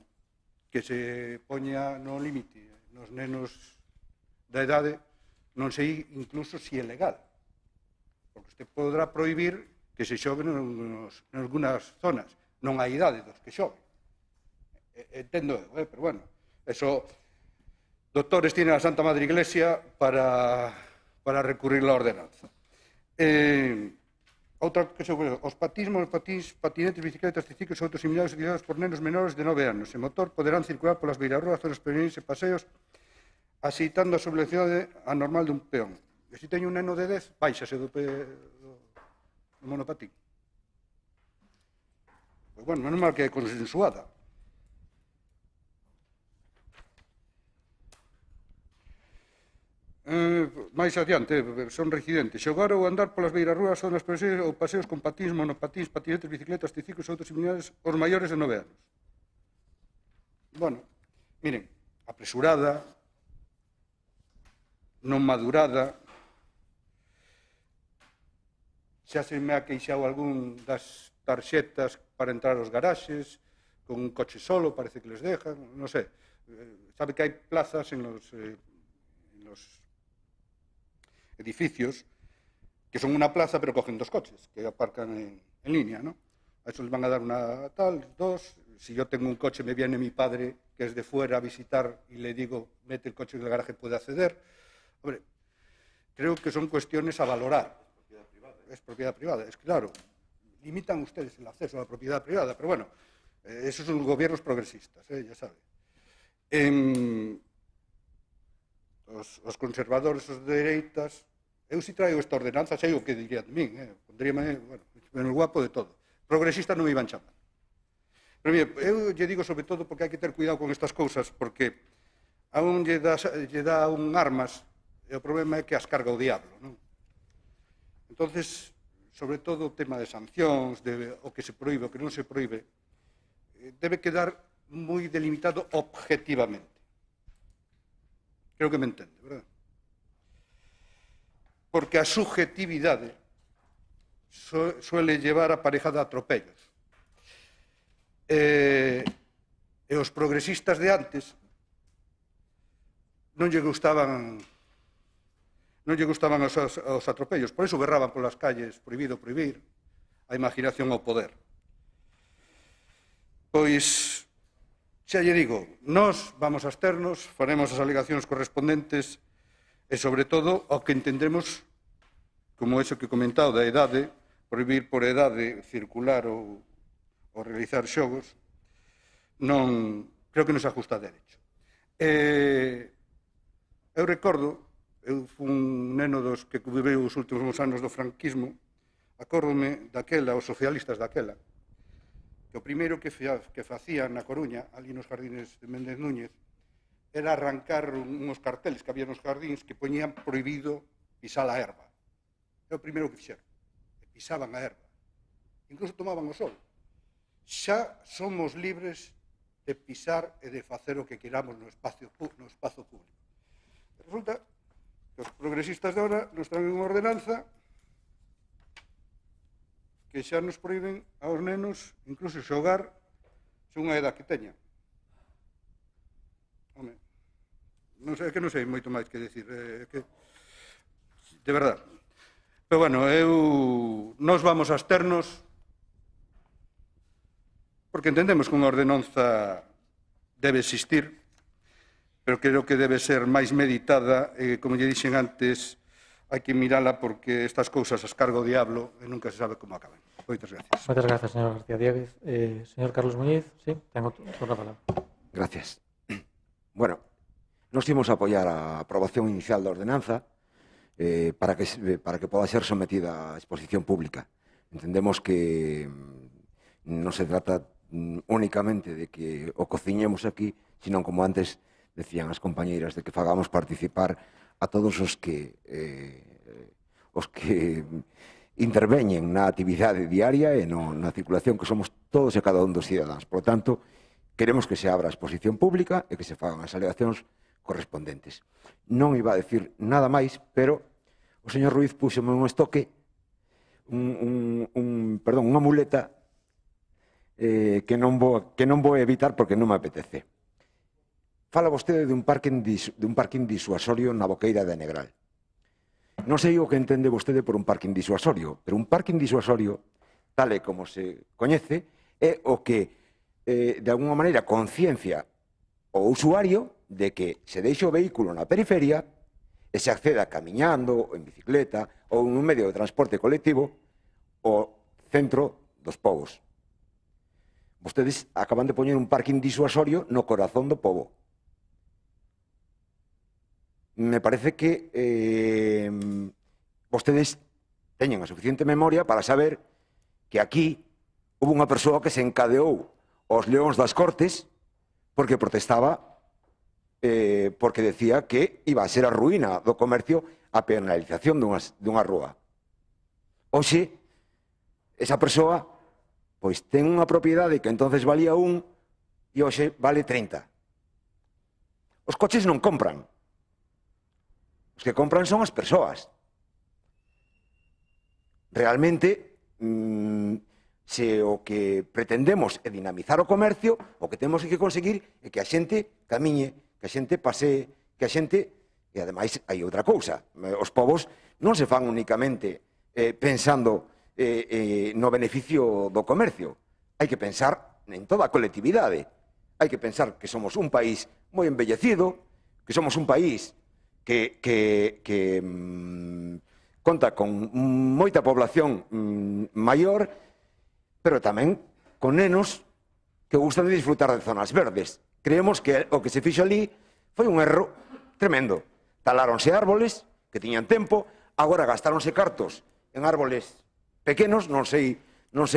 que se poña no límite nos nenos da idade non sei incluso se é legal. Porque usted podrá prohibir que se xogue en algunas zonas. Non hai idade dos que xoguen. Entendo eu, pero bueno, eso doctores tiene a Santa Madre Iglesia para recurrir a la ordenanza. Outra que os patismos, patins, patinetes, bicicletas, triciclos e outros similares utilizados por nenos menores de 9 anos en motor poderán circular polas beirarrúas, zonas pequenas e paseos axeitando a velocidade anormal dun peón. E se teño un neno de 10, baixase do monopatín. Pois bueno, menos mal que é consensuada. Máis adiante, son residentes. Xogar ou andar polas beirarrúas, zonas ou paseos con patins, monopatins, patinetes, bicicletas, triciclos e outros similares os maiores de 9 anos. Bueno, miren, apresurada, non madurada, xa se me ha queixado algún das tarxetas para entrar aos garaxes, con un coche solo, parece que les dejan, non sei. Sabe que hai plazas en los edificios que son una plaza pero cogen 2 coches que aparcan en línea, ¿no? A eso les van a dar una tal, 2. Si yo tengo un coche, me viene mi padre que es de fuera a visitar y le digo, mete el coche en el garaje, puede acceder. Hombre, creo que son cuestiones a valorar. Es propiedad privada, es claro. Limitan ustedes el acceso a la propiedad privada, pero bueno, esos son gobiernos progresistas, ya sabe. Os conservadores, os de dereitas, eu si traigo esta ordenanza, sei o que diría de min, pondríame, bueno, en el guapo de todo. Progresista non me iban chamar. Pero mire, eu lle digo sobre todo porque hai que ter cuidado con estas cousas, porque a un lle dá un armas, e o problema é que as carga o diablo, non? Entonces, sobre todo o tema de sancións, de o que se proíbe, o que non se proíbe, debe quedar moi delimitado objetivamente. Creo que me entende, verdad? Porque a subjetividade suele llevar aparejada a atropellos. E os progresistas de antes non lle gustaban os atropellos, por eso berraban polas calles prohibido prohibir, a imaginación ao poder. Pois, xa lle digo, nós vamos a absternos, faremos as alegacións correspondentes e, sobre todo, o que entendemos, como eso que he comentado da idade, prohibir por idade circular ou realizar xogos, creo que non se ajusta a derecho. Eu recordo, eu fui un neno dos que viveu os últimos anos do franquismo, acórdome daquela, os socialistas daquela, que o primeiro que facían na Coruña, ali nos jardines de Méndez Núñez, era arrancar uns carteles que había nos jardíns que poñían prohibido pisar a erva. É o primeiro que fixeron. Pisaban a erva. Incluso tomaban o sol. Xa somos libres de pisar e de facer o que queramos no espazo público. Resulta que os progresistas de ahora nos traen unha ordenanza que xa nos prohíben aos nenos incluso xogar según a edad que teñan. Home, non sei, que non sei moito máis que decir, de verdad. Pero bueno, nós vamos a absternos porque entendemos que unha ordenanza debe existir, pero creo que debe ser máis meditada e, como lle dixen antes, hai que mirala porque estas cousas as carga o diablo e nunca se sabe como acaban. Moitas gracias. Moitas gracias, señor García Dieguez. Señor Carlos Muñiz, sí, tengo toda a palabra. Gracias. Bueno, nos imos a apoiar a aprobación inicial da ordenanza para que poda ser sometida a exposición pública. Entendemos que non se trata únicamente de que o cociñemos aquí, sino como antes decían as compañeiras, de que fagamos participar a todos os que interveñen na actividade diaria e na circulación, que somos todos e cada un dos cidadáns. Por lo tanto, queremos que se abra a exposición pública e que se fagan as alegacións correspondentes. Non iba a decir nada máis, pero o señor Ruiz púxome un estoque, unha muleta que non vou evitar porque non me apetece. fala vostede dun parking disuasorio na boqueira de Negral. Non sei o que entende vostede por un parking disuasorio, pero un parking disuasorio, tal e como se coñece, é o que, de alguma maneira, conciencia o usuario de que se deixa o vehículo na periferia e se acceda camiñando, ou en bicicleta, ou nun medio de transporte colectivo, ao centro dos povos. Vostedes acaban de poñer un parking disuasorio no corazón do pobo. Me parece que vostedes teñen a suficiente memoria para saber que aquí hubo unha persoa que se encadeou aos leóns das Cortes porque protestaba, porque decía que iba a ser a ruína do comercio a penalización dunha rúa. Hoxe, esa persoa pois ten unha propiedade que entonces valía 1 e hoxe vale 30. Os coches non compran. Os que compran son as persoas. Realmente, se o que pretendemos é dinamizar o comercio, o que temos que conseguir é que a xente camiñe, que a xente pasee, que a xente... E, ademais, hai outra cousa. Os povos non se fan únicamente pensando no beneficio do comercio. Hai que pensar en toda a colectividade. Hai que pensar que somos un país moi embellecido, que somos un país que conta con moita población maior, pero tamén con nenos que gustan de disfrutar de zonas verdes. Creemos que o que se fixo ali foi un erro tremendo. Taláronse árboles que tiñan tempo, agora gastáronse cartos en árboles pequenos, non sei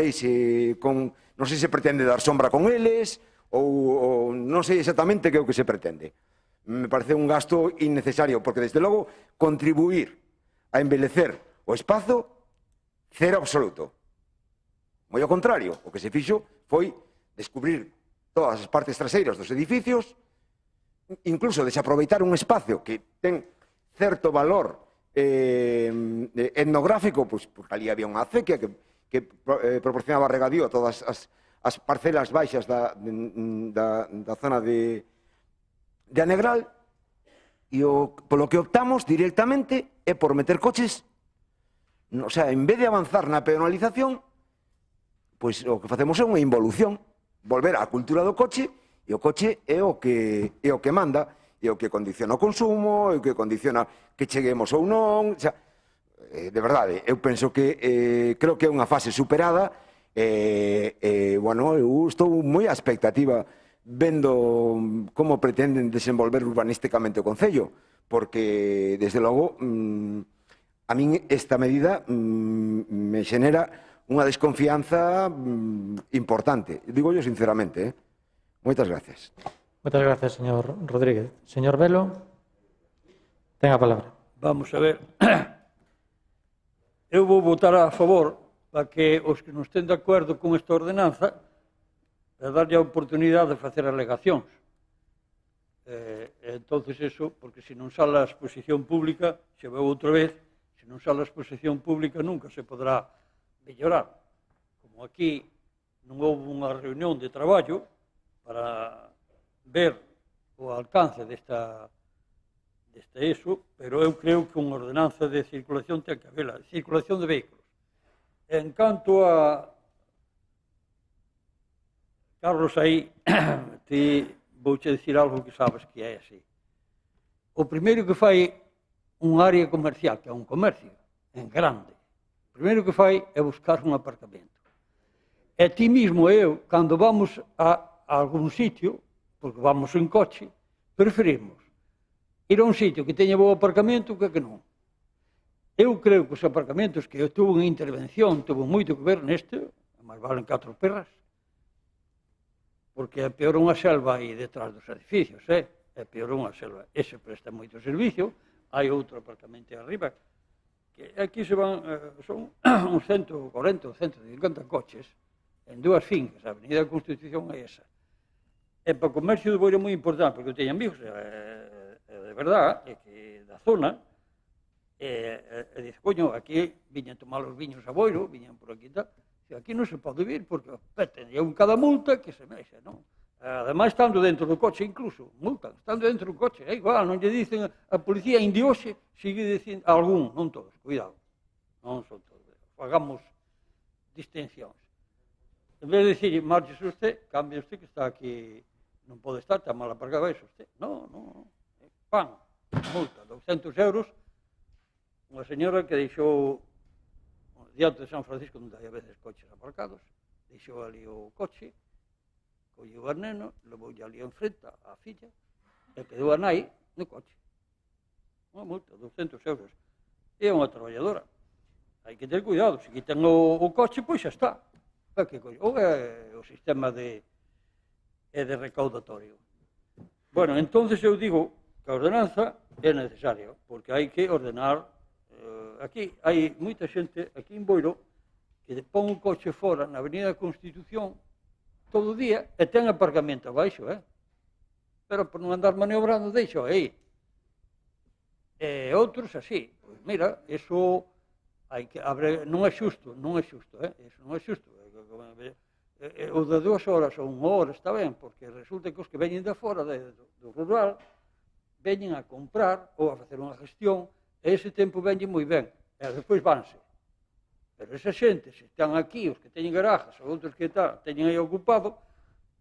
se pretende dar sombra con eles, ou non sei exactamente que é o que se pretende. Me parece un gasto innecesario, porque, desde logo, contribuir a embelecer o espazo, cero absoluto. Moi ao contrario, o que se fixo foi descubrir todas as partes traseiras dos edificios, incluso desaproveitar un espacio que ten certo valor etnográfico, pois, porque ali había unha acequia que proporcionaba regadío a todas as parcelas baixas da zona de Anegral, e polo que optamos directamente é por meter coches, o sea, en vez de avanzar na penalización, pois o que facemos é unha involución, volver á cultura do coche, e o coche é o que manda, é o que condiciona o consumo, é o que condiciona que cheguemos ou non. O sea, de verdade, eu penso que creo que é unha fase superada, bueno, eu estou moi á expectativa vendo como pretenden desenvolver urbanísticamente o Concello, porque, desde logo, a min esta medida me xenera unha desconfianza importante. Digo yo sinceramente, Moitas gracias. Moitas gracias, señor Rodríguez. Señor Velo, ten a palabra. Vamos a ver. Eu vou votar a favor para que os que non estén de acordo con esta ordenanza para darlle a oportunidade de facer alegacións. Entonces eso, porque se non sale a exposición pública, se veu outra vez, se non sale a exposición pública nunca se podrá mellorar. Como aquí non houve unha reunión de traballo para ver o alcance desta ESO, pero eu creo que unha ordenanza de circulación ten que haberla, circulación de vehículos. En canto a Carlos, aí ti vouche dicir algo que sabes que é así. O primeiro que fai un área comercial, que é un comercio, en grande, o primeiro que fai é buscar un aparcamento. E ti mismo e eu, cando vamos a algún sitio, porque vamos en coche, preferimos ir a un sitio que teña bo aparcamento que non. Eu creo que os aparcamentos que eu tuve en intervención tuvo moito que ver neste, máis valen 4 perras, porque é peor unha selva aí detrás dos edificios, é peor unha selva. Ese presta moito servicio, hai outro aparcamento arriba, que aquí se van, son uns 140 ou 150 coches, en dúas fincas, a Avenida da Constitución é esa. E para o comercio de Boiro é moi importante, porque eu teño amigos, de verdade, que da zona, e dice, coño, aquí viñan tomar os viños a Boiro, viñan por aquí e tal, e aquí non se pode vir, porque teña un cada multa que se mexe, non? Ademais, estando dentro do coche, incluso, multan, estando dentro do coche, é igual, non lle dicen a policía, indi hoxe, sigue dicindo, algún, non todos, cuidado, non son todos, hagamos distincións. En vez de dicir, marches usted, cambia usted que está aquí, non pode estar, está mal aparcado, eso usted. Non, pan, multa, 200 euros, unha señora que deixou, diante de San Francisco, onde hai a veces coches aparcados, deixou ali o coche, colleu a neno, levoulle ali enfrente a filla, e quedou a nai no coche. Unha multa, 200 euros. E é unha traballadora. Hai que ter cuidado, se quitan o coche, pois xa está. Ou é o sistema de recaudatorio. Bueno, entonces eu digo que a ordenanza é necesaria, porque hai que ordenar. Aquí hai moita xente, aquí en Boiro, que pon un coche fora na Avenida da Constitución todo o día e ten aparcamento abaixo, pero por non andar maniobrando deixo aí. E outros así. Pois mira, eso non é xusto, eso non é xusto. O de 2 horas ou 1 hora está ben, porque resulta que os que veñen de fora do rural veñen a comprar ou a facer unha gestión e ese tempo veñen moi ben e despois vanse. Pero esa xente, se están aquí, os que teñen garajas ou outros que teñen aí ocupado,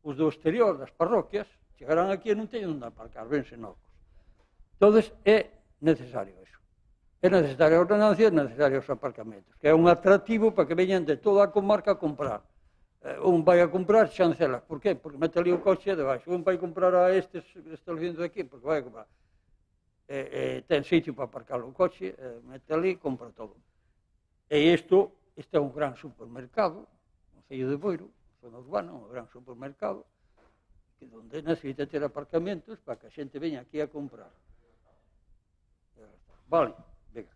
os do exterior das parroquias chegarán aquí e non teñen onde aparcar, vense novos. Entón, é necesario eso. É necesaria a ordenancia, é necesario os aparcamentos, que é un atractivo para que veñan de toda a comarca a comprar. Un vai a comprar chancelas. Por qué? Porque mete ali o coche debaixo. Un vai comprar a estes establecimientos de aquí, porque vai a comprar. Ten sitio para aparcar o coche, mete ali, compra todo. E isto é un gran supermercado, no Concello de Boiro, zona urbana, un gran supermercado, que onde necesita ter aparcamentos para que a xente veña aquí a comprar. Vale, venga.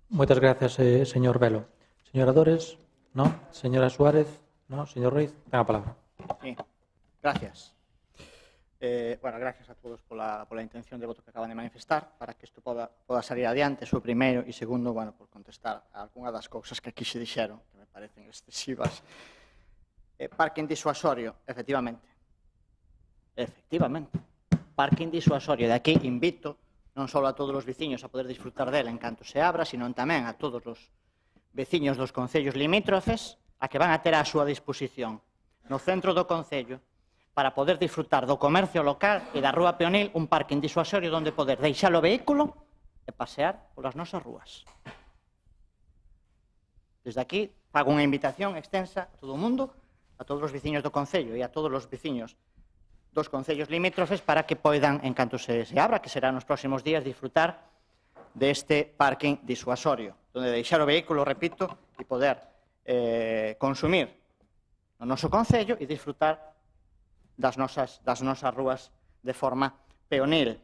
Moitas gracias, señor Velo. Señora Dores, no? Señora Suárez, no? Señor Ruiz, ten a palabra. Sí, gracias. Bueno, gracias a todos pola intención de voto que acaban de manifestar para que isto poda salir adiante, o primeiro, e segundo, bueno, por contestar a algunha das cousas que aquí se dixeron, que me parecen excesivas. Parking disuasorio, efectivamente. Parking disuasorio. De aquí invito non só a todos os veciños a poder disfrutar dela en canto se abra, sino tamén a todos os veciños dos concellos limítrofes a que van a ter a súa disposición no centro do concello para poder disfrutar do comercio local e da rúa peonil un parking disuasorio onde poder deixar o vehículo e pasear polas nosas rúas. Desde aquí fago unha invitación extensa a todo o mundo, a todos os veciños do concello e a todos os veciños dos concellos limítrofes para que poidan, en canto se abra, que será nos próximos días, disfrutar deste parking disuasorio, onde deixar o vehículo, repito, e poder consumir no noso concello e disfrutar das nosas rúas de forma peonil.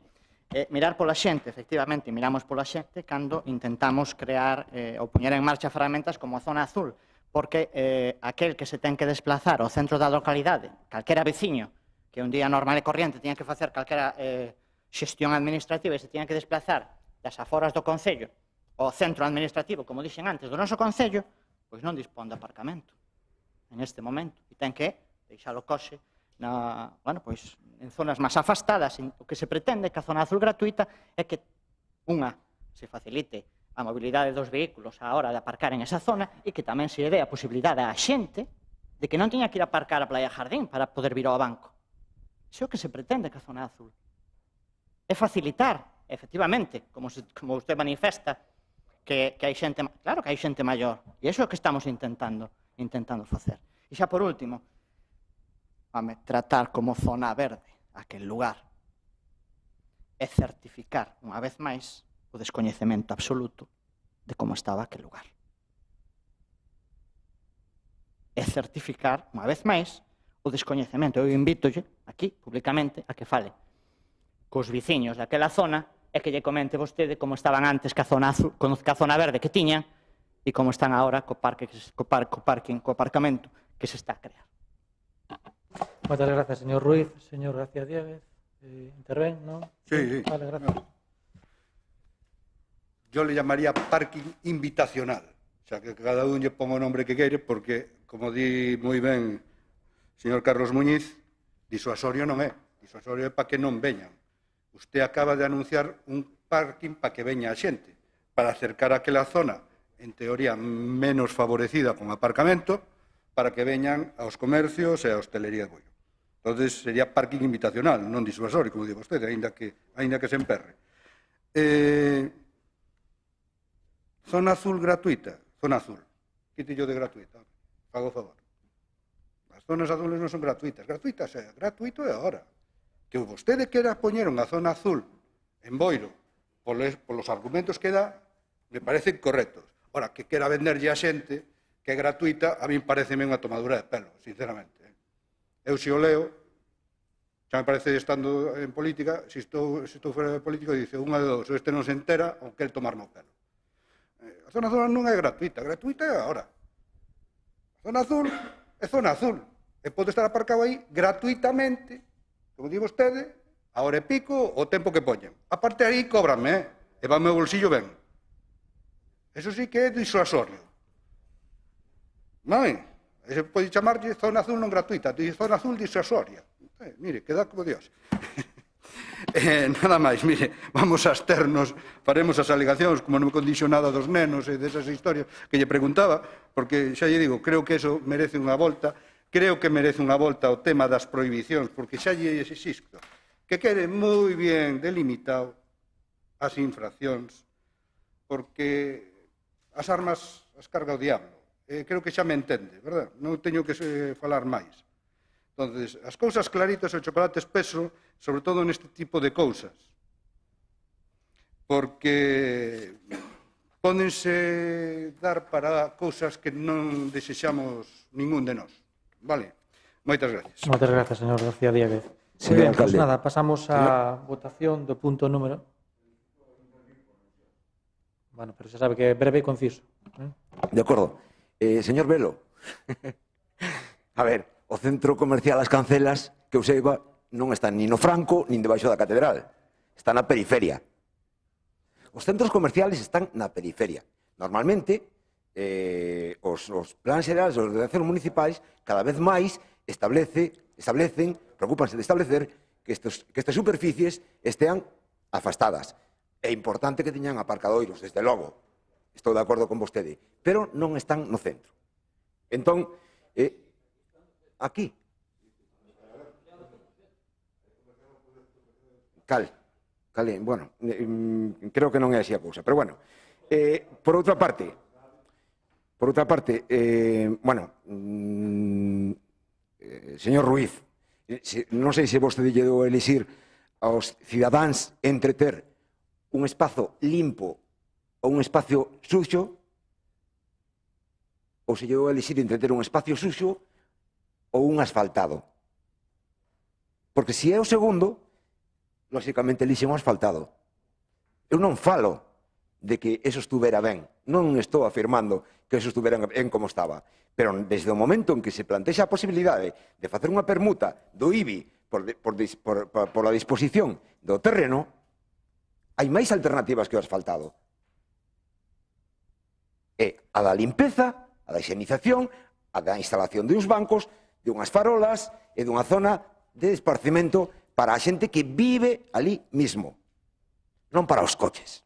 Mirar pola xente, efectivamente, miramos pola xente cando intentamos crear ou poñer en marcha ferramentas como a zona azul, porque aquel que se ten que desplazar ao centro da localidade, calquera veciño, que un día normal e corriente tiña que facer calquera xestión administrativa e se tiña que desplazar das aforas do concello ao centro administrativo, como dixen antes, do noso concello, pois non dispón de aparcamento en este momento e ten que deixar o coxe en zonas máis afastadas. O que se pretende que a zona azul gratuita é que se facilite a mobilidade dos vehículos á hora de aparcar en esa zona e que tamén se dé a posibilidade á xente de que non teña que ir a aparcar a Playa Jardín para poder vir ao banco. Iso é o que se pretende que a zona azul. É facilitar, efectivamente, como usted manifesta, que hai xente... Claro que hai xente maior. E iso é o que estamos intentando facer. E xa por último, tratar como zona verde aquel lugar é certificar, unha vez máis, o descoñecemento absoluto de como estaba aquel lugar. É certificar, unha vez máis, o descoñecemento. Eu invítolle aquí, públicamente, a que fale cos viciños daquela zona e que lle comente vostede como estaban antes ca zona azul, ca zona verde que tiñan e como están agora co aparcamento que se está a crear. Moitas gracias, señor Ruiz. Señor García Diéguez, interven, non? Sí. Vale, gracias. No. Yo le llamaría parking invitacional. O sea, que cada un lle ponga o nombre que queire, porque, como di moi ben señor Carlos Muñiz, Disuasorio non é. Disuasorio é para que non veñan. Usted acaba de anunciar un parking para que veña a xente, para acercar aquela zona, en teoría, menos favorecida con aparcamento, para que veñan aos comercios e a hostelería de Boiro. Entón, sería parking invitacional, non disuasorio, como digo vostede, aínda que se emperre. Zona azul gratuita. Zona azul. Quítillo de gratuita. Fago o favor. As zonas azules non son gratuitas. Gratuitas é. Gratuito é agora. Que vostede quera poñer unha zona azul en Boiro polos argumentos que dá, me parecen correctos. Ora, que quera venderlle a xente que é gratuita, a mí pareceme unha tomadura de pelo, sinceramente. Eu se o leo, xa me parece estando en política, se estou fora de política, dice unha de dos, ou este non se entera ou quer tomarme o pelo. A zona azul non é gratuita é agora. A zona azul é zona azul, e pode estar aparcado aí gratuitamente, como di vostede, a hora e pico, o tempo que poñen. A parte aí, cóbrame, e va ao meu bolsillo ben. Eso sí que é disuasorio. Non é? Se pode chamarlle zona azul non gratuita, zona azul disuasoria. Mire, queda como Dios. Nada máis, mire, vamos a absternos, faremos as alegacións, como non me condicionada dos nenos e desas historias que lle preguntaba, porque xa lle digo, creo que eso merece unha volta, creo que merece unha volta o tema das prohibicións, porque xa lle existo, que quede moi ben delimitado as infraccións, porque as armas as carga o diablo. Creo que xa me entende, verdad? Non teño que falar máis. Entonces, as cousas claritas, o chocolate espeso, sobre todo neste tipo de cousas. Porque pódense dar para cousas que non desexamos ningún de nós. Vale? Moitas gracias. Moitas gracias, señor García Díaz. Señor Pues alcalde. nada, pasamos á votación do punto número... Bueno, pero xa sabe que é breve e conciso. De acordo. Señor Velo, a ver, o centro comercial As Cancelas, que eu seiba, non está ni no Franco, nin debaixo da Catedral. Está na periferia. Os centros comerciales están na periferia. Normalmente, os plans xerales, os ordenacións municipais, cada vez máis preocúpanse de establecer que estas superficies estean afastadas. É importante que teñan aparcadoiros, desde logo. Estou de acordo con vostede. Pero non están no centro. Entón, aquí. Bueno, creo que non é así a cousa. Pero bueno, por outra parte, bueno, señor Ruiz, non sei se vostede lle deu a elixir aos cidadáns entre ter un espazo limpo ou un espacio suxo, ou se lle deu a elixir entre ter un espacio suxo ou un asfaltado. Porque se é o segundo, lóxicamente elixe un asfaltado. Eu non falo de que eso estuvera ben. Non estou afirmando que eso estuvera ben como estaba. Pero desde o momento en que se plantexa a posibilidade de facer unha permuta do IBI por a disposición do terreno, hai máis alternativas que o asfaltado. É a da limpeza, a da higienización, a da instalación de uns bancos, de unhas farolas e dunha zona de esparcimento para a xente que vive ali mismo, non para os coches.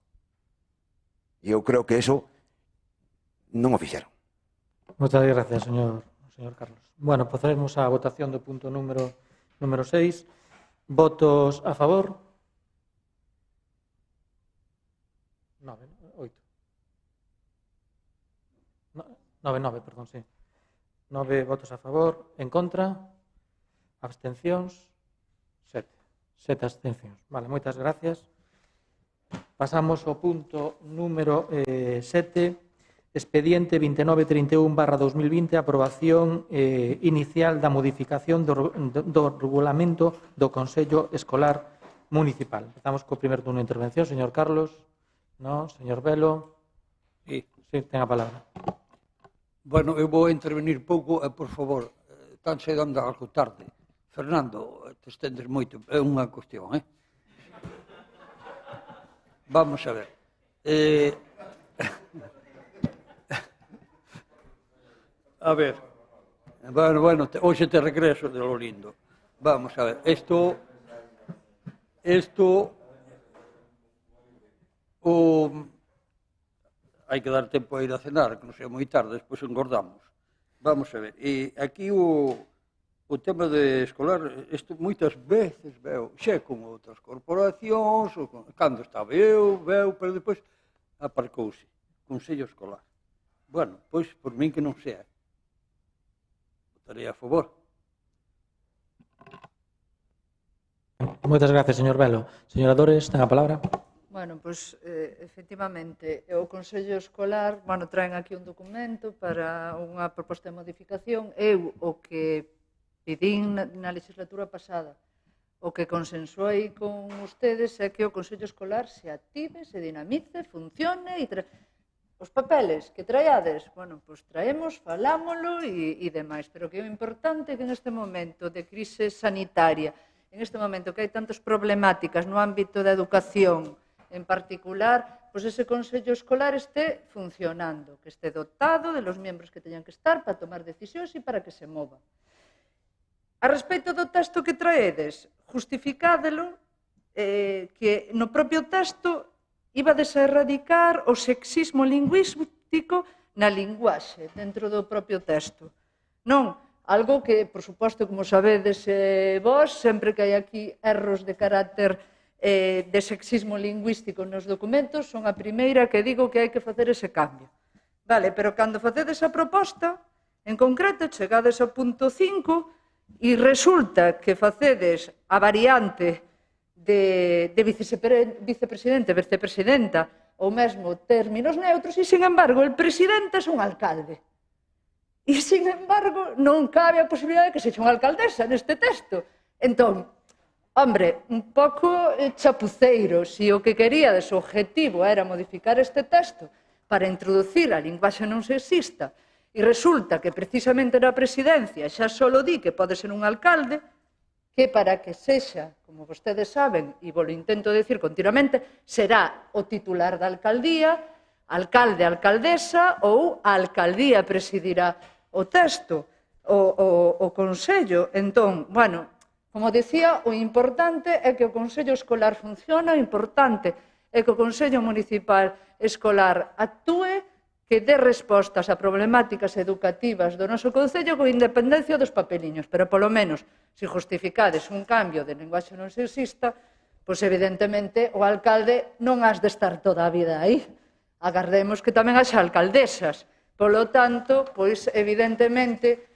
E eu creo que eso non o fixeron. Moitas gracias, señor Carlos. Bueno, procedemos á votación do punto número 6. Votos a favor? 9, perdón, sí. 9 votos a favor, en contra, abstencións, 7. 7 abstencións. Vale, moitas gracias. Pasamos ao punto número 7, expediente 2931/2020, aprobación inicial da modificación do regulamento do Consello Escolar Municipal. Empezamos co primer turno de intervención. Señor Carlos, no, señor Velo. Sí. Sí, ten a palabra. Bueno, eu vou intervenir pouco e, por favor, tan se dando algo tarde. Fernando, te estendes moito, é unha cuestión, Vamos a ver. A ver. Bueno, hoxe te regreso de lo lindo. Vamos a ver, esto hai que dar tempo a ir a cenar, que non sea moi tarde, despois engordamos. Vamos a ver, e aquí o tema de escolar, isto moitas veces veo, xa con outras corporacións, cando estaba eu, pero depois aparcouse, Consello Escolar. Bueno, pois, por min que non sea. Votarei a favor. Moitas gracias, señor Velo. Señora Dores, ten a palabra. Bueno, pois, efectivamente, o Consello Escolar, bueno, traen aquí un documento para unha proposta de modificación. Eu, o que pedín na legislatura pasada, o que consensuei con ustedes é que o Consello Escolar se active, se dinamice, funcione e os papeles que traíades, bueno, pois traemos, falámolo e demais, pero que o importante é que neste momento de crise sanitaria, en este momento que hai tantas problemáticas no ámbito da educación, en particular, pois ese Consello Escolar este funcionando, que este dotado de los miembros que teñan que estar para tomar decisións e para que se mova. A respecto do texto que traedes, justificádelo que no propio texto ibades a erradicar o sexismo lingüístico na linguaxe dentro do propio texto. Non, algo que, por suposto, como sabedes vos, sempre que hai aquí erros de carácter de sexismo lingüístico nos documentos, son a primeira que digo que hai que facer ese cambio. Vale, pero cando facedes a proposta, en concreto, chegades ao punto 5 e resulta que facedes a variante de vicepresidente, vicepresidenta, ou mesmo términos neutros, e, sin embargo, el presidente é un alcalde. E, sin embargo, non cabe a posibilidade de que sexa unha alcaldesa neste texto. Entón, hombre, un pouco chapuceiro, se o que queríades, o objetivo era modificar este texto para introducir a linguaxe non sexista e resulta que precisamente na presidencia xa só di que pode ser un alcalde, que para que sexa, como vostedes saben, e vos lo intento decir continuamente, será o titular da alcaldía, alcalde, alcaldesa, ou a alcaldía presidirá o texto, o consello. Entón, bueno, como decía, o importante é que o Consello Escolar funcione, o importante é que o Consello Municipal Escolar actúe, que dé respostas a problemáticas educativas do noso Concello con independencia dos papeliños, pero polo menos, se justificades un cambio de linguaxe non sexista, pois evidentemente o alcalde non has de estar toda a vida aí. Agardemos que tamén haxa alcaldesas. Polo tanto, pois evidentemente,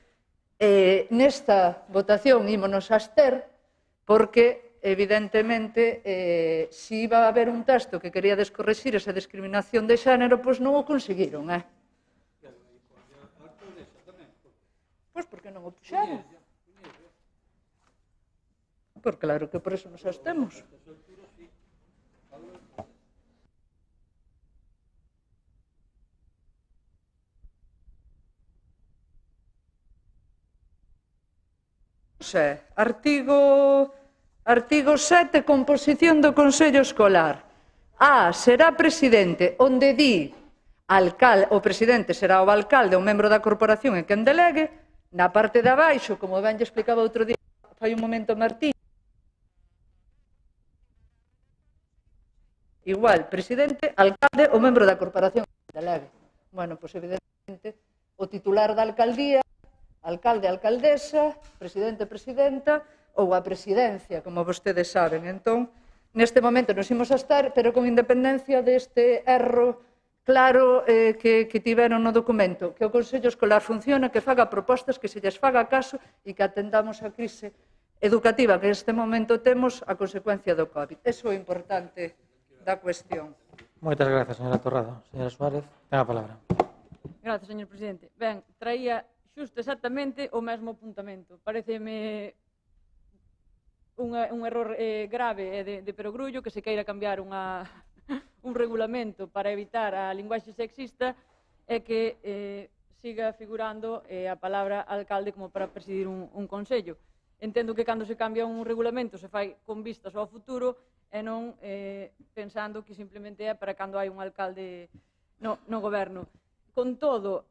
nesta votación ímonos a abster porque, evidentemente, se iba a haber un texto que quería descorrexir esa discriminación de xénero, pois non o conseguiron, Pois porque non o puxeron. Pois claro que por eso nos abstemos. Artigo 7, composición do Consello Escolar. A. Será presidente, onde di o presidente será o alcalde ou membro da corporación e quen delegue. Na parte de abaixo, como ben lle explicaba outro día, fai un momento Martín, igual, presidente, alcalde ou membro da corporación que delegue. Bueno, pois evidentemente o titular da alcaldía, alcalde, alcaldesa, presidente, presidenta ou a presidencia, como vostedes saben. Entón, neste momento nos imos a estar, pero con independencia deste erro claro que tiveron no documento, que o Consello Escolar funcione, que faga propostas, que se lles faga caso e que atendamos a crise educativa que neste momento temos a consecuencia do COVID. Eso é o importante da cuestión. Moitas grazas, señora Torrado. Señora Suárez, ten a palabra. Gracias, señor presidente. Ben, traía xusto exactamente o mesmo apuntamento. Pareceme un error grave de perogrullo que se queira cambiar un regulamento para evitar a linguaxe sexista e que siga figurando a palabra alcalde como para presidir un consello. Entendo que cando se cambia un regulamento se fai con vistas ao futuro e non pensando que simplemente é para cando hai un alcalde no goberno. Con todo,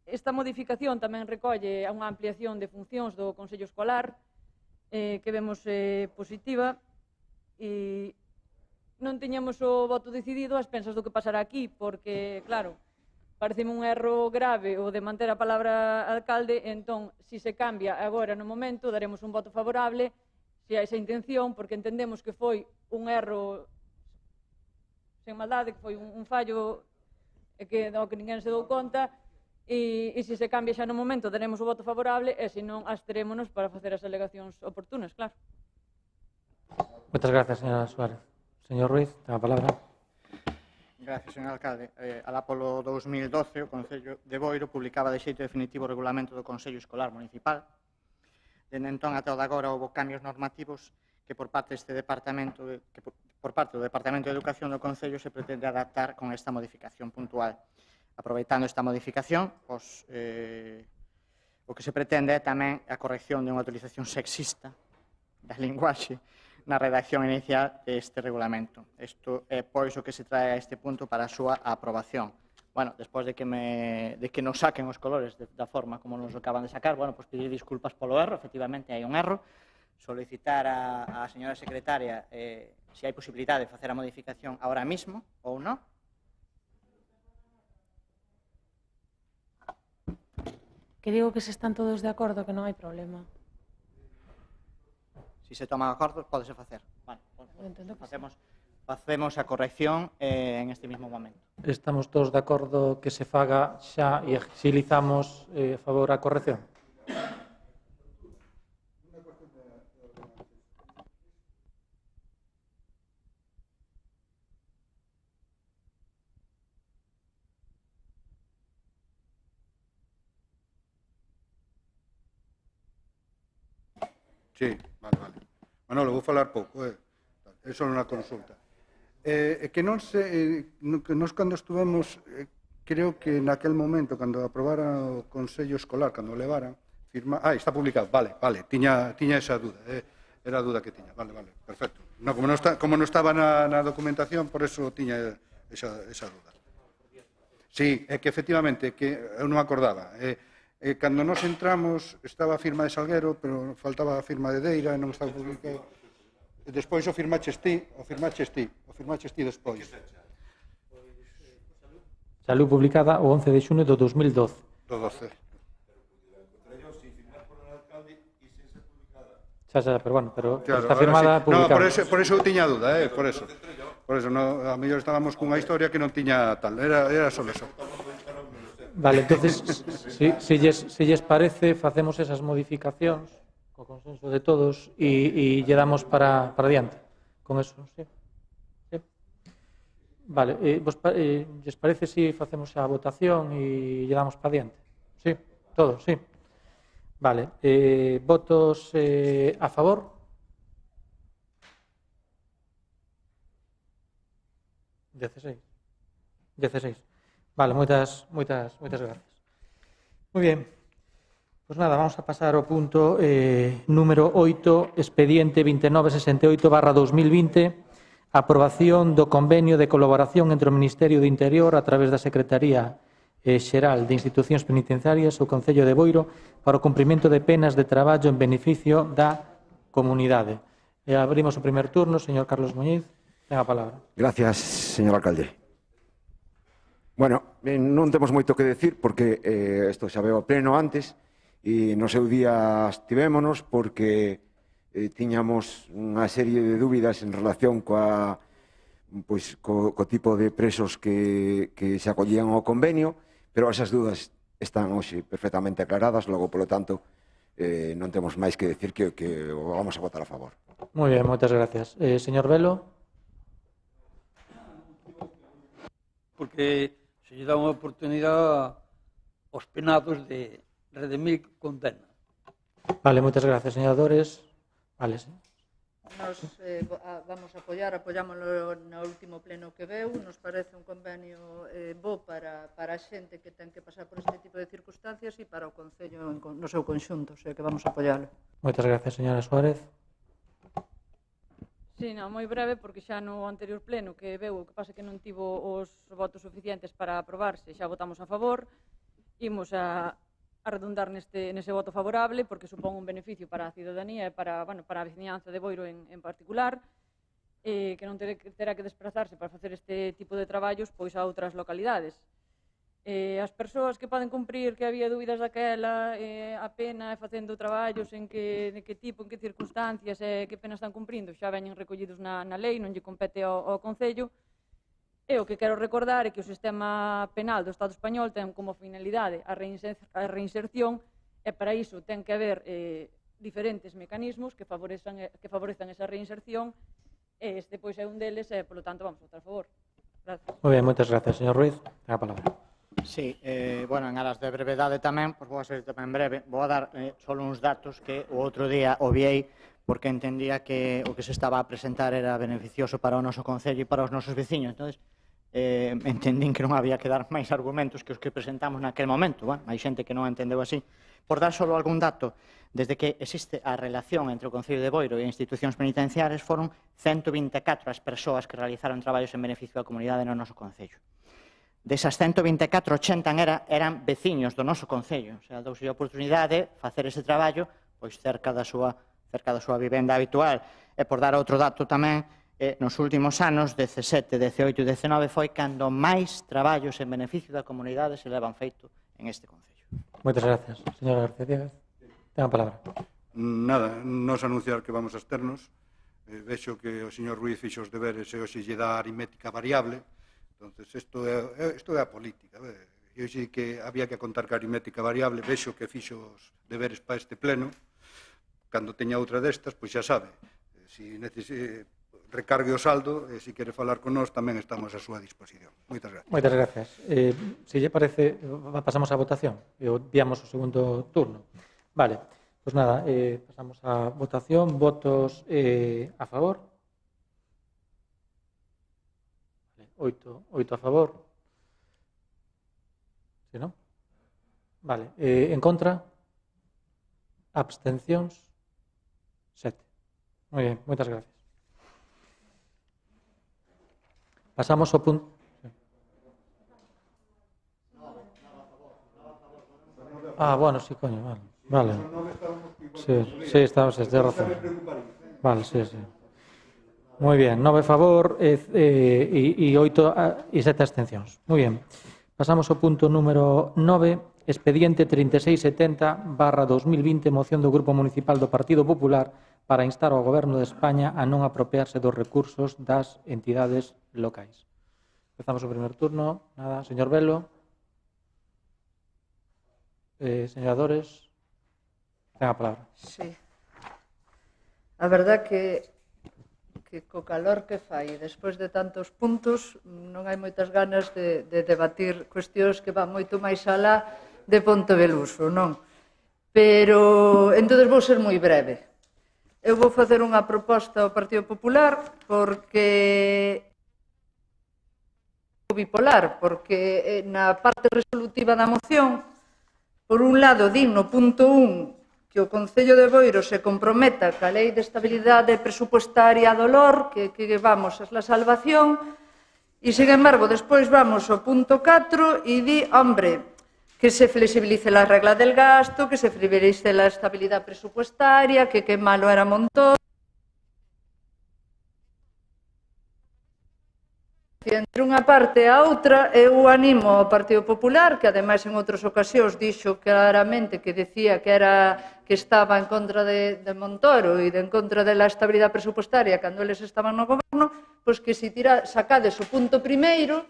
Esta modificación tamén recolle unha ampliación de funcións do Consello Escolar que vemos positiva e non tiñamos o voto decidido ás pensas do que pasará aquí porque, claro, pareceme un erro grave o de manter a palabra alcalde, entón, se se cambia agora no momento, daremos un voto favorable se hai esa intención, porque entendemos que foi un erro sen maldade, que foi un fallo que ninguén se dou conta, e se se cambia xa no momento daremos o voto favorable e se non absterémonos para facer as alegacións oportunas, claro. Moitas gracias, señora Suárez. Señor Ruiz, ten a palabra. Gracias, señor alcalde. Alá polo 2012, o Concello de Boiro publicaba de xeito definitivo o regulamento do Consello Escolar Municipal. Dende entón ata o de agora houve cambios normativos que por parte deste departamento por parte do Departamento de Educación do Concello se pretende adaptar con esta modificación puntual. Aproveitando esta modificación, o que se pretende é tamén a corrección de unha utilización sexista da linguaxe na redacción inicial deste regulamento. Isto é, pois, o que se trae a este punto para a súa aprobación. Bueno, despois de que nos saquen os colores da forma como nos acaban de sacar, bueno, pois pedir disculpas polo erro, efectivamente hai un erro, solicitar á señora secretaria se hai posibilidade de facer a modificación ahora mismo ou non. Que digo que se están todos de acordo, que non hai problema. Si se toma acordo, pódese facer. Vale, facemos a corrección en este mismo momento. Estamos todos de acordo que se faga xa e agilizamos a favor a corrección? Sí, vale. Manolo, vou falar pouco, é só unha consulta. Que non se, que nos cando estuvemos, creo que naquel momento, cando aprobara o Consello Escolar, cando o levaran, está publicado, vale, tiña esa dúda, era a dúda que tiña, vale, perfecto. No, como non estaba na documentación, por eso tiña esa dúda. Sí, é que efectivamente, que eu non acordaba, cando nos entramos estaba a firma de Salguero, pero faltaba a firma de Deira e non estaba publicado. Despois o firmaches ti despois. Salud publicada o 11 de xuño do 2012. Do 12. Xa, pero bueno, pero Claro, está firmada, sí. publicada. No, por eso eu tiña dúda, por eso. Por eso, no, a mellor estábamos cunha historia que non tiña tal, era só eso. Vale, entonces, se lles parece, facemos esas modificacións co consenso de todos e lle damos para diante. Con eso, sí. Vale, lles parece si facemos a votación e lle damos para diante? Sí, todos, sí. Vale, votos a favor? 16. Vale, moitas gracias. Moi bien. Pois nada, vamos a pasar ao punto número 8, expediente 2968/2020, aprobación do convenio de colaboración entre o Ministerio do Interior a través da Secretaría Xeral de Institucións Penitenciarias e o Concello de Boiro para o cumprimento de penas de traballo en beneficio da comunidade. Abrimos o primer turno, señor Carlos Muñiz, ten a palabra. Gracias, señor alcalde. Bueno, non temos moito que decir porque isto xa veo a pleno antes e no seu día estivémonos porque tiñamos unha serie de dúbidas en relación co tipo de presos que se acollían ao convenio, pero esas dúdas están hoxe perfectamente aclaradas, logo, polo tanto, non temos máis que decir que o vamos a votar a favor. Moi ben, moitas gracias. Señor Velo. Porque se lle dá unha oportunidade aos penados de redimir condena. Vale, moitas gracias, señoradores. Vale, sí. Nos vamos a apoyámoslo no último pleno que veu, nos parece un convenio bo para a xente que ten que pasar por este tipo de circunstancias e para o Concello no seu conxunto, o sea que vamos a apoiálo. Moitas gracias, señora Suárez. Sí, non, moi breve, porque xa no anterior pleno que veu, o que pasa que non tivo os votos suficientes para aprobarse, xa votamos a favor, imos a redundar nese voto favorable porque supón un beneficio para a cidadanía e para a veciñanza de Boiro en particular, que non terá que desplazarse para facer este tipo de traballos pois a outras localidades. As persoas que poden cumprir, que había dúbidas daquela, a pena facendo traballos en que tipo, en que circunstancias e que pena están cumprindo, xa veñen recollidos na lei, non lle compete ao Concello. E o que quero recordar é que o sistema penal do Estado español ten como finalidade a reinserción e para iso ten que haber diferentes mecanismos que favorezan esa reinserción e este pois é un deles e, polo tanto, vamos a votar a favor. Gracias. Moi ben, moitas gracias, señor Ruiz. Ten a palabra. Sí, bueno, en aras de brevedade tamén, pois vou a ser tamén breve, vou a dar só uns datos que o outro día obviei porque entendía que o que se estaba a presentar era beneficioso para o noso Concello e para os nosos veciños. Entón, entendín que non había que dar máis argumentos que os que presentamos naquel momento. Bueno, hai xente que non entendeu así. Por dar só algún dato, desde que existe a relación entre o Concello de Boiro e institucións penitenciarias, foron 124 as persoas que realizaron traballos en beneficio da comunidade no noso Concello. Desas 124, 80 eran veciños do noso Concello. O sea, douse a oportunidade de facer ese traballo pois cerca da súa vivenda habitual. E por dar outro dato tamén, nos últimos anos, 17, 18 e 19, foi cando máis traballos en beneficio da comunidade se levan feito en este Concello. Moitas gracias. Señora García Díaz, ten a palabra. Nada, nos anunciar que vamos a absternos. Vexo que o señor Ruiz fixo os deberes e hoxe lle dá aritmética variable. Entonces, isto é a política. Eu sei que había que contar que a aritmética variable, vexo que fixo os deberes para este pleno. Cando teña outra destas, pois xa sabe. Se recargue o saldo, e se quere falar con nós, tamén estamos a súa disposición. Moitas gracias. Moitas gracias. Se lle parece, pasamos á votación e obviamos o segundo turno. Vale, pois nada, pasamos á votación. Votos a favor. 8 a favor. Si, non? Vale. En contra? Abstencións? 7. Moi ben, moitas gracias. Pasamos ao punto... bueno, sí, coño, vale. Sí, estamos, tens razón. Vale, sí. Moi ben, 9 a favor e 7 abstencións. Moi ben. Pasamos ao punto número 9, expediente 3670/2020, moción do Grupo Municipal do Partido Popular para instar ao Goberno de España a non apropiarse dos recursos das entidades locais. Empezamos o primer turno. Nada, señor Velo. Señora Dores, ten a palabra. Sí. A verdad que co calor que fai, despois de tantos puntos, non hai moitas ganas de debatir cuestións que van moito máis alá de Ponteveluso, non? Pero, entón, vou ser moi breve. Eu vou facer unha proposta ao Partido Popular porque bipolar, porque na parte resolutiva da moción, por un lado, din no punto 1 que o Concello de Boiro se comprometa ca Lei de Estabilidade Presupuestaria do LOR, que vamos a la salvación, e, sin embargo, despois vamos ao punto 4 e di, hombre, que se flexibilice la regla del gasto, que se flexibilice la estabilidad presupuestaria, que malo era Montoro. Entre unha parte e a outra, eu animo ao Partido Popular, que ademais en outras ocasións dixo claramente que decía que estaba en contra de Montoro e en contra da estabilidade presupuestaria cando eles estaban no goberno, pois que se sacades o punto primeiro,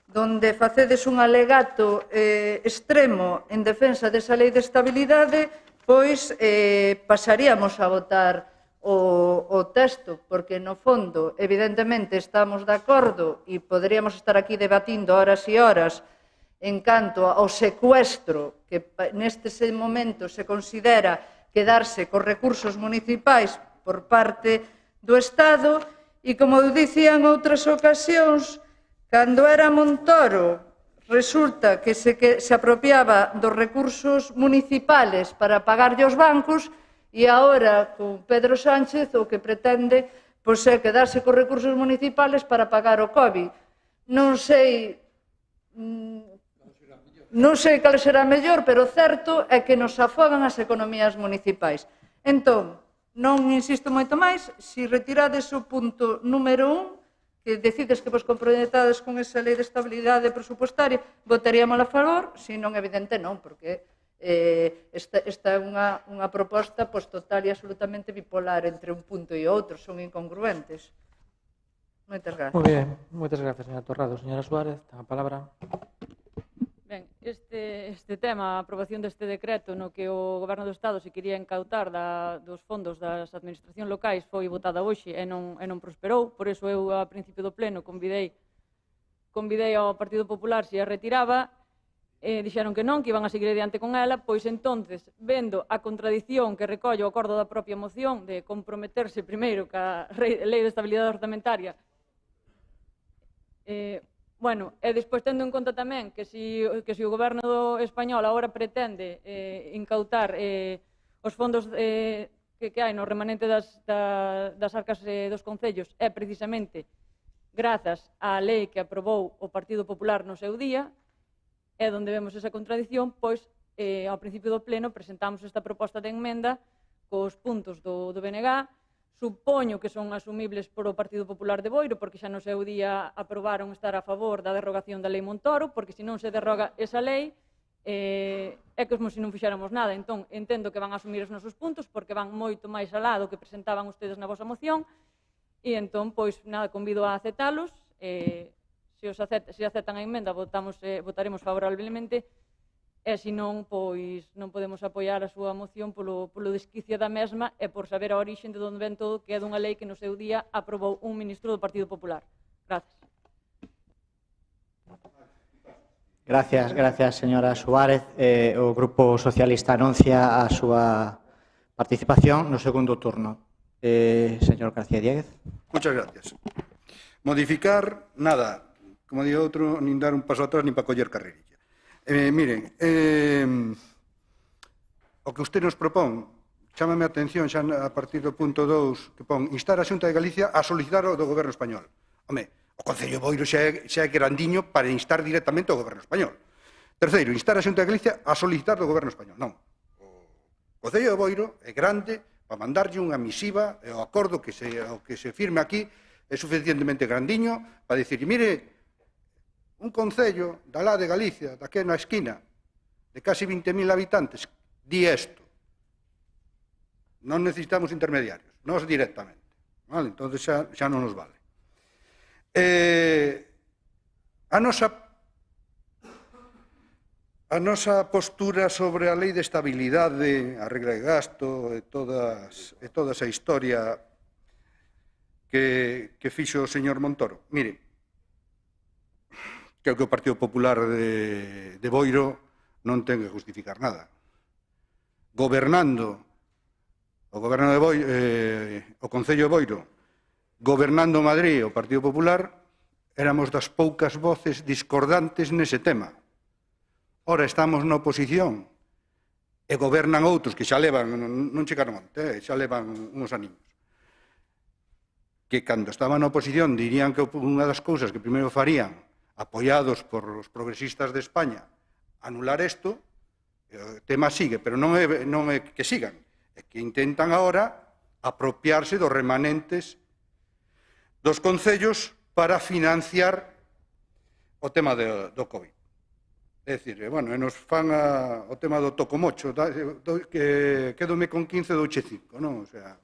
donde facedes un alegato extremo en defensa desa lei de estabilidade, pois pasaríamos a votar o texto, porque no fondo, evidentemente, estamos de acordo e poderíamos estar aquí debatindo horas e horas en canto ao secuestro que neste momento se considera quedarse cos recursos municipais por parte do Estado e, como dicían outras ocasións, cando era Montoro resulta que se apropiaba dos recursos municipales para pagarlle aos bancos. E agora, con Pedro Sánchez, o que pretende é quedarse cos recursos municipales para pagar o COVID. Non sei... Non sei cal será mellor, pero o certo é que nos afogan as economías municipais. Entón, non insisto moito máis, se retirades o punto número 1, que decides que vos comprometades con esa lei de estabilidade presupuestaria, votaríamos a favor, se non evidente non, porque esta é unha proposta total e absolutamente bipolar entre un punto e outro, son incongruentes. Moitas gracias. Moi ben, moitas gracias, señora Torrado. Señora Suárez, ten a palabra. Ben, este tema, a aprobación deste decreto no que o Goberno do Estado se quería incautar dos fondos das administracións locais foi votada hoxe e non prosperou, por iso eu a principio do pleno convidei ao Partido Popular se a retiraba, dixeron que non, que iban a seguir adiante con ela, pois entonces, vendo a contradición que recolle o acordo da propia moción de comprometerse primeiro ca lei de estabilidade orzamentaria, bueno, e despois tendo en conta tamén que se o Goberno español agora pretende incautar os fondos que hai no remanente das arcas dos concellos é precisamente grazas á lei que aprobou o Partido Popular no seu día, é onde vemos esa contradición, pois ao principio do pleno presentamos esta proposta de enmenda cos puntos do BNG. Supoño que son asumibles por o Partido Popular de Boiro, porque xa no seu día aprobaron estar a favor da derrogación da lei Montoro, porque se non se derroga esa lei, é como se non fixéramos nada. Entón, entendo que van a asumir os nosos puntos, porque van moito máis alá do que presentaban ustedes na vosa moción, e entón, pois, nada, convido a acetalos. Se aceptan a emenda, votaremos favorablemente, e se non, pois non podemos apoiar a súa moción polo desquicio da mesma e por saber a orixe de onde ven todo, que é dunha lei que no seu día aprobou un ministro do Partido Popular. Gracias. Gracias, señora Suárez. O Grupo Socialista anuncia a súa participación no segundo turno. Señor García Diéguez. Muchas gracias. Modificar, nada, como digo outro, nin dar un paso atrás nin para coller carrerilla. Miren, o que usted nos propón, chámame a atención xa a partir do punto 2, que pon instar a Xunta de Galicia a solicitar o do Goberno español. Home, o Concello de Boiro xa é grandiño para instar directamente ao Goberno español. Terceiro, instar a Xunta de Galicia a solicitar do Goberno español. Non. O Concello de Boiro é grande para mandarlle unha misiva e o acordo que se firme aquí é suficientemente grandiño para dicir, mire, un concello da lá de Galicia, daquela na esquina, de casi 20.000 habitantes, di isto. Non necesitamos intermediarios, nós directamente. Vale? Entón xa non nos vale. A nosa postura sobre a lei de estabilidade, a regra de gasto e toda esa historia que fixo o señor Montoro. Mire, creo que o Partido Popular de Boiro non ten que justificar nada. Gobernando o Goberno de Boiro, o Concello de Boiro, gobernando Madrid o Partido Popular, éramos das poucas voces discordantes nese tema. Ora estamos na oposición e gobernan outros que xa levan, non chegaron onte, xa levan uns aniños, que cando estaban na oposición dirían que unha das cousas que primeiro farían, apoiados por os progresistas de España, anular isto, o tema sigue, pero non é que sigan, é que intentan agora apropiarse dos remanentes dos concellos para financiar o tema do COVID. É dicir, bueno, nos fan o tema do tocomocho, que quedome con 15 do 5, non? O sea,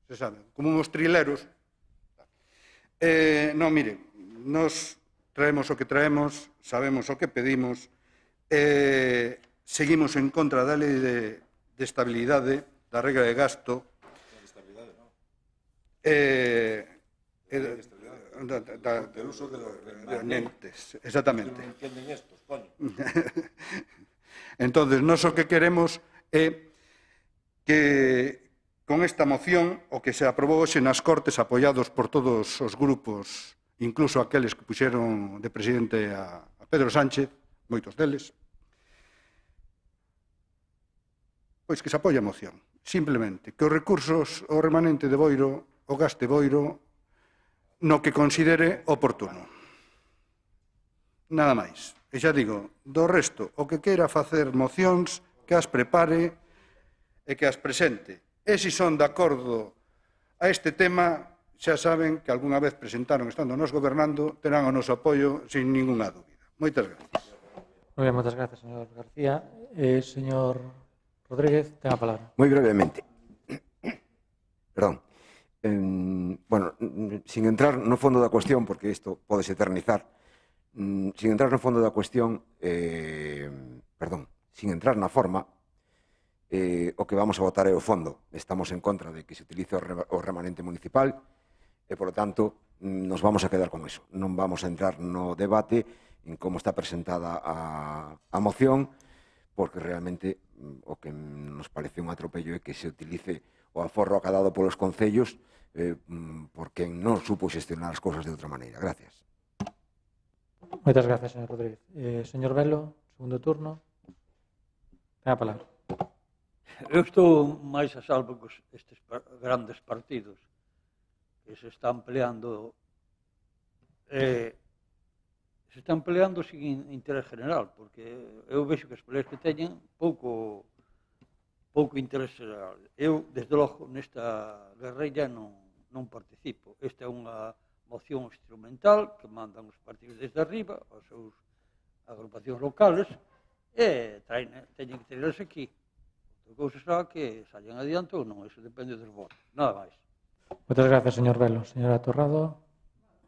se sabe, como uns trileros. Non, mire, nos traemos o que traemos, sabemos o que pedimos, seguimos en contra da lei de estabilidade, da regra de gasto, del uso de los remanentes. Exactamente. Non entienden estos, coño. Entonces, nós o que queremos é que con esta moción, o que se aprobou hoxe nas Cortes, apoiados por todos os grupos, incluso aqueles que puxeron de presidente a Pedro Sánchez, moitos deles, pois que se apoia a moción. Simplemente, que os recursos, o remanente de Boiro, o gaste Boiro, no que considere oportuno. Nada máis. E xa digo, do resto, o que queira facer mocións, que as prepare e que as presente. E se son de acordo a este tema, xa saben que algunha vez presentaron, estando nos gobernando, terán o noso apoio sin ninguna dúbida. Moitas gracias. Moi ben, moitas gracias, señor García. Señor Rodríguez, ten a palabra. Moi brevemente. Perdón. Bueno, sin entrar no fondo da cuestión, porque isto podese eternizar, sin entrar no fondo da cuestión, sin entrar na forma, o que vamos a votar é o fondo. Estamos en contra de que se utilice o remanente municipal e, por lo tanto, nos vamos a quedar con eso. Non vamos a entrar no debate en como está presentada a moción, porque realmente o que nos parece un atropello é que se utilice o aforro acadado polos concellos porque non supo xestionar as cousas de outra maneira. Gracias. Moitas gracias, señor Rodríguez. Señor Velo, segundo turno. Ten a palabra. Eu estou máis a salvo que estes grandes partidos que se están peleando sin interés general, porque eu vexo que as peleas que teñen pouco interés general. Eu, desde logo, nesta guerrilla non participo. Esta é unha moción instrumental que mandan os partidos desde arriba, as seus agrupacións locales, e teñen que traerse aquí. Outra cousa será que salgan adiante ou non, eso depende dos votos, nada máis. Moitas gracias, señor Velo. Señora Torrado.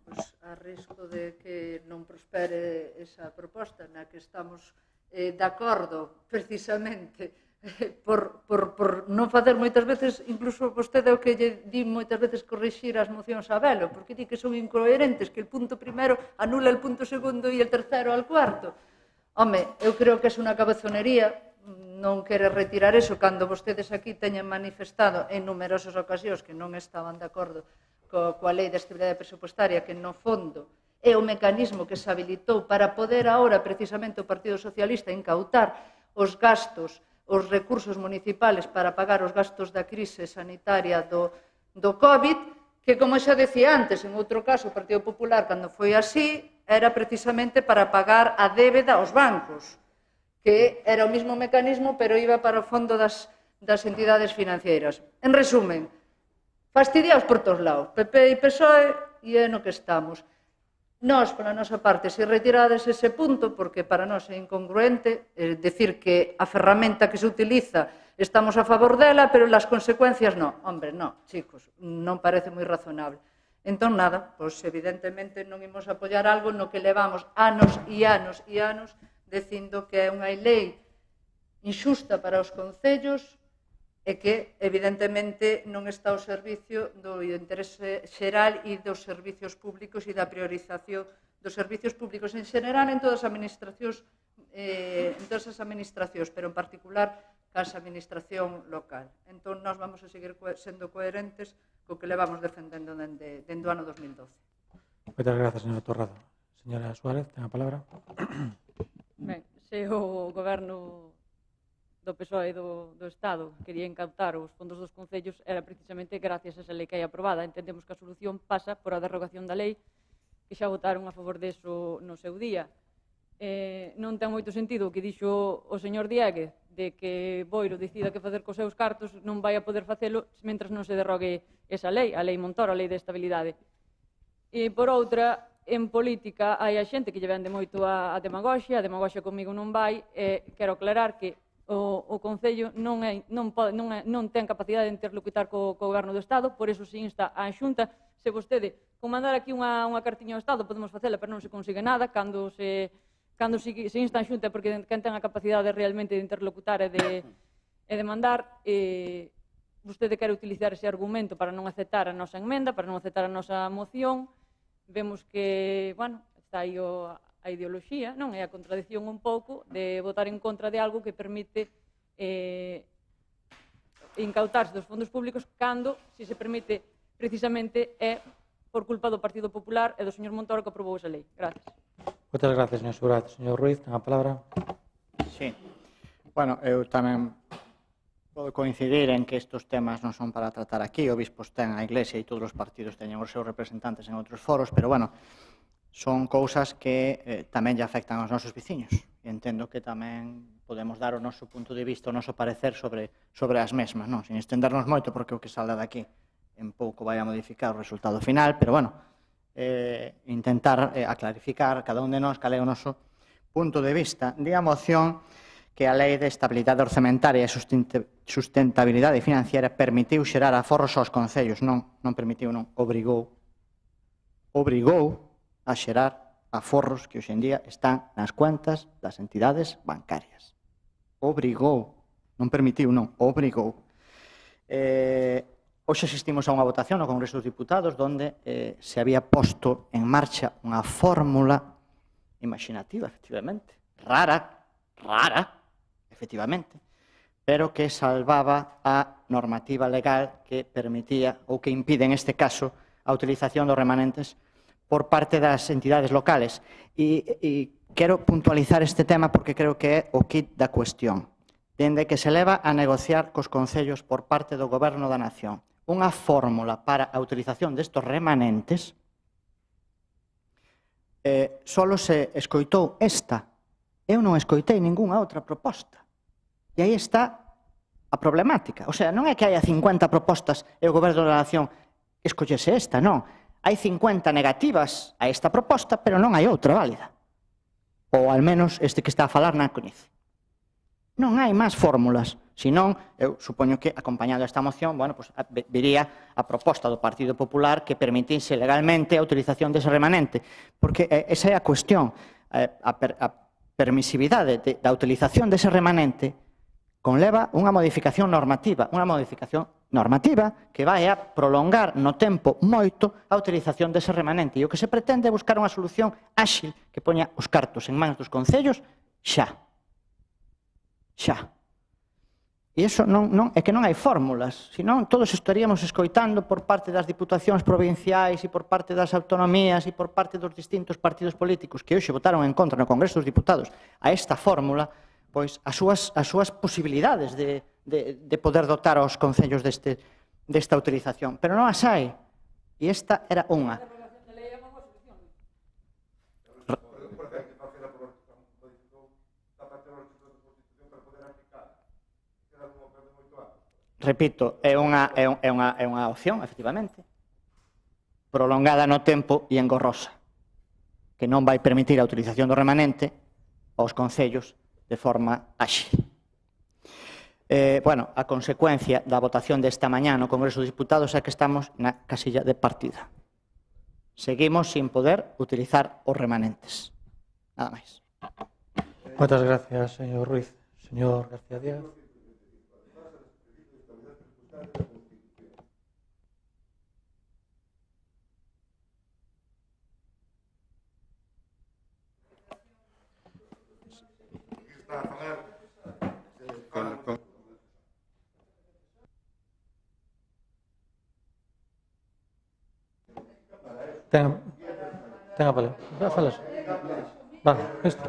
Pois, a risco de que non prospere esa proposta na que estamos de acordo precisamente por non facer moitas veces, incluso vostede o que lle di moitas veces corrixir as mocións a Velo, porque di que son incoherentes, que el punto primero anula el punto segundo e el tercero al cuarto. Home, eu creo que é unha cabezonería non quere retirar eso cando vostedes aquí teñen manifestado en numerosas ocasións que non estaban de acordo coa lei de estabilidade presupuestaria, que no fondo é o mecanismo que se habilitou para poder ahora precisamente o Partido Socialista incautar os gastos, os recursos municipales para pagar os gastos da crise sanitaria do COVID, que, como xa decía antes, en outro caso, o Partido Popular, cando foi así, era precisamente para pagar a débeda aos bancos, que era o mismo mecanismo, pero iba para o fondo das entidades financeiras. En resumen, fastidiados por todos lados, PP e PSOE, e é no que estamos. Nós, pola nosa parte, se retirades ese punto, porque para nós é incongruente decir que a ferramenta que se utiliza estamos a favor dela, pero as consecuencias non. Hombre, non, chicos, non parece moi razonable. Entón, nada, pois evidentemente non imos apoiar algo no que levamos anos e anos e anos dicindo que é unha lei injusta para os concellos e que, evidentemente, non está ao servicio do interese xeral e dos servicios públicos e da priorización dos servicios públicos en xeral en todas as administracións, pero en particular cas administración local. Entón, nós vamos a seguir sendo coherentes co que levamos defendendo dende o ano 2012. Moitas gracias, señora Torrado. Señora Suárez, ten a palabra. Ben, se o goberno do PSOE do Estado quería incautar os fondos dos concellos, era precisamente gracias a esa lei que hai aprobada. Entendemos que a solución pasa por a derrogación da lei, que xa votaron a favor deso no seu día. Non ten moito sentido o que dixo o señor Dieguez, de que Boiro decida que facer cos seus cartos, non vai a poder facelo mentras non se derrogue esa lei, a lei Montoro, a lei de estabilidade. E, por outra, en política hai a xente que lle vende moito a demagoxia comigo non vai, e quero aclarar que o Concello non ten capacidade de interlocutar co Goberno do Estado, por eso se insta á Xunta. Se vostede, con mandar aquí unha cartiña ao Estado, podemos facela, pero non se consigue nada. Cando se insta á Xunta, porque quen ten a capacidade realmente de interlocutar e de mandar, vostede quere utilizar ese argumento para non aceptar a nosa enmenda, para non aceptar a nosa moción. Vemos que, bueno, está aí a ideoloxía, non? É a contradición un pouco de votar en contra de algo que permite incautarse dos fondos públicos cando, se se permite, precisamente é por culpa do Partido Popular e do señor Montoro que aprobou esa lei. Gracias. Moitas gracias, señor Suárez. Señor Ruiz, ten a palabra. Sí. Bueno, eu tamén podo coincidir en que estes temas non son para tratar aquí. O bispos ten a Iglesia e todos os partidos teñen os seus representantes en outros foros, pero, bueno, son cousas que tamén lle afectan aos nosos veciños. E entendo que tamén podemos dar o noso punto de vista, o noso parecer sobre as mesmas, non? Sin estendernos moito, porque o que salga daqui en pouco vai a modificar o resultado final, pero, bueno, intentar aclarificar cada un de nós cal é o noso punto de vista. Di a moción que a Lei de Estabilidade Orzamentaria e Sustentabilidade Financiera permitiu xerar aforros aos concellos. Non permitiu, non, obrigou a xerar aforros que hoxe en día están nas cuentas das entidades bancarias. Obrigou, non permitiu, non, obrigou. Hoxe asistimos a unha votación no Congreso dos Diputados onde se había posto en marcha unha fórmula imaginativa, efectivamente, rara, efectivamente, pero que salvaba a normativa legal que permitía ou que impide, en este caso, a utilización dos remanentes por parte das entidades locales. E quero puntualizar este tema porque creo que é o kit da cuestión. Dende que se leva a negociar cos concellos por parte do Goberno da Nación unha fórmula para a utilización destos remanentes, solo se escoitou esta. Eu non escoitei ningunha outra proposta. E aí está a problemática. O sea, non é que haya 50 propostas e o Goberno da Nación escollese esta, non. Hai 50 negativas a esta proposta, pero non hai outra válida. Ou, al menos, este que está a falar non a coñece. Non hai máis fórmulas. Senón, eu supoño que, acompañado esta moción, bueno, pues, viría a proposta do Partido Popular que permitise legalmente a utilización dese remanente. Porque esa é a cuestión. A permisividade da utilización dese remanente conleva unha modificación normativa que vai a prolongar no tempo moito a utilización dese remanente. E o que se pretende é buscar unha solución áxil que poña os cartos en mans dos concellos xa. E iso é que non hai fórmulas, senón todos estaríamos escoitando por parte das diputacións provinciais e por parte das autonomías e por parte dos distintos partidos políticos que hoxe votaron en contra no Congreso dos Diputados a esta fórmula, pois as súas posibilidades de poder dotar aos concellos desta utilización. Pero non as hai. E esta era unha. Repito, é unha opción, efectivamente, prolongada no tempo e engorrosa, que non vai permitir a utilización do remanente aos concellos de forma áxil. Bueno, a consecuencia da votación desta mañá no Congreso dos Diputados é que estamos na casilla de partida. Seguimos sin poder utilizar os remanentes. Nada máis. Moitas gracias, señor Ruiz. Señor García Díaz. Ten a palabra. Falas. Vale, isto.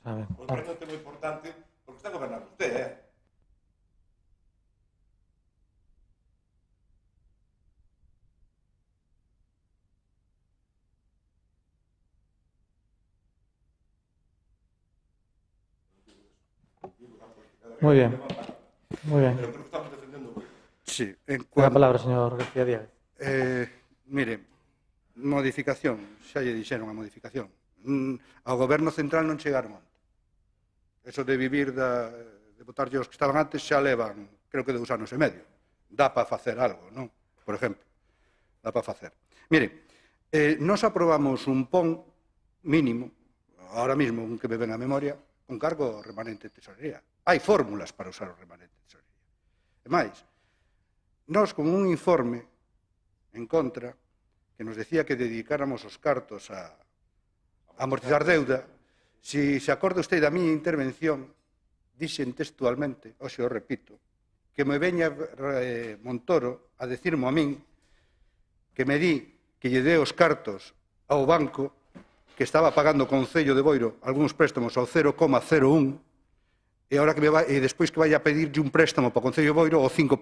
O goberno é moi importante porque está gobernando usted, Muy bien. Muy bien. Pero creo que estamos defendendo. Sí, en Ten a palabra, señor García Díaz. Mire, modificación, xa lle dixeron a modificación. Ao goberno central non chegaron antes. Eso de vivir de votarlle os que estaban antes xa levan, creo que 2 anos e medio. Dá para facer algo, non? Por exemplo, dá para facer. Mire, nos aprobamos un PON mínimo, ahora mismo un que me ven a memoria, un cargo remanente de tesorería. Hai fórmulas para usar o remanente de tesorería. E máis, nós con un informe en contra que nos decía que dedicáramos os cartos a amortizar deuda, se acorda usted da miña intervención, dixen textualmente, hoxe o repito, que me veña Montoro a decirmo a min que me di que lle dé os cartos ao banco que estaba pagando o Concello de Boiro algúns préstamos ao 0,01 e agora que despois que vai a pedirlle un préstamo para o Concello de Boiro ao 5%.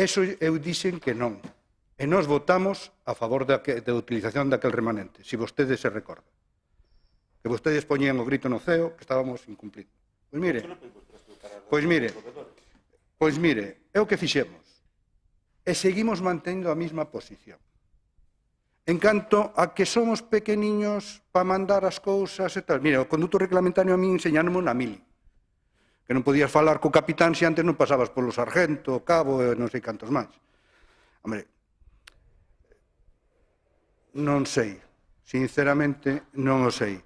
Eso eu dixen que non. E nós votamos a favor da utilización daquel remanente, se vostedes se recordan. Que vostedes poñían o grito no ceo que estábamos incumplindo. Pois mire, é o que fixemos. E seguimos mantendo a mesma posición. En canto a que somos pequeniños para mandar as cousas e tal. Mire, o conduto reglamentario a mí enseñáronme na mili. Que non podías falar co capitán se antes non pasabas polo sargento, o cabo e non sei cantos máis. Hombre, non sei. Sinceramente, non o sei.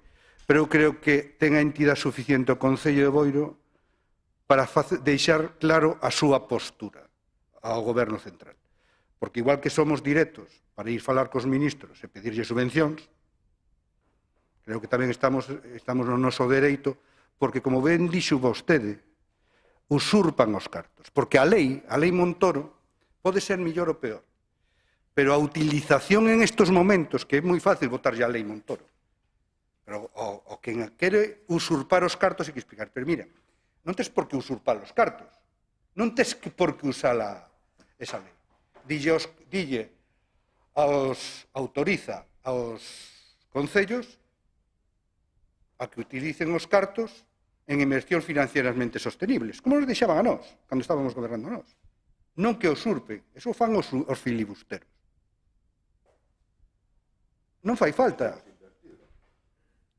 Pero eu creo que ten a entidade suficiente o Concello de Boiro para deixar claro a súa postura ao Goberno Central. Porque igual que somos directos para ir falar cos ministros e pedirlle subvencións, creo que tamén estamos no noso dereito, porque, como ben dixo vostede, usurpan os cartos. Porque a lei Montoro, pode ser mellor ou peor, pero a utilización en estos momentos, que é moi fácil votarlle a lei Montoro, pero o que quere usurpar os cartos hai que explicar. Pero mira, non tes por que usurpar os cartos, non tes por que usar esa lei. Autoriza aos concellos a que utilicen os cartos en inversións financieramente sostenibles, como nos deixaban a nós, cando estábamos gobernando nós. Non que usurpen, eso fan os filibusteros. Non fai falta.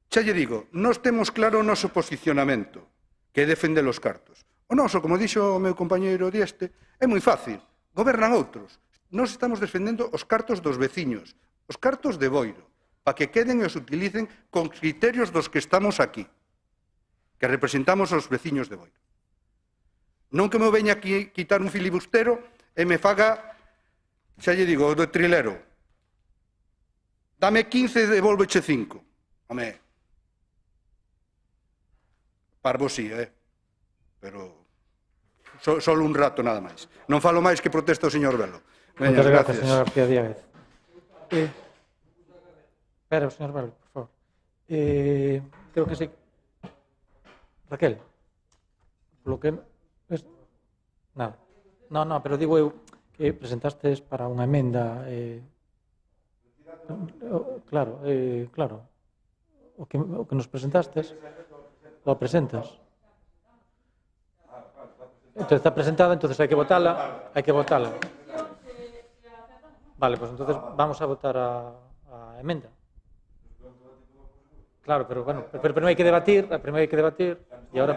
Xa lle digo, nós temos claro o noso posicionamento, que é defender os cartos. O noso, como dixo o meu compañeiro Dieste, é moi fácil. Gobernan outros. Nós estamos defendendo os cartos dos veciños, os cartos de Boiro, para que queden e os utilicen con criterios dos que estamos aquí, que representamos os veciños de Boiro. Non que me veña aquí quitar un filibustero e me faga, xa lle digo, o do trilero. Dame 15 e devolveche 5. Home, parvo sí, pero solo un rato nada máis. Non falo máis que protesta o señor Velo. Moitas gracias, señor García Díaz. Espera, señor Velo, por favor. Creo que sí. Raquel, lo que... Nada. No, pero digo eu que presentastes para unha emenda... Claro. O que nos presentastes, lo presentas. Entonces está presentada, entonces hai que votala. Vale, pues entonces vamos a votar a emenda. Claro, pero bueno, pero non hai que debatir, primeiro hai que debatir, e agora...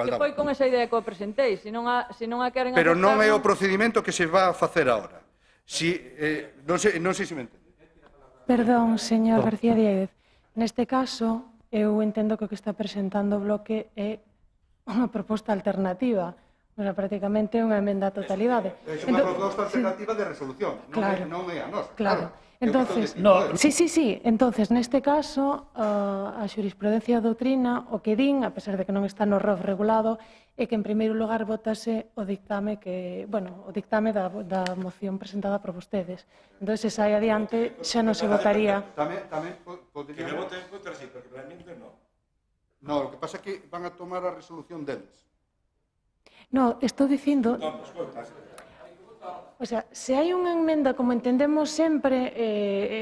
Que foi con esa idea que o presentei, se non a queren pero non é o procedimento que se va a facer agora. Non sei se me entende. Perdón, señor García Díaz. Neste caso, eu entendo que o que está presentando o bloque é unha proposta alternativa. O sea, prácticamente unha emenda á totalidade. É unha proposta alternativa de resolución, non é a nosa. Claro. Entonces, sí. Entonces, neste caso, a xurisprudencia da doutrina, o que din, a pesar de que non está no ROF regulado, é que en primeiro lugar votase o dictame da moción presentada por vostedes. Entón, se sai adiante, xa non se votaría. Tamén podría... Que me voten contra sí, porque realmente non. No, o que pasa é que van a tomar a resolución deles. No, estou dicindo... O sea, se hai unha emenda, como entendemos sempre,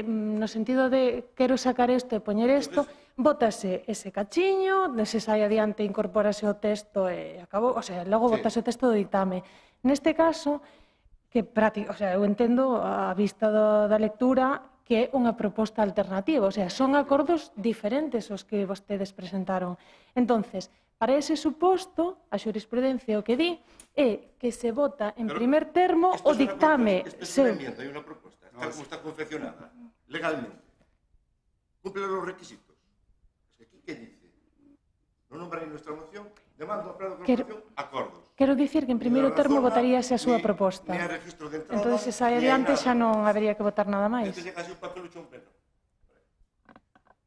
no sentido de quero sacar isto e poñer isto, vótase ese cachiño, se sai adiante, incorporase o texto e acabou, o sea, logo vótase o texto do dictame. Neste caso, que o sea, eu entendo a vista da lectura que é unha proposta alternativa, o sea, son acordos diferentes os que vostedes presentaron. Entonces, para ese suposto, a xurisprudencia o que di é que se vota en primer termo o dictame. Esto es una enmienda y una propuesta. Está como está confeccionada, legalmente. Cumple los requisitos. Es que aquí, ¿qué dice? No nombran en nuestra moción, demando a pleno de confección acordos. Quero dicir que en primeiro termo votaríase a súa proposta. Entón, se sai adiante, xa non habería que votar nada máis. Entonces, casi un papel hecho un pleno.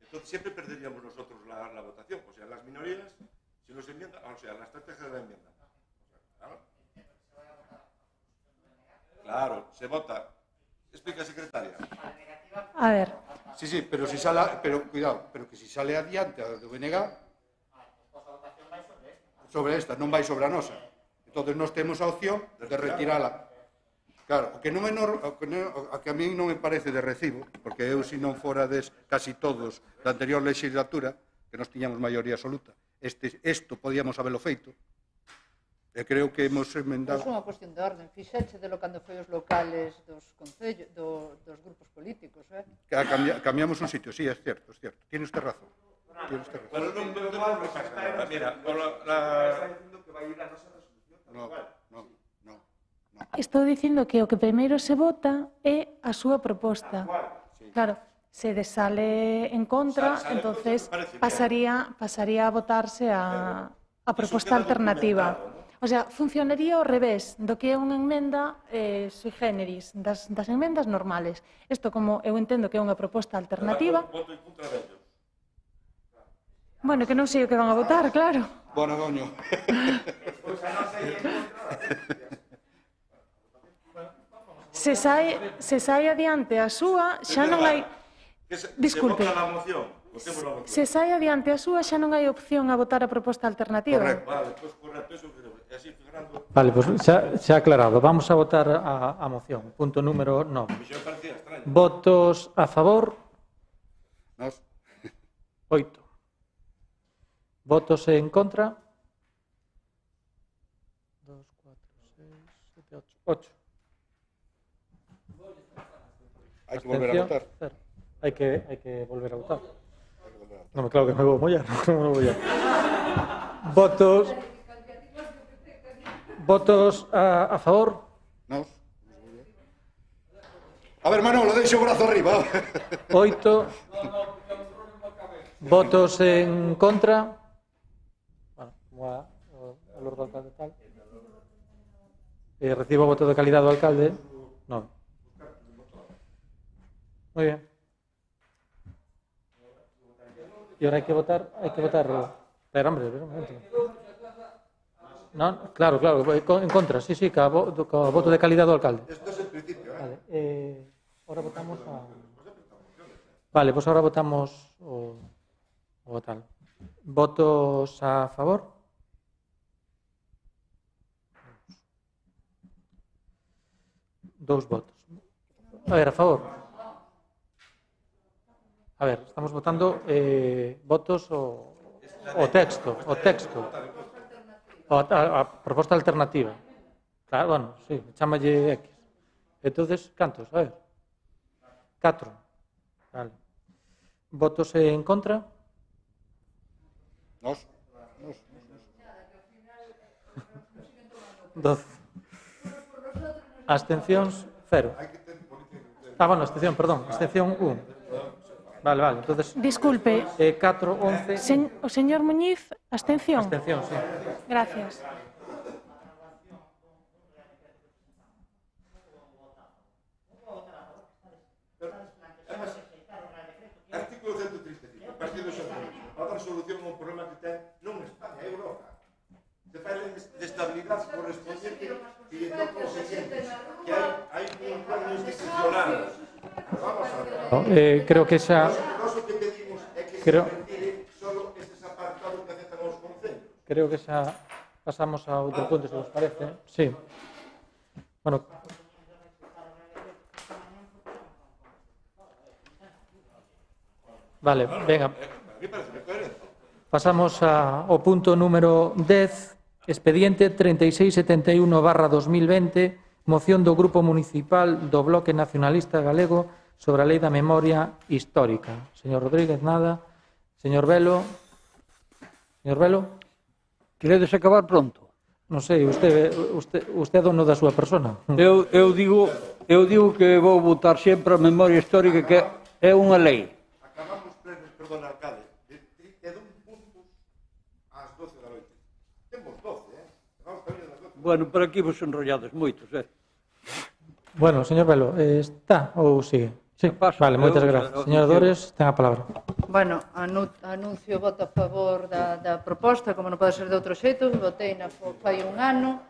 Entonces, siempre perderíamos nosotros la votación. O sea, las minorías, si nos enmiendan, o sea, la estrategia de la enmienda. Claro, se vota. Explica, secretaria. A ver. Sí, pero si sale, pero cuidado, pero que si sale adiante a do BNG, sobre esta, non vai sobre a nosa. Entonces, nós temos a opción de retirala. Claro, o que a mí non me parece de recibo, porque eu, se non forades casi todos da anterior legislatura, que nos tiñamos maioría absoluta, isto podíamos habelo feito, e creo que hemos emendado... É unha cuestión de orden. Fixeche de lo cando foi os locales dos concellos, dos grupos políticos, Cambiamos un sitio, sí, é certo, é certo. Tiene usted razón. Pero non pasa nada. Mira, No. Estou dicindo que o que primeiro se vota é a súa proposta. Claro, se desale en contra, entonces pasaría a votarse a proposta alternativa. O sea, funcionaría ao revés do que é unha emenda sui generis, das emendas normales. Isto, como eu entendo que é unha proposta alternativa... Bueno, que non sei o que van a votar, claro. Bueno, coño. Se sai adiante a súa, xa non hai... Disculpe. Se sai adiante a súa, xa non hai opción a votar a proposta alternativa. Correcto. Vale, pois xa aclarado. Vamos a votar a moción. Punto número 9. Votos a favor? 8. Votos en contra? 2, 4, 6, 7, 8. Hai que volver a votar. Hai que volver a votar. Non, claro que me vou mollar. Votos a favor? Nos. A ver, Manolo, deixa o brazo arriba. 8. Votos en contra? Bueno, como a Lord do Alcalde tal. Recibo voto de calidad do alcalde? 9. Muy bien. Y ahora hay que votar. Espera, hombre, un momento. No, claro, en contra, sí, ca voto de calidad do alcalde. Esto es el principio, Vale, ahora votamos a... Vale, pues ahora votamos o tal. ¿Votos a favor? Dos votos. A ver, a favor. A ver, estamos votando votos o texto. A proposta alternativa. Claro, bueno, sí, chámalle X. Entonces, cantos? A ver. 4. Vale. Votos en contra? Nos. 12. Abstencións, 0. Bueno, abstención, perdón. Abstención, 1. Vale, entonces... Disculpe. 4, 11... O señor Muñiz, abstención. Abstención, sí. Gracias. Artículo 135. Partido Socialista. A dar solución a un problema que ten non España, é Europa. Se fai de estabilidade correspondiente e de todos os siguientes. Que hai un plano institucional. Vamos a ver. Creo que xa... Creo que xa pasamos a outro punto, se vos parece. Sí. Bueno. Vale, venga. Pasamos ao punto número 10, expediente 3671/2020, moción do Grupo Municipal do Bloque Nacionalista Galego sobre a Lei da Memoria Histórica. Señor Rodríguez, nada. Señor Velo. Señor Velo. Queredes acabar pronto? Non sei, usted é dono da súa persona. Eu digo que vou votar sempre a memoria histórica, que é unha lei. Acabamos plenos, perdón, alcalde, de 32 puntos ás 12 da noite. Temos 12, Acabamos tamén das 12. Bueno, por aquí vos enrollades moitos, Bueno, señor Velo, está ou sigue? Sí, vale, moitas grazas. Señora Dores, ten a palabra. Bueno, anuncio o voto a favor da proposta, como non pode ser de outro xeito, votei na fai un ano,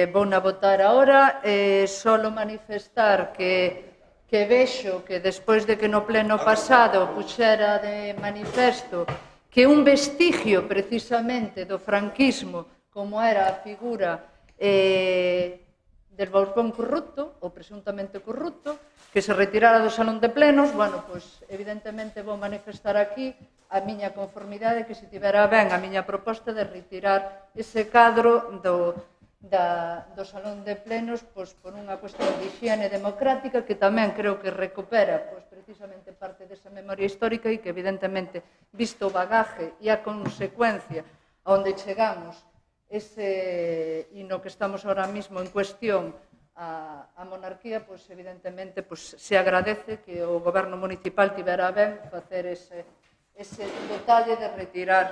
vou na votar agora, solo manifestar que vexo que despois de que no pleno pasado puxera de manifesto que un vestigio precisamente do franquismo, como era a figura del Borbón corrupto, ou presuntamente corrupto, que se retirara do salón de plenos, bueno, pois, evidentemente vou manifestar aquí a miña conformidade que se tivera ben a miña proposta de retirar ese cadro do salón de plenos pois, por unha cuestión de higiene democrática que tamén creo que recupera pois, precisamente parte desa memoria histórica e que evidentemente, visto o bagaje e a consecuencia onde chegamos e no que estamos ahora mismo en cuestión a monarquía, pois evidentemente pois, se agradece que o goberno municipal tivera ben facer ese detalle de retirar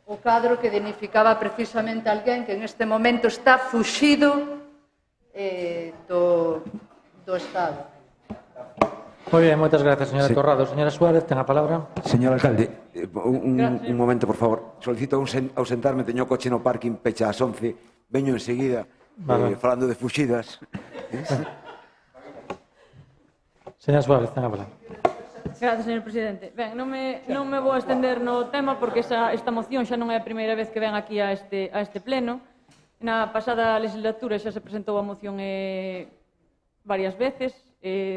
o cadro que dignificaba precisamente alguén que en este momento está fuxido do Estado. Moi ben, moitas grazas, señora Torrado. Señora Suárez, ten a palabra. Señor alcalde, un momento, por favor. Solicito ausentarme, teño coche no parking, pecha ás 11. Veño enseguida, falando de fuxidas. Señora Suárez, ten a palabra. Gracias, señor presidente. Ben, non me vou a estender no tema porque esta moción xa non é a primeira vez que ven aquí a este pleno. Na pasada legislatura xa se presentou a moción varias veces,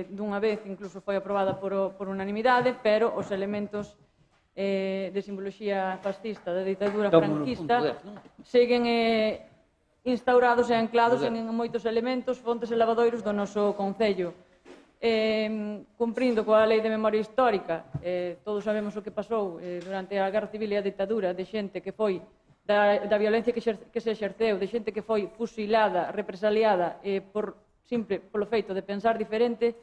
dunha vez incluso foi aprobada por unanimidade, pero os elementos de simboloxía fascista da ditadura franquista seguen instaurados e anclados en moitos elementos, fontes e lavadoiros do noso concello. Cumprindo coa Lei de Memoria Histórica, todos sabemos o que pasou durante a Guerra Civil e a ditadura de xente que foi da violencia que se exerceu, de xente que foi fusilada, represaliada polo feito de pensar diferente,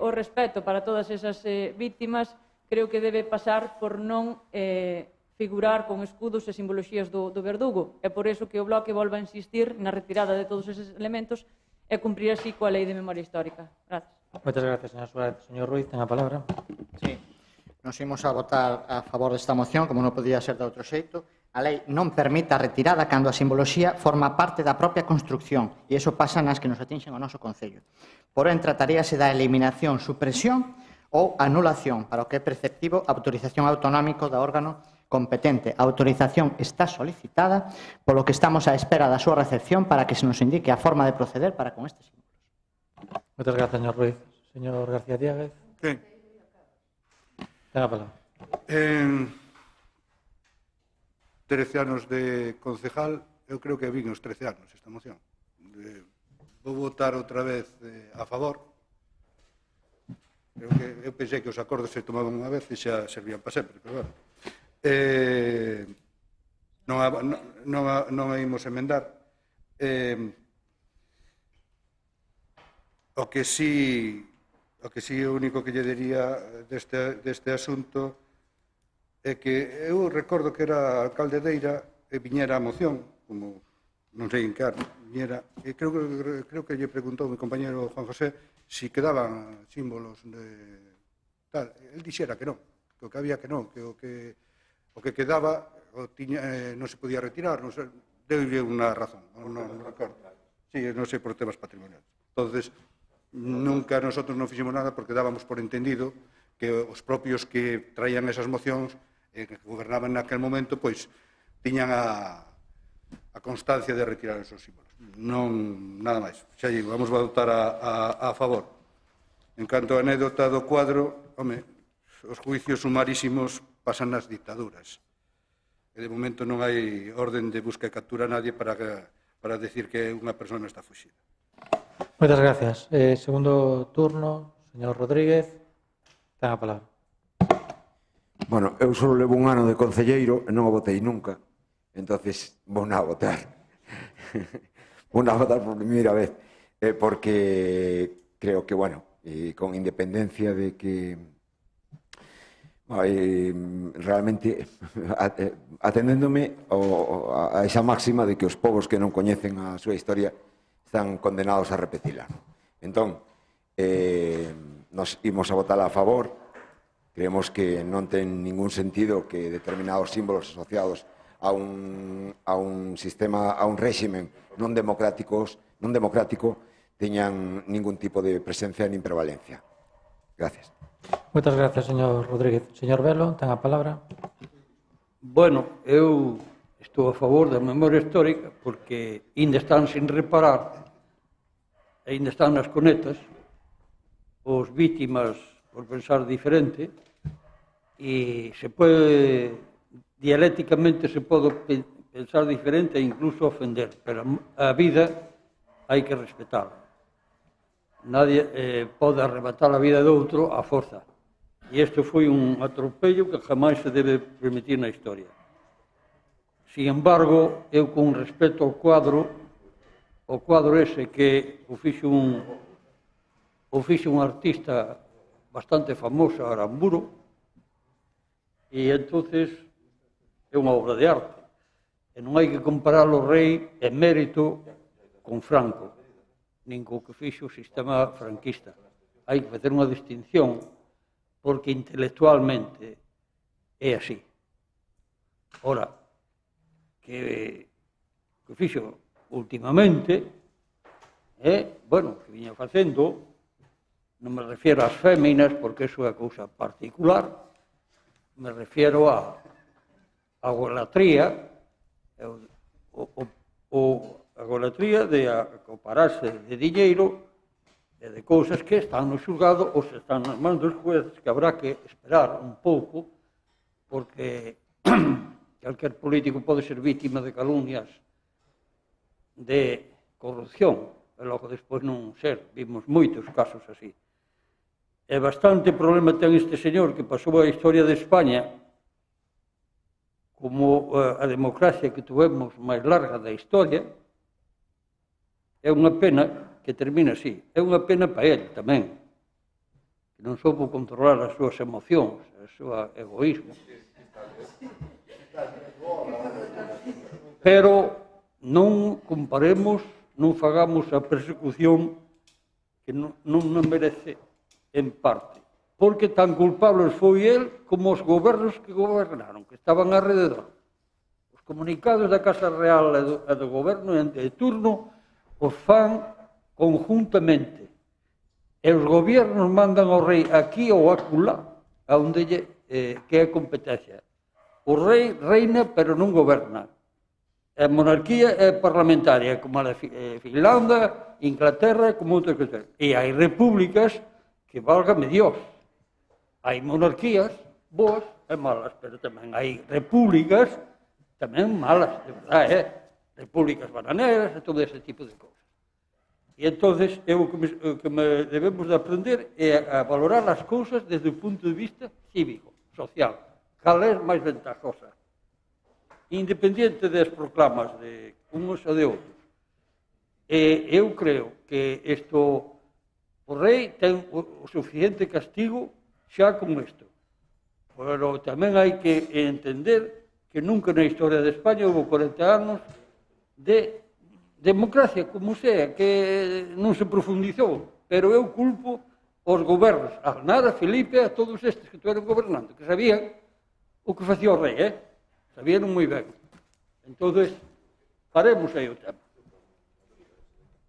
o respeto para todas esas víctimas creo que debe pasar por non figurar con escudos e simboloxías do verdugo. É por iso que o Bloque volve a insistir na retirada de todos eses elementos e cumprir así coa Lei de Memoria Histórica. Gracias. Moitas gracias, señora Suárez. Señor Ruiz, ten a palabra. Sí, nos imos a votar a favor desta moción, como non podía ser de outro xeito. A lei non permite a retirada cando a simboloxía forma parte da propia construcción e iso pasa nas que nos atinxen ao noso Concello. Porén, trataríase da eliminación, supresión ou anulación, para o que é preceptivo a autorización autonómico da órgano competente. A autorización está solicitada, polo que estamos á espera da súa recepción para que se nos indique a forma de proceder para con estes símbolos. Moitas grazas, señor Ruiz. Señor García Diáguez. Ben, ten a palabra. 13 anos de concejal, eu creo que vin os 13 anos esta moción. Vou votar outra vez a favor. Eu pensei que os acordos se tomaban unha vez e xa servían para sempre, pero bueno. Non a imos emendar. O que sí, o único que lle diría deste asunto é que eu recordo que era alcalde de Eira e viñera a moción, como non sei en que ano, viñera, e creo que lle preguntou o meu compañero Juan José si quedaban símbolos de tal. El dixera que non, que o que había que non, que o que quedaba non se podía retirar, deulle unha razón, non recordo. Sí, non sei por temas patrimoniales. Entonces, nunca nosotros non fixemos nada porque dábamos por entendido que os propios que traían esas mocións que gobernaban naquel momento, pois, tiñan a constancia de retirar esos símbolos. Non, nada máis. Xa digo, vamos a votar a favor. En canto a anécdota do cuadro, home, os juicios sumarísimos pasan nas dictaduras. E de momento non hai orden de busca e captura a nadie para decir que unha persona está fuxida. Moitas gracias. Segundo turno, señor Rodríguez, ten a palabra. Bueno, eu só levo un ano de concelleiro e non o votei nunca, entonces vou a votar. Vou a votar por primeira vez, porque creo que, bueno, con independencia de que realmente atendéndome a esa máxima de que os povos que non coñecen a súa historia están condenados a repetila. Entón, nos imos a votar a favor. Creemos que non ten ningún sentido que determinados símbolos asociados a un sistema, a un réximen non democrático teñan ningún tipo de presencia nin prevalencia. Gracias. Moitas gracias, señor Rodríguez. Señor Velo, ten a palabra. Bueno, eu estou a favor da memoria histórica porque ainda están sin reparar, ainda están nas conetas, os vítimas por pensar diferente, e se pode, dialécticamente se pode pensar diferente e incluso ofender, pero a vida hai que respetarla. Nadie pode arrebatar a vida de outro a forza. E isto foi un atropello que jamais se debe permitir na historia. Sin embargo, eu con respecto ao quadro ese que o fixo un artista bastante famoso, Aramburu, e entonces é unha obra de arte. E non hai que comparar o rei emérito con Franco, nin co que fixo o sistema franquista. Hai que facer unha distinción, porque intelectualmente é así. Ora, que fixo últimamente, bueno, que viña facendo, non me refiero ás féminas, porque iso é cousa particular, me refiero a golatría, a golatría de acopararse de diñeiro e de cousas que están no xulgado ou se están nas mans dos jueces, que habrá que esperar un pouco, porque calquer político pode ser vítima de calumnias de corrupción, e logo despois non ser. Vimos moitos casos así. E bastante problema ten este señor que pasou a historia de España como a democracia que tuvemos máis larga da historia. É unha pena que termine así. É unha pena para ele tamén, que non soubo controlar as súas emocións, o seu egoísmo. Pero non comparemos, non fagamos a persecución que non merece en parte, porque tan culpables foi el como os gobernos que gobernaron, que estaban alrededor. Os comunicados da Casa Real e do goberno de turno os fan conjuntamente, e os gobernos mandan ao rei aquí ou acolá, onde que é competencia. O rei reina, pero non goberna. A monarquía é parlamentaria, como a de Finlandia, Inglaterra, como outras cousas. E hai repúblicas que, válgame Dios, hai monarquías boas e malas, pero tamén hai repúblicas tamén malas, de verdade, repúblicas bananeras e todo ese tipo de cousas. E entonces, o que debemos de aprender é a valorar as cousas desde o punto de vista cívico, social, cal é máis ventajosa, independiente das proclamas de uns ou de outros. E eu creo que isto, o rei ten o suficiente castigo xa con isto. Pero tamén hai que entender que nunca na historia de España houve 40 anos de democracia, como sea, que non se profundizou. Pero eu culpo os gobernos, a Aznar, a Felipe, a todos estes que estiveron gobernando, que sabían o que facía o rei, sabían moi ben. Entón, faremos aí o tema.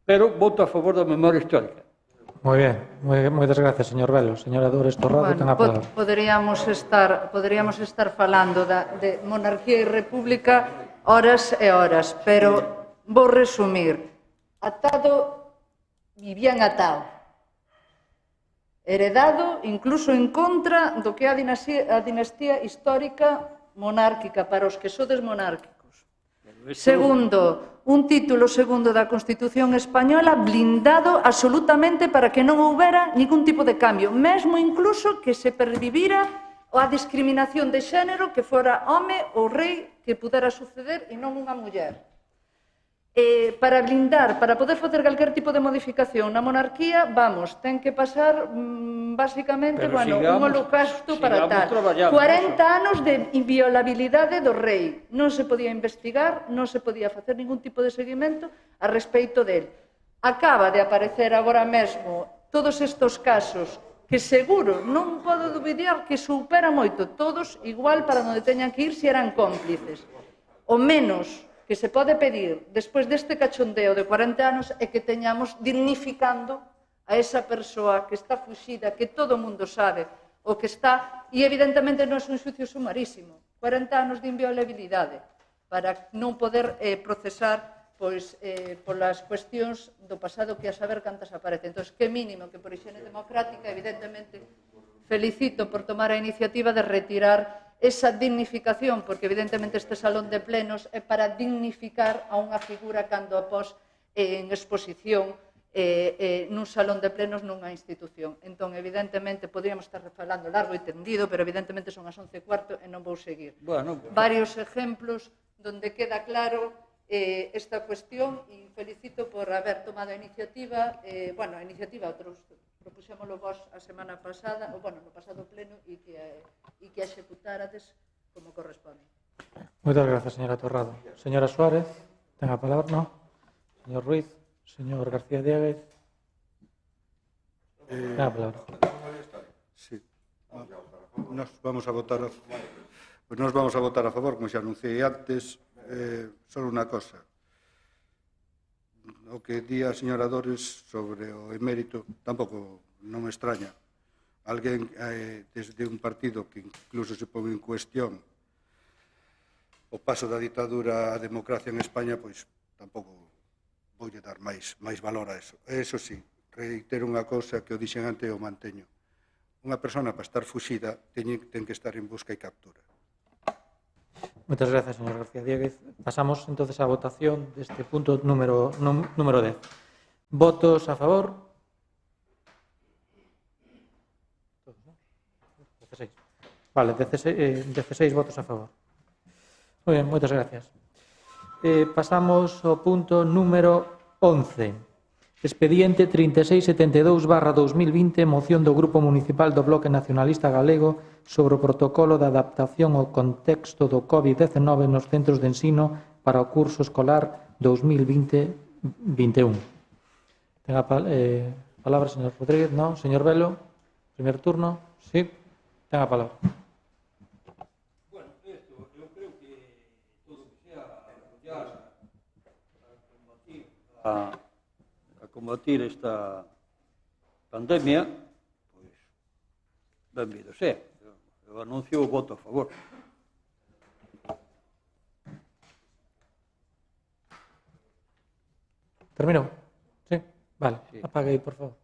Pero voto a favor da memoria histórica. Moi ben, moitas gracias, señor Velo. Señora Dores Torrado, ten a palabra. Poderíamos estar falando de monarquía e república horas e horas, pero vou resumir. Atado e bien atado. Heredado incluso en contra do que é a dinastía histórica monárquica para os que sodes monárquicos. Segundo, un título segundo da Constitución española blindado absolutamente para que non houbera ningún tipo de cambio, mesmo incluso que se pervivira a discriminación de xénero, que fora home ou rei que pudera suceder e non unha muller. Para blindar, para poder facer calquer tipo de modificación na monarquía, ten que pasar basicamente un holocausto para tal. 40 anos de inviolabilidade do rei. Non se podía investigar, non se podía facer ningún tipo de seguimento a respeito del. Acaba de aparecer agora mesmo todos estes casos que seguro, non podo dubidar que supera moito, todos igual para onde teñan que ir se eran cómplices. O menos que se pode pedir despois deste cachondeo de 40 anos é que teñamos dignificando a esa persoa que está fuxida, que todo o mundo sabe, o que está, e evidentemente non é un xuicio sumarísimo, 40 anos de inviolabilidade, para non poder procesar polas cuestións do pasado que a saber cantas aparecen. Entón, que mínimo que por higiene democrática, evidentemente, felicito por tomar a iniciativa de retirar esa dignificación, porque evidentemente este salón de plenos é para dignificar a unha figura cando após en exposición nun salón de plenos nunha institución. Entón, evidentemente, podríamos estar falando largo e tendido, pero evidentemente son as 11:15 e non vou seguir. Varios exemplos donde queda claro esta cuestión e felicito por haber tomado a iniciativa, a iniciativa outros propuxémolo vos a semana pasada, no pasado pleno, e que a executárades como corresponde. Moitas grazas, señora Torrado. Señora Suárez, ten a palabra, non? Señor Ruiz, señor García Dieguez. Ten a palabra. Sí. Nos vamos a votar a favor, como xa anunciei antes, só unha cosa. O que di a señora Dores sobre o emérito tampouco non me extraña. Alguén desde un partido que incluso se pon en cuestión o paso da ditadura á democracia en España, pois tampouco voulle dar máis valor a eso. Eso sí, reitero unha cousa que o dixen antes e o manteño. Unha persona para estar fuxida ten que estar en busca e captura. Moitas grazas, señor García Dieguez. Pasamos, entonces, á votación deste punto número 10. Votos a favor? 16. Vale, 16 votos a favor. Moi ben, moitas gracias. Pasamos ao punto número 11. Expediente 3672/2020, moción do Grupo Municipal do Bloque Nacionalista Galego sobre o protocolo de adaptación ao contexto do COVID-19 nos centros de ensino para o curso escolar 2020-21. Ten a palabra, señor Rodríguez, non? Señor Velo, primer turno. Sí, ten a palabra. Bueno, esto, eu creo que todo que sea apoyar a combatir esta pandemia, pois, benvido sea. Eu anuncio o voto a favor. Terminou? Sí? Vale, sí. Apague aí, por favor.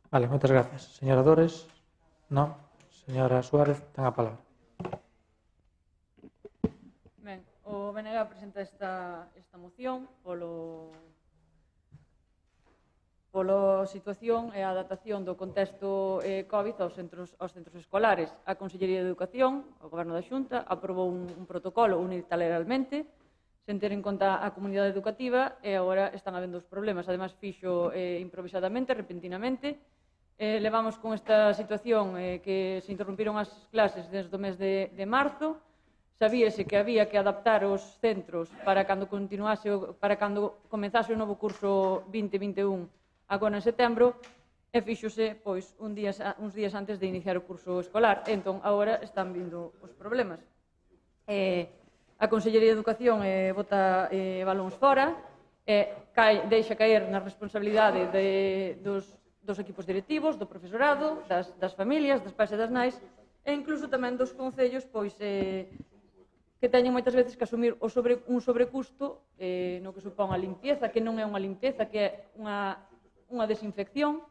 Vale, moitas gracias. Señora Dores? Non? Señora Suárez, ten a palabra. Ben, o BNG presenta esta moción pola situación e a adaptación do contexto COVID aos centros escolares. A Consellería de Educación, o Goberno da Xunta, aprobou un protocolo unilateralmente, sen ter en conta a comunidade educativa, e agora están habendo os problemas. Ademais, fixo improvisadamente, repentinamente. Levamos con esta situación que se interrompiron as clases desde o mes de marzo. Sabíase que había que adaptar os centros para cando comenzase o novo curso 2021 agora en setembro, e fíxose uns días antes de iniciar o curso escolar. Entón, agora están vindo os problemas. A Consellería de Educación bota balóns fora, deixa caer na responsabilidade dos equipos directivos, do profesorado, das familias, das pais e das nais, e incluso tamén dos concellos, que teñen moitas veces que asumir un sobrecusto no que supón a limpieza, que non é unha limpieza, que é unha desinfección,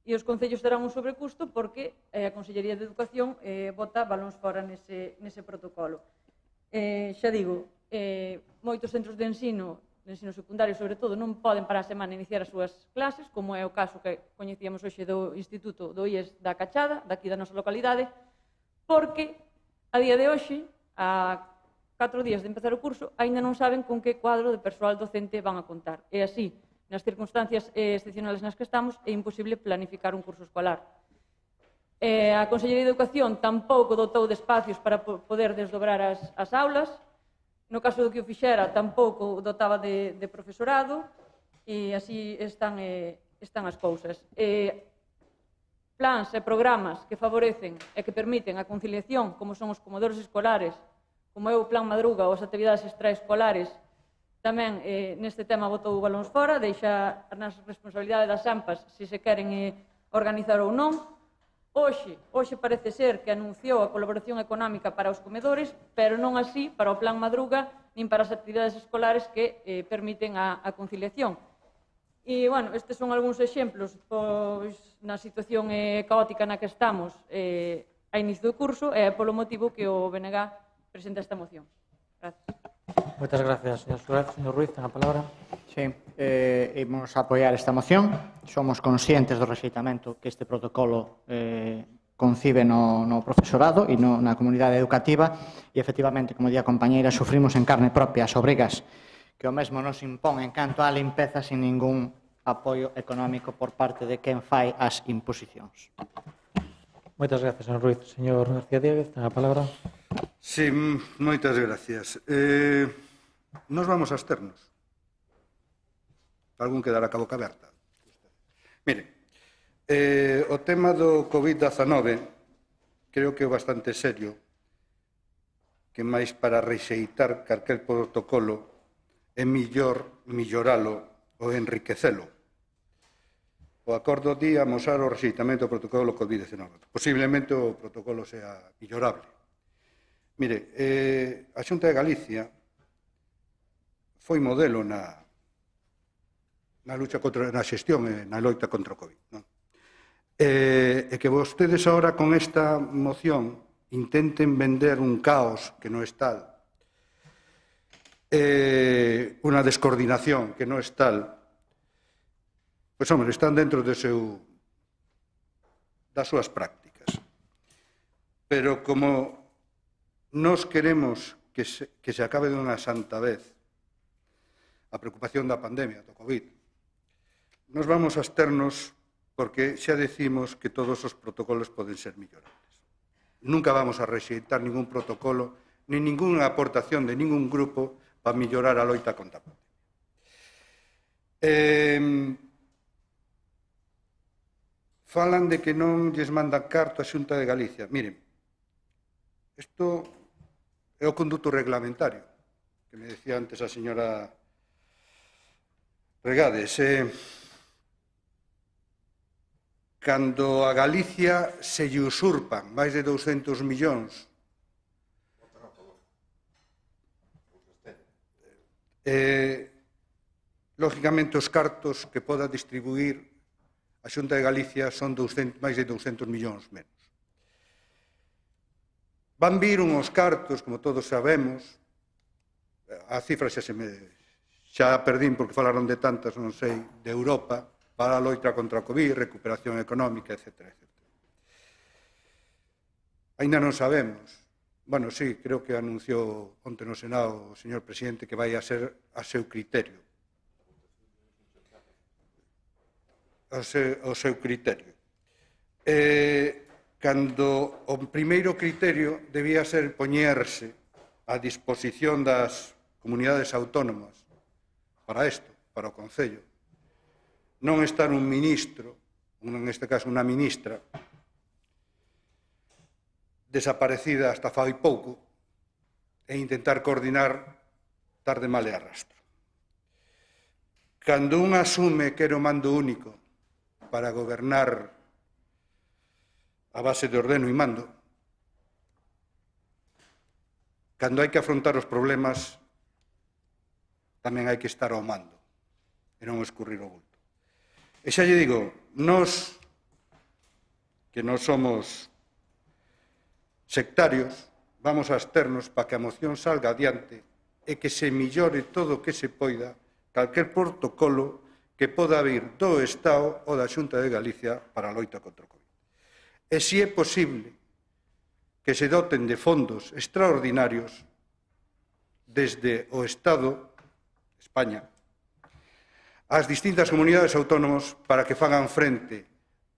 e os concellos terán un sobrecusto porque a Consellería de Educación bota balóns fora nese protocolo. Xa digo, moitos centros de ensino secundario, sobre todo, non poden para a semana iniciar as súas clases, como é o caso que coñecíamos hoxe do Instituto do IES da Cachada, daqui da nosa localidade, porque a día de hoxe, a 4 días de empezar o curso, aínda non saben con que cuadro de persoal docente van a contar. E así, nas circunstancias excepcionales nas que estamos, é imposible planificar un curso escolar. A Consellería de Educación tampouco dotou de espacios para poder desdobrar as aulas. No caso do que o fixera, tampouco dotaba de profesorado, e así están as cousas. Plans e programas que favorecen e que permiten a conciliación, como son os comedores escolares, como é o Plan Madruga ou as actividades extraescolares, tamén neste tema botou balóns fora, deixa nas responsabilidades das AMPAs se se queren organizar ou non. Hoxe parece ser que anunciou a colaboración económica para os comedores, pero non así para o Plan Madruga nin para as actividades escolares que permiten a conciliación. E, bueno, estes son algúns exemplos, pois, na situación caótica na que estamos a inicio do curso, e é polo motivo que o BNG presenta esta moción. Gracias. Moitas gracias, señor Suárez. Señor Ruiz, ten a palabra. Sí, imos apoiar esta moción. Somos conscientes do rexeitamento que este protocolo concibe no profesorado e na comunidade educativa e, efectivamente, como di a compañeira, sufrimos en carne propia as obrigas que o mesmo nos impón en canto á limpeza sin ningún apoio económico por parte de quen fai as imposicións. Moitas gracias, señor Ruiz. Señor García Diéguez, ten a palabra. Sí, moitas gracias. Nos vamos a absternos. Algún quedará ca boca aberta. Mire, o tema do COVID-19 creo que é bastante serio, que máis para rexeitar calquer protocolo é milloralo ou enriquecelo. O acordo di amosar o rexeitamento do protocolo COVID-19. Posiblemente o protocolo sea millorable. Mire, a Xunta de Galicia foi modelo na lucha contra na xestión e na loita contra o COVID. E que vostedes agora con esta moción intenten vender un caos que non é tal, unha descoordinación que non é tal, pois, hombre, están dentro das súas prácticas. Pero como nós queremos que se acabe dunha santa vez a preocupación da pandemia, do COVID, nos vamos a absternos porque xa decimos que todos os protocolos poden ser mellorables. Nunca vamos a rexeitar ningún protocolo ni ninguna aportación de ningún grupo para mellorar a loita contra a pandemia. Falan de que non lles mandan carta a Xunta de Galicia. Miren, isto é o conduto reglamentario que me decía antes a señora Regades. Cando a Galicia se lle usurpan máis de 200 millóns lógicamente os cartos que poda distribuir a Xunta de Galicia son máis de 200 millóns menos. Van vir unhos cartos, como todos sabemos, a cifra xa perdín porque falaron de tantas, non sei, de Europa, para a loita contra a COVID, recuperación económica, etc. Ainda non sabemos. Bueno, sí, creo que anunciou onte no Senado o señor presidente que vai a ser a seu criterio. O seu criterio. Cando o primeiro criterio debía ser poñerse a disposición das comunidades autónomas para isto, para o Concello, non estar un ministro, neste caso unha ministra, desaparecida hasta fai pouco, e intentar coordinar tarde mal e arrastro. Cando un asume que era o mando único para gobernar a base de ordeno e mando, cando hai que afrontar os problemas, tamén hai que estar ao mando, e non escurrir o bulto. E xa lle digo, nós, que non somos sectarios, vamos a absternos para que a moción salga adiante e que se millore todo o que se poida calquer protocolo que poda vir do Estado ou da Xunta de Galicia para a loita contra o COVID. E se é posible que se doten de fondos extraordinarios desde o Estado, España, ás distintas comunidades autónomas para que fagan frente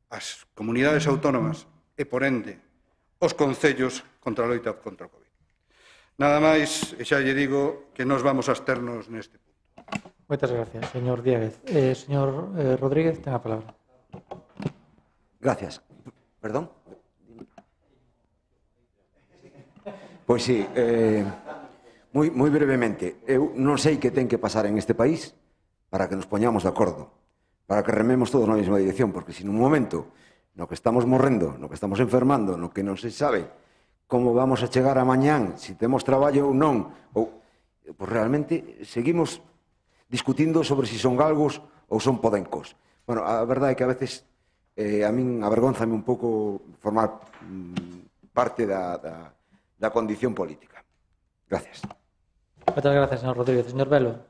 ás comunidades autónomas e, por ende, os concellos contra a loita contra o COVID. Nada máis, e xa lle digo que nos vamos a absternos neste punto. Moitas gracias, señor Diéguez. Señor Rodríguez, ten a palabra. Gracias. Perdón? Pois sí, moi brevemente. Eu non sei que ten que pasar en este país para que nos poñamos de acordo, para que rememos todos na mesma dirección, porque se nun momento no que estamos morrendo, no que estamos enfermando, no que non se sabe como vamos a chegar a mañán, se temos traballo ou non, pois realmente seguimos discutindo sobre se son galgos ou son podencos. Bueno, a verdade é que a veces a min avergonzame un pouco formar parte da condición política. Gracias. Moitas gracias, señor Rodríguez. Señor Velo,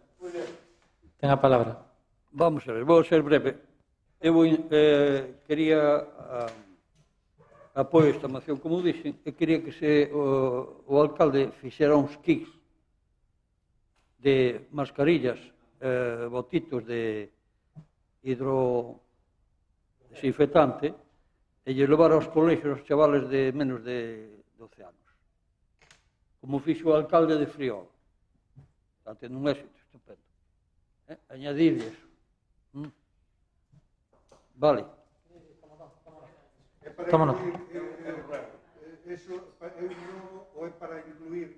ten a palabra. Vamos a ver, vou ser breve. Eu quería apoio esta moción, como dixen, e quería que o alcalde fixera uns kits de mascarillas, botitos de hidrodesinfectante e lle levar aos colexios os chavales de menos de 12 anos. Como fixo o alcalde de Friol. Está tendo un éxito estupendo. Añadirlle eso. Vale. Toma nota. Eso é un robo ou é para incluir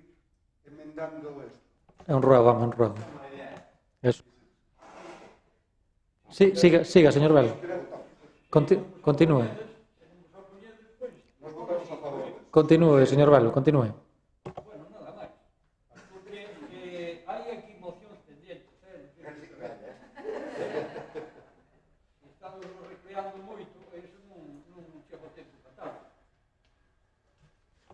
emendando isto? É un ruego, home, un ruego. Eso. Sí, siga, señor Velo. Continúe. Continúe, señor Velo, continúe. Bueno, nada máis. Porque hai aquí mocións pendientes, estamos recreando moito, e iso non chego a tempo para tal.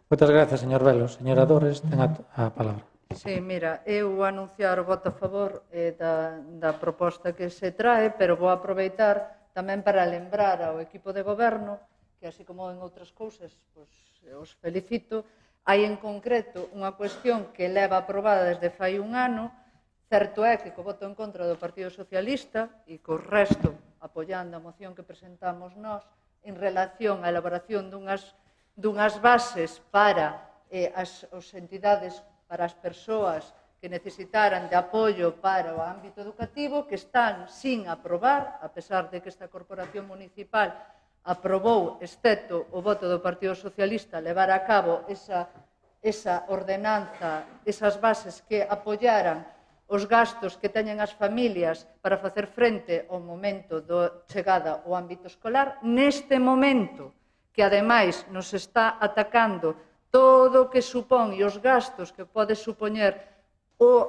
Moitas gracias, señor Velo. Señora Dores, ten a palabra. Sí, mira, eu anunciar o voto a favor da proposta que se trae, pero vou aproveitar tamén para lembrar ao equipo de goberno que, así como en outras cousas, pois, os felicito, hai en concreto unha cuestión que leva aprobada desde fai un ano. Certo é que co voto en contra do Partido Socialista e co resto apoiando a moción que presentamos nós en relación á elaboración dunhas bases para as entidades, para as persoas que necesitaran de apoio para o ámbito educativo, que están sin aprobar, a pesar de que esta corporación municipal aprobou, excepto o voto do Partido Socialista, levar a cabo esa ordenanza, esas bases que apoyaran os gastos que teñen as familias para facer frente ao momento da chegada ao ámbito escolar, neste momento que, ademais, nos está atacando todo o que supón e os gastos que pode supoñer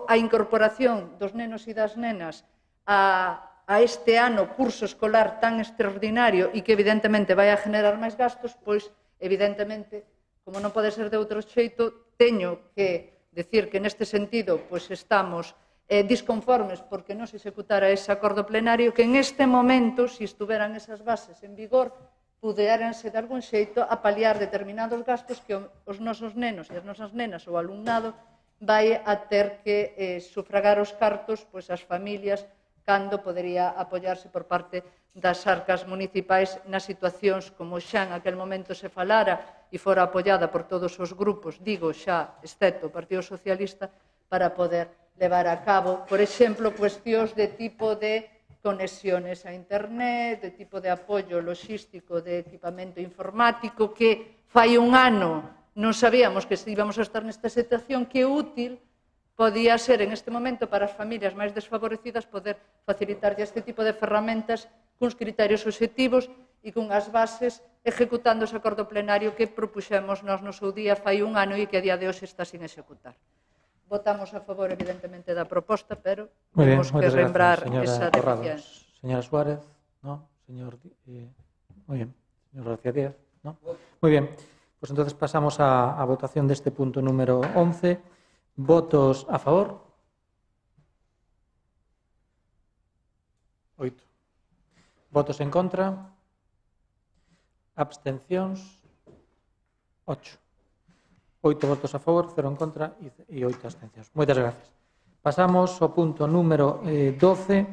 a incorporación dos nenos e das nenas a este ano curso escolar tan extraordinario e que evidentemente vai a generar máis gastos, pois evidentemente, como non pode ser de outro xeito, teño que decir que neste sentido pois estamos disconformes porque non se executara ese acordo plenario, que en este momento, se estuveran esas bases en vigor, puderanse de algún xeito a paliar determinados gastos que os nosos nenos e as nosas nenas ou alumnado vai a ter que sufragar os cartos pois as familias cando podería apoiarse por parte das arcas municipais nas situacións como xa en aquel momento se falara e fora apoiada por todos os grupos, digo xa, excepto o Partido Socialista, para poder levar a cabo, por exemplo, cuestións de tipo de conexiones a internet, de tipo de apoio logístico de equipamento informático, que fai un ano non sabíamos que íbamos a estar nesta situación, que útil podía ser en este momento para as familias máis desfavorecidas poder facilitarlle este tipo de ferramentas cuns criterios obxectivos e cunhas bases ejecutando ese acordo plenario que propuxemos nós no seu día fai un ano e que a día de hoxe está sin executar. Votamos a favor, evidentemente, da proposta, pero temos que lembrar esa deficiencia. Señora Suárez, ¿no? Señor... muy bien. Señor García Díaz, ¿no? Muy bien. Pues entonces pasamos a votación de este punto número 11. ¿Votos a favor? 8. Votos en contra? Abstencións? 8. 8 votos a favor, 0 en contra e 8 abstencións. Moitas gracias. Pasamos ao punto número 12,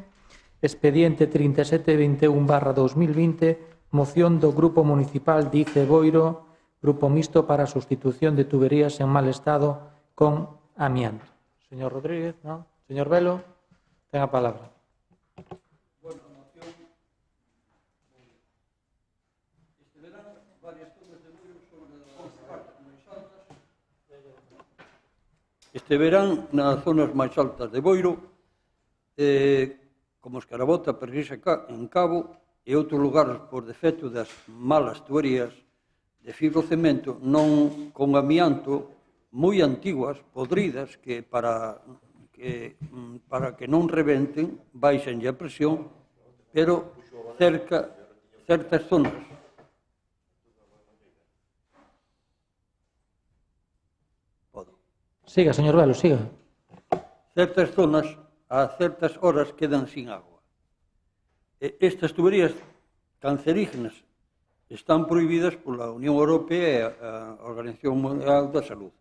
expediente 3721/2020, moción do Grupo Municipal Dice Boiro, Grupo Mixto para a sustitución de tuberías en mal estado con amianto. Señor Rodríguez, ¿no? Señor Velo, ten a palabra. Este verán, nas zonas máis altas de Boiro, como Escarabota, Perrisa en Cabo e outros lugares por defecto das malas tuberías de fibrocemento non con amianto moi antiguas, podridas, que para que non rebenten baixenlle a presión, pero certas zonas. Siga, señor Velo, siga. Certas zonas, a certas horas, quedan sin agua. Estas tuberías cancerígenas están prohibidas pola Unión Europea e a Organización Mundial da Salud.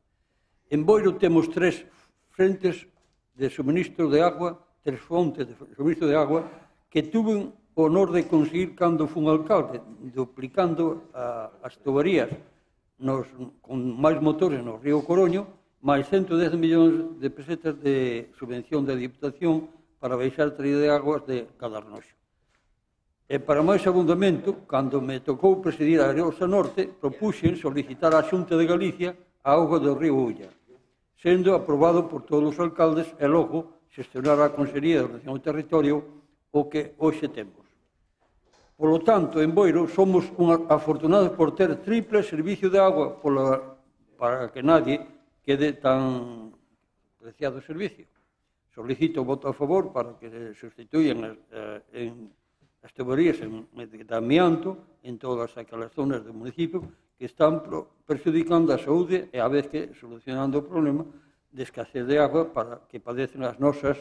En Boiro temos 3 frentes de suministro de agua, 3 fontes de suministro de agua, que tuve o honor de conseguir cando fun alcalde, duplicando as tuberías con máis motores no río Coroño, máis 110 millóns de pesetas de subvención da Diputación para baixar a traída de aguas de Cadarnoxo. E para máis abundamento, cando me tocou presidir a Arosa Norte, propuxen solicitar á Xunta de Galicia a auga do río Ulla, sendo aprobado por todos os alcaldes e logo xestionar a Consellería de Ordenación do Territorio o que hoxe temos. Polo tanto, en Boiro somos afortunados por ter triple servicio de agua para que nadie quede tan preciado o servicio. Solicito o voto a favor para que se sustituyan as tuberías de amianto en todas aquelas zonas do municipio que están perxudicando a saúde e a vez que solucionando o problema de escasez de agua para que padecen as nosas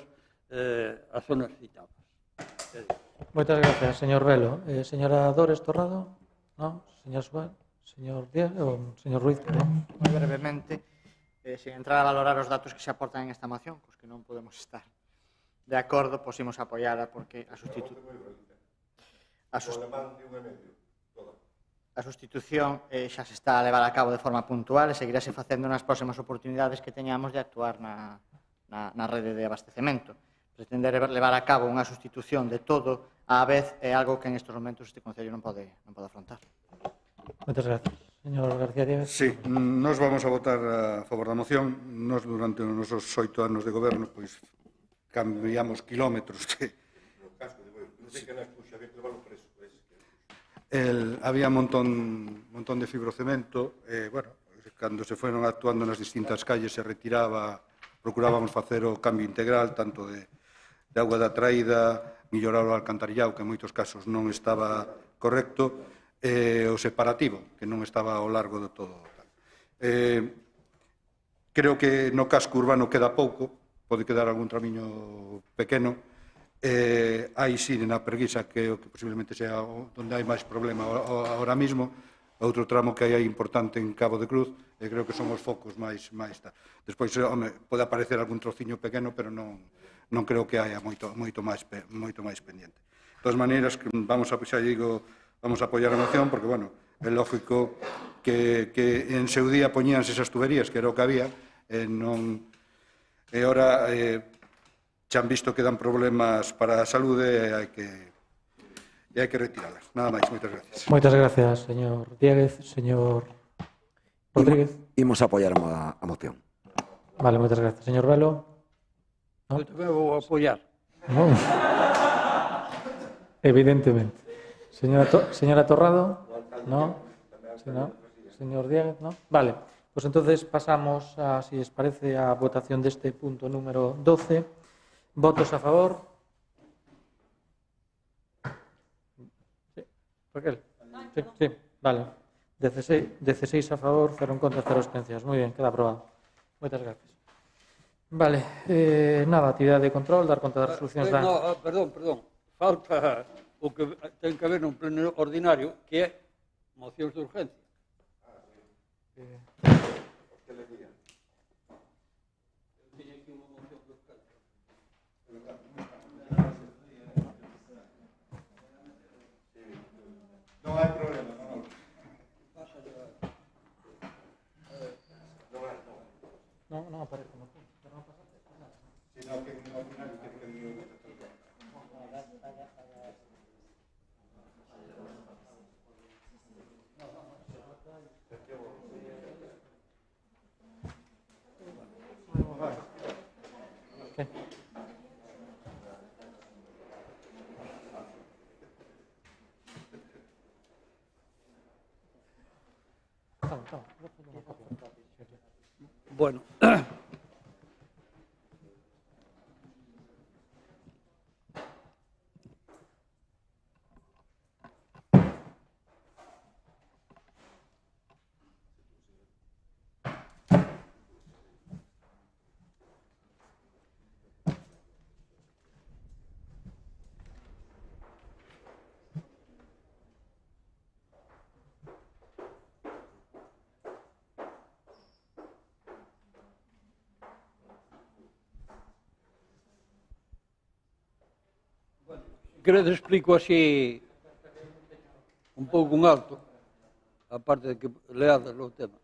as zonas citadas. Moitas gracias, señor Velo. Señora Dores Torrado? No? Señor Suárez? Señor Díaz? O señor Ruiz? No? Moi brevemente, sen entrar a valorar os datos que se aportan en esta moción, cos que non podemos estar de acordo, pois imos apoiara porque a sustitución xa se está a levar a cabo de forma puntual e seguirase facendo nas próximas oportunidades que teñamos de actuar na rede de abastecemento. Pretender levar a cabo unha sustitución de todo á vez é algo que en estes momentos este Concello non pode afrontar. Moitas gracias. Señor García Díaz. Sí, nos vamos a votar a favor da moción. Nos, durante os nosos 8 anos de goberno, pois, cambiamos kilómetros que... Había un montón de fibrocemento, bueno, cando se fueron actuando nas distintas calles se retiraba, procurábamos facer o cambio integral, tanto de auga da traída, mellorar o alcantarillado, que en moitos casos non estaba correcto, o separativo, que non estaba ao largo de todo. Creo que no casco urbano queda pouco, pode quedar algún tramiño pequeno. Hai sí na Preguisa, que o que posiblemente sea onde hai máis problema ahora mismo, outro tramo que hai importante en Cabo de Cruz, e creo que son os focos máis Despois, pode aparecer algún trociño pequeno, pero non creo que haya moito máis pendiente. De todas maneiras, vamos a apoiar a moción, porque, bueno, é lógico que en seu día poñíanse esas tuberías, que era o que había, e ora xa han visto que dan problemas para a saúde e hai que retiralas. Nada máis, moitas gracias. Moitas gracias, señor Díaz. Señor Rodríguez. Imos apoiar a moción. Vale, moitas gracias. Señor Velo. ¿No? Eu tamén vou apoiar. No. Evidentemente. Señora Torrado. No. Señor Díaz, ¿no? Vale. Pues entonces pasamos, si les parece, a votación de este punto número 12. ¿Votos a favor? Sí. Raquel. Sí, vale. 16 a favor, 0 en contra, 0 abstencións. Muy bien, queda aprobado. Moitas gracias. Vale, nada, actividade de control, dar conta das resolucións da... No, perdón. falta o que ten que haber nun pleno ordinario, que é mocións de urgencia. Non hai problema, non. Non aparece no punto. Sino que ao final que me Bueno, queredes explico así un pouco en alto, aparte de que leades o tema.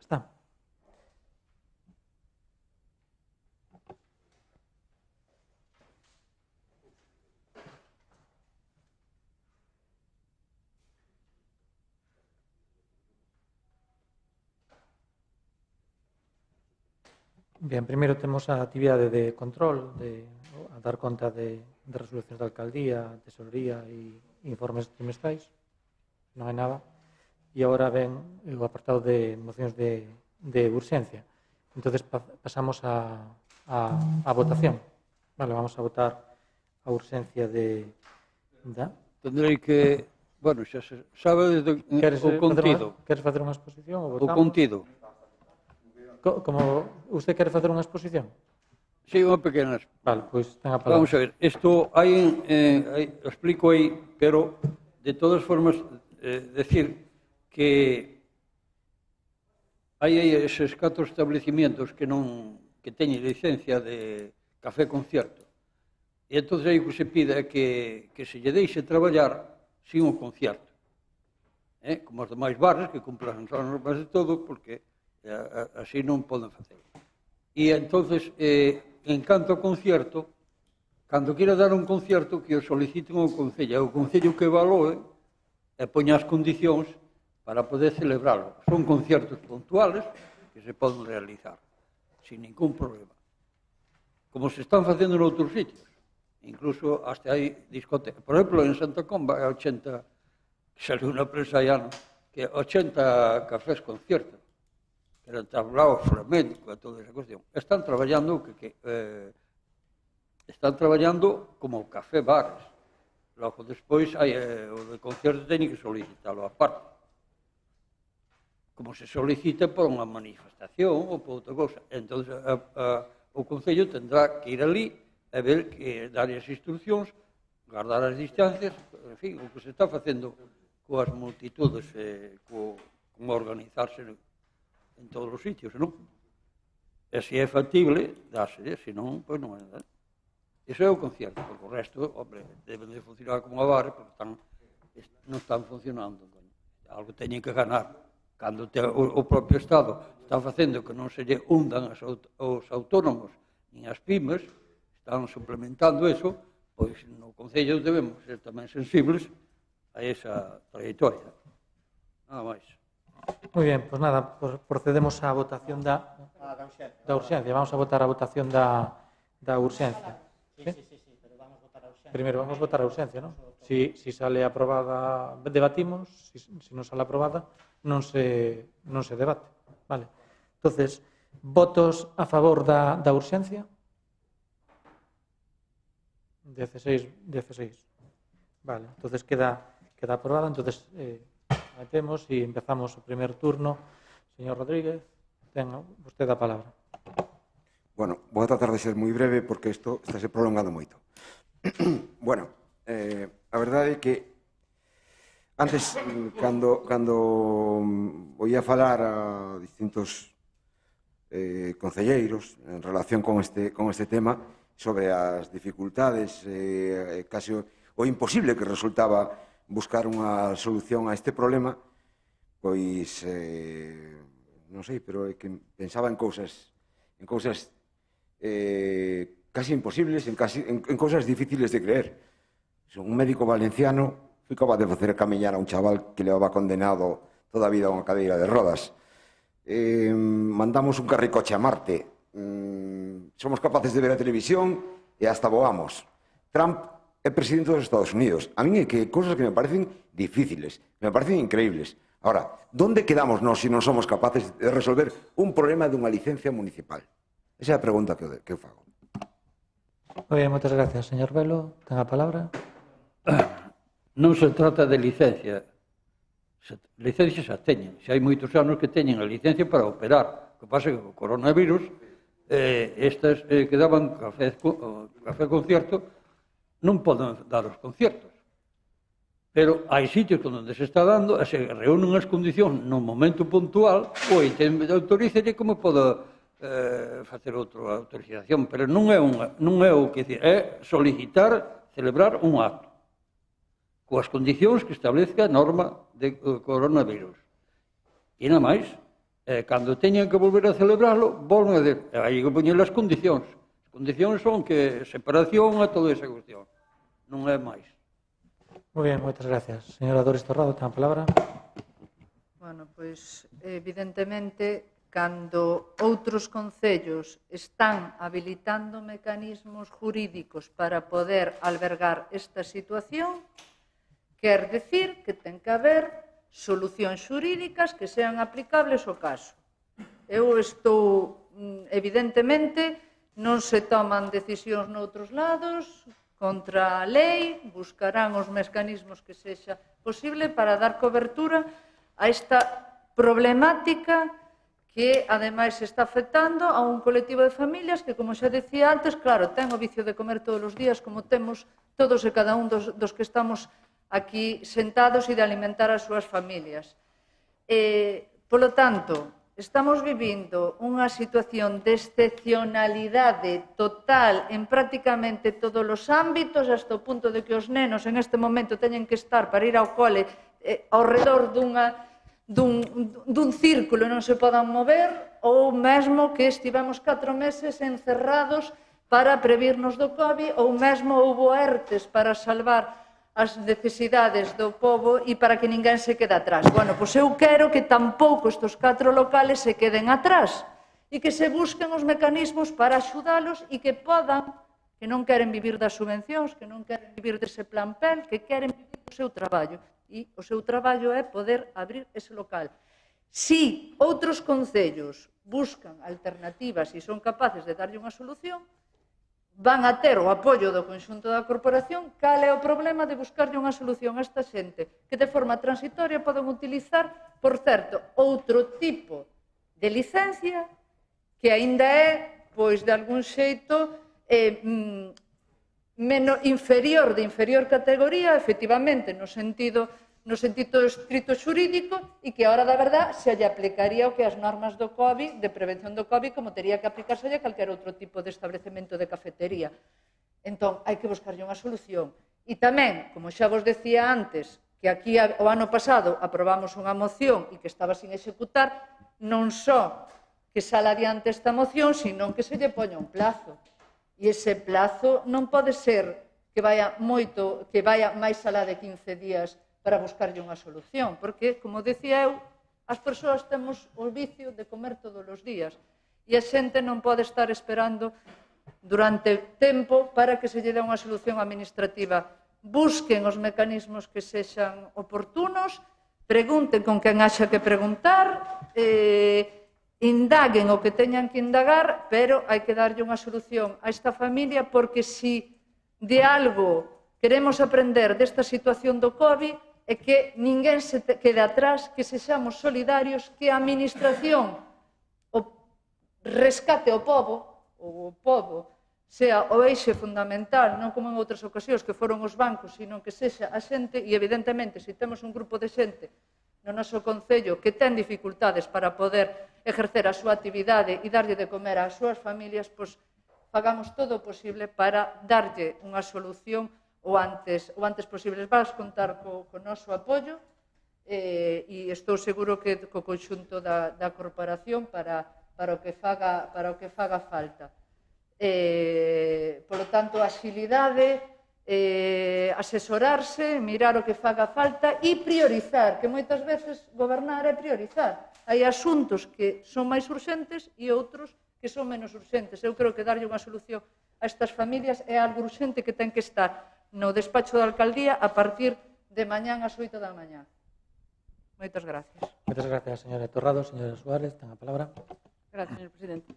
Está. Bien, primeiro temos a actividade de control, a dar conta de resolucións da alcaldía, tesorería e informes trimestrais. Non hai nada. E agora ven o apartado de mocións de urxencia. Entonces pasamos a votación. Vale, vamos a votar a urxencia de... Tendrei que... Bueno, xa se sabe o contido. Queres facer unha exposición? O contido. Como usted quere facer unha exposición? Sí, unha pequena. Vale, pois ten a palabra. Vamos a ver, isto hai, explico aí, pero de todas formas, decir que hai eses 4 establecimientos que teñen licencia de café concierto. E entón aí o que se pide é que se lle deixe traballar sin o concierto. Como os demais bares que cumplan as normas de todo, porque así non poden facer. E entonces, en canto ao concierto, cando queira dar un concierto, que o soliciten ao Concello. É o Concello que evalúe e poña as condicións para poder celebralo. Son conciertos puntuales que se poden realizar sin ningún problema. Como se están facendo en outros sitios. Incluso hasta hai discotecas. Por exemplo, en Santa Comba, 80, que saliu na prensa hai anos, que 80 cafés conciertos, que eran tablao flamenco e toda esa cuestión. Están traballando como café bares. Logo, despois, o de concerto teñen que solicitarlo aparte. Como se solicita por unha manifestación ou por outra cousa. Entón, o Concello tendrá que ir ali e ver que dar as instruccións, guardar as distancias, en fin, o que se está facendo coas multitudes, como organizarse en todos os sitios, non? E se é factible, dáselle, senón, pois non é nada. Iso é o concierto, porque o resto, hombre, deben de funcionar como a barra, porque non están funcionando. Algo teñen que ganar. Cando o propio Estado está facendo que non se lle hundan os autónomos nin as pymes, están suplementando eso, pois no Concello debemos ser tamén sensibles a esa trayectoria. Nada máis. Moi ben, pois nada, procedemos á votación da urxencia. Vamos a votar a votación da urxencia. Sí, pero vamos votar a urxencia. Primeiro vamos votar a urxencia, non? Si sale aprobada, debatimos, si non sale aprobada, non se debate. Vale. Entonces, votos a favor da urxencia? 16. Vale, entonces queda aprobada. Entonces, metemos e empezamos o primer turno. Señor Rodríguez, ten vostede a palabra. Bueno, vou a tratar de ser moi breve porque isto está se prolongando moito. Bueno, a verdade é que antes, cando oía falar a distintos concelleiros en relación con este tema sobre as dificultades, casi o imposible que resultaba buscar unha solución a este problema, pois, non sei, pero é que pensaba en cousas casi imposibles, en cousas difíciles de creer. Un médico valenciano foi capaz de facer camiñar a un chaval que levaba condenado toda a vida a unha cadeira de rodas. Mandamos un carricoche a Marte. Somos capaces de ver a televisión e hasta voamos. Trump é presidente dos Estados Unidos. A mí é que cousas que me parecen difíciles, me parecen increíbles. Ahora, ¿dónde quedamos nós se non somos capaces de resolver un problema dunha licencia municipal? Esa é a pregunta que eu fago. Moi ben, moitas gracias. Señor Velo, ten a palabra. Non se trata de licencia. Licencias as teñen. Se hai moitos anos que teñen a licencia para operar. O que pasa é que o coronavirus, estas que daban café concierto, non poden dar os conciertos. Pero hai sitios onde se está dando, se reúnen as condicións no momento puntual, o autorizalle como pode facer outra autorización, pero non é o que decir, é solicitar, celebrar un acto coas condicións que establezca a norma de coronavirus. E nada máis, cando teñan que volver a celebrarlo, volven a decir, hai que poñer as condicións. As condicións son que separación a toda esa cuestión. Non é máis. Moi ben, moitas gracias. Señora Doris Torrado, ten a palabra. Bueno, pois, evidentemente, cando outros concellos están habilitando mecanismos jurídicos para poder albergar esta situación, quer decir que ten que haber solucións xurídicas que sean aplicables ao caso. Eu estou, evidentemente, non se toman decisións noutros lados, contra a lei, buscarán os mecanismos que sexa posible para dar cobertura a esta problemática que, ademais, está afectando a un colectivo de familias que, como xa decía antes, claro, ten o vicio de comer todos os días, como temos todos e cada un dos que estamos aquí sentados e de alimentar as súas familias. Polo tanto, estamos vivindo unha situación de excepcionalidade total en prácticamente todos os ámbitos, hasta o punto de que os nenos en este momento teñen que estar para ir ao cole ao redor dun círculo e non se podan mover, ou mesmo que estivemos 4 meses encerrados para previrnos do COVID, ou mesmo houbo ERTES para salvar as necesidades do pobo e para que ninguén se quede atrás. Bueno, pois eu quero que tampouco estes 4 locales se queden atrás e que se busquen os mecanismos para axudalos e que podan, que non queren vivir das subvencións, que non queren vivir dese plan PEL, que queren vivir do seu traballo. E o seu traballo é poder abrir ese local. Si outros concellos buscan alternativas e son capaces de darlle unha solución, van a ter o apoio do conxunto da corporación, cal é o problema de buscarlle unha solución a esta xente que de forma transitoria poden utilizar, por certo, outro tipo de licencia que aínda é, pois, de algún xeito, inferior, de inferior categoría, efectivamente, no sentido estrito xurídico, e que, a hora da verdad, se lle aplicaría o que as normas do COVID, de prevención do COVID, como teria que aplicarse a calquer outro tipo de establecemento de cafetería. Entón, hai que buscarlle unha solución. E tamén, como xa vos decía antes, que aquí o ano pasado aprobamos unha moción e que estaba sin executar, non só que sala adiante esta moción, sino que se lle poña un plazo. E ese plazo non pode ser que vaya máis alá de 15 días para buscarlle unha solución, porque, como decía eu, as persoas temos o vicio de comer todos os días e a xente non pode estar esperando durante tempo para que se lle dé unha solución administrativa. Busquen os mecanismos que sexan oportunos, pregunten con quen haxa que preguntar, indaguen o que teñan que indagar, pero hai que darlle unha solución a esta familia, porque se de algo queremos aprender desta situación do COVID é que ninguén se quede atrás, que sexamos solidarios, que a administración rescate o pobo, ou o pobo sea o eixe fundamental, non como en outras ocasións que foron os bancos, sino que sexa a xente, e evidentemente se temos un grupo de xente no noso concello que ten dificultades para poder exercer a súa actividade e darlle de comer ás súas familias, pois fagamos todo o posible para darlle unha solución o antes posible. Vas contar co noso apoio e estou seguro que co conxunto da corporación para o que faga falta. Por lo tanto, axilidade, asesorarse, mirar o que faga falta e priorizar, que moitas veces gobernar é priorizar. Hai asuntos que son máis urxentes e outros que son menos urxentes. Eu creo que darlle unha solución a estas familias é algo urxente que ten que estar no despacho da alcaldía a partir de mañán ás 8 da mañá. Moitas gracias. Moitas gracias, señora Torrado. Señora Suárez, ten a palabra. Gracias, señor presidente.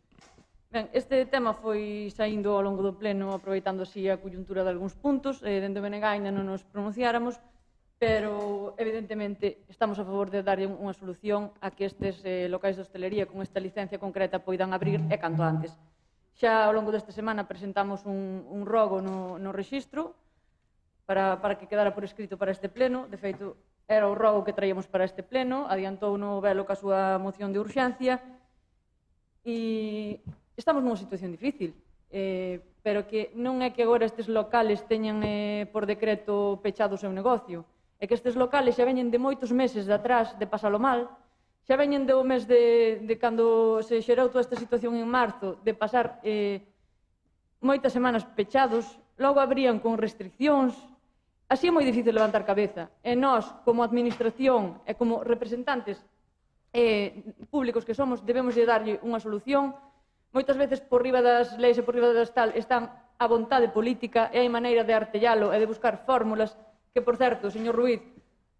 Ben, este tema foi saindo ao longo do pleno, aproveitando así a coyuntura de algúns puntos. Dende o BNG ainda non nos pronunciáramos, pero evidentemente estamos a favor de darlle unha solución a que estes locais de hostelería con esta licencia concreta poidan abrir e canto antes. Xa ao longo desta semana presentamos un rogo no rexistro para que quedara por escrito para este pleno. De feito, era o rogo que traíamos para este pleno, adiantou no velo ca súa moción de urxencia e estamos nunha situación difícil, pero que non é que agora estes locales teñan por decreto pechado o seu negocio, é que estes locales xa veñen de moitos meses de atrás de pasalo mal, xa veñen do mes de cando se xerou toda esta situación en marzo, de pasar moitas semanas pechados, logo abrían con restriccións. Así é moi difícil levantar cabeza. E nós, como administración e como representantes públicos que somos, debemos de darlle unha solución. Moitas veces, por riba das leis e por riba das tal, están a vontade política e hai maneira de artellalo e de buscar fórmulas que, por certo, señor Ruiz,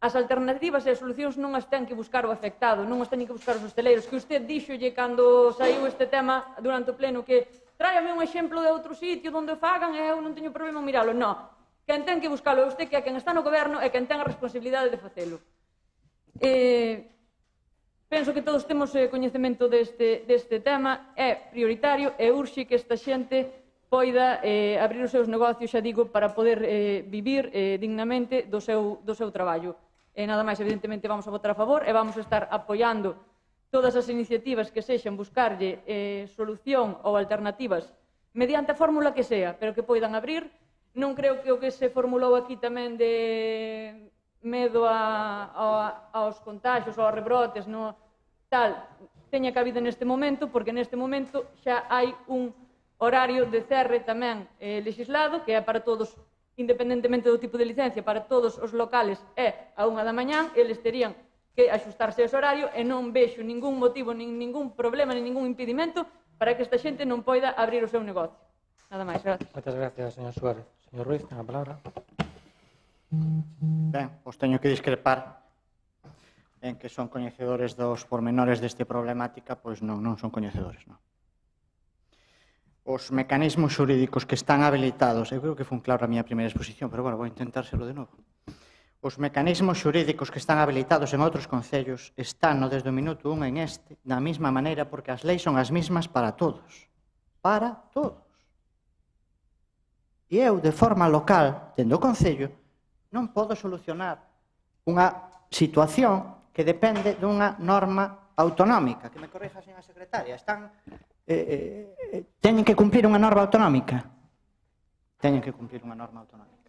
as alternativas e as solucións non as ten que buscar o afectado, non as ten que buscar os hosteleiros, que usted díxolle cando saiu este tema durante o pleno que tráiame un exemplo de outro sitio onde o fagan e eu non teño problema en miralo. Non. Quen ten que buscalo é usted, que é quen está no goberno e quen ten a responsabilidade de facelo. Penso que todos temos coñecemento deste tema, é prioritario e urxe que esta xente poida abrir os seus negocios, xa digo, para poder vivir dignamente do seu traballo. Nada máis, evidentemente, vamos a votar a favor e vamos a estar apoiando todas as iniciativas que sexan buscarlle solución ou alternativas mediante a fórmula que sea, pero que poidan abrir. Non creo que o que se formulou aquí tamén de medo aos contagios ou aos rebrotes teña cabida neste momento, porque neste momento xa hai un horario de cerre tamén legislado, que é para todos, independentemente do tipo de licencia, para todos os locales é a 1 da mañán, eles terían que axustarse a ese horario e non vexo ningún motivo, nin ningún problema, nin ningún impedimento para que esta xente non poida abrir o seu negocio. Nada máis, gracias. Moitas gracias, señor Suárez. Señor Ruiz, ten a palabra. Ben, pois teño que discrepar en que son coñecedores dos pormenores deste problemática, pois non son coñecedores, non. os mecanismos xurídicos que están habilitados, eu creo que fun claro a miña primeira exposición, pero bueno, vou intentárselo de novo. Os mecanismos xurídicos que están habilitados en outros concellos están no desde o minuto 1 en este, da mesma maneira, porque as leis son as mismas para todos. Para todos. E eu, de forma local, dentro do concello, non podo solucionar unha situación que depende dunha norma autonómica. Que me corrija, señora secretaria. Teñen que cumplir unha norma autonómica. Teñen que cumplir unha norma autonómica.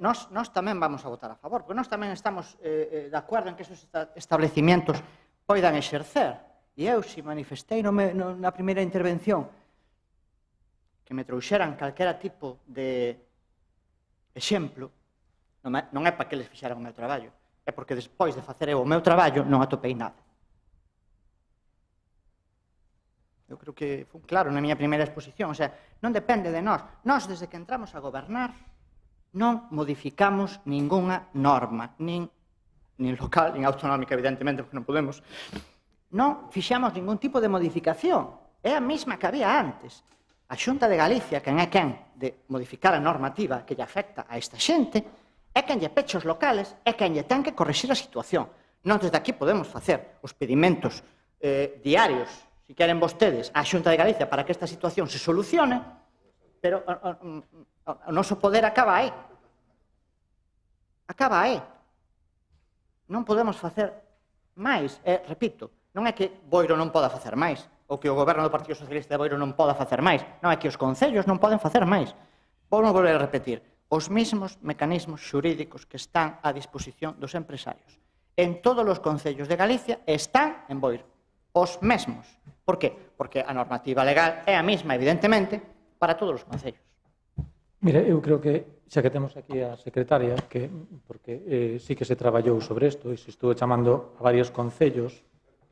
Nós tamén vamos a votar a favor, porque nós tamén estamos de acordo en que esos establecimientos poidan exercer. E eu, se manifestei na primeira intervención que me trouxeran calquera tipo de exemplo, non é para que les fixeran o meu traballo, é porque despois de facer eu o meu traballo non atopei nada. Eu creo que foi claro na miña primeira exposición, o sea, non depende de nós. Nós, desde que entramos a gobernar, non modificamos ningunha norma, nin local, nin autonómica, evidentemente, porque non podemos. Non fixamos ningún tipo de modificación. É a mesma que había antes. A Xunta de Galicia, quen é quen de modificar a normativa que lle afecta a esta xente, é quen lle pecha os locales, é quen lle ten que corrixir a situación. Non desde aquí podemos facer os pedimentos diarios, se queren vostedes, á Xunta de Galicia para que esta situación se solucione, pero o noso poder acaba aí. Acaba aí. Non podemos facer máis. Repito, non é que Boiro non poda facer máis, ou que o goberno do Partido Socialista de Boiro non poda facer máis. Non é que os concellos non poden facer máis. Vou volver a repetir. Os mesmos mecanismos xurídicos que están á disposición dos empresarios en todos os concellos de Galicia están en Boiro. Os mesmos. Por que? Porque a normativa legal é a mesma, evidentemente, para todos os concellos. Mire, eu creo que, xa que temos aquí a secretaria, porque sí que se traballou sobre isto, e se estuvo chamando a varios concellos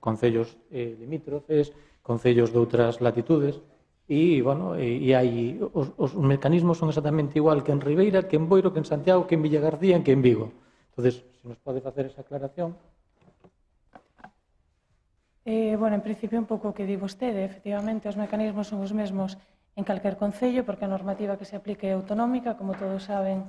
limítrofes, concellos de outras latitudes, e, bueno, e hai, os mecanismos son exactamente igual que en Ribeira, que en Boiro, que en Santiago, que en Villagarcía, que en Vigo. Entonces, se nos pode facer esa aclaración. Bueno, en principio, un pouco o que di vostede, efectivamente, os mecanismos son os mesmos en calquer concello, porque a normativa que se aplique é autonómica, como todos saben,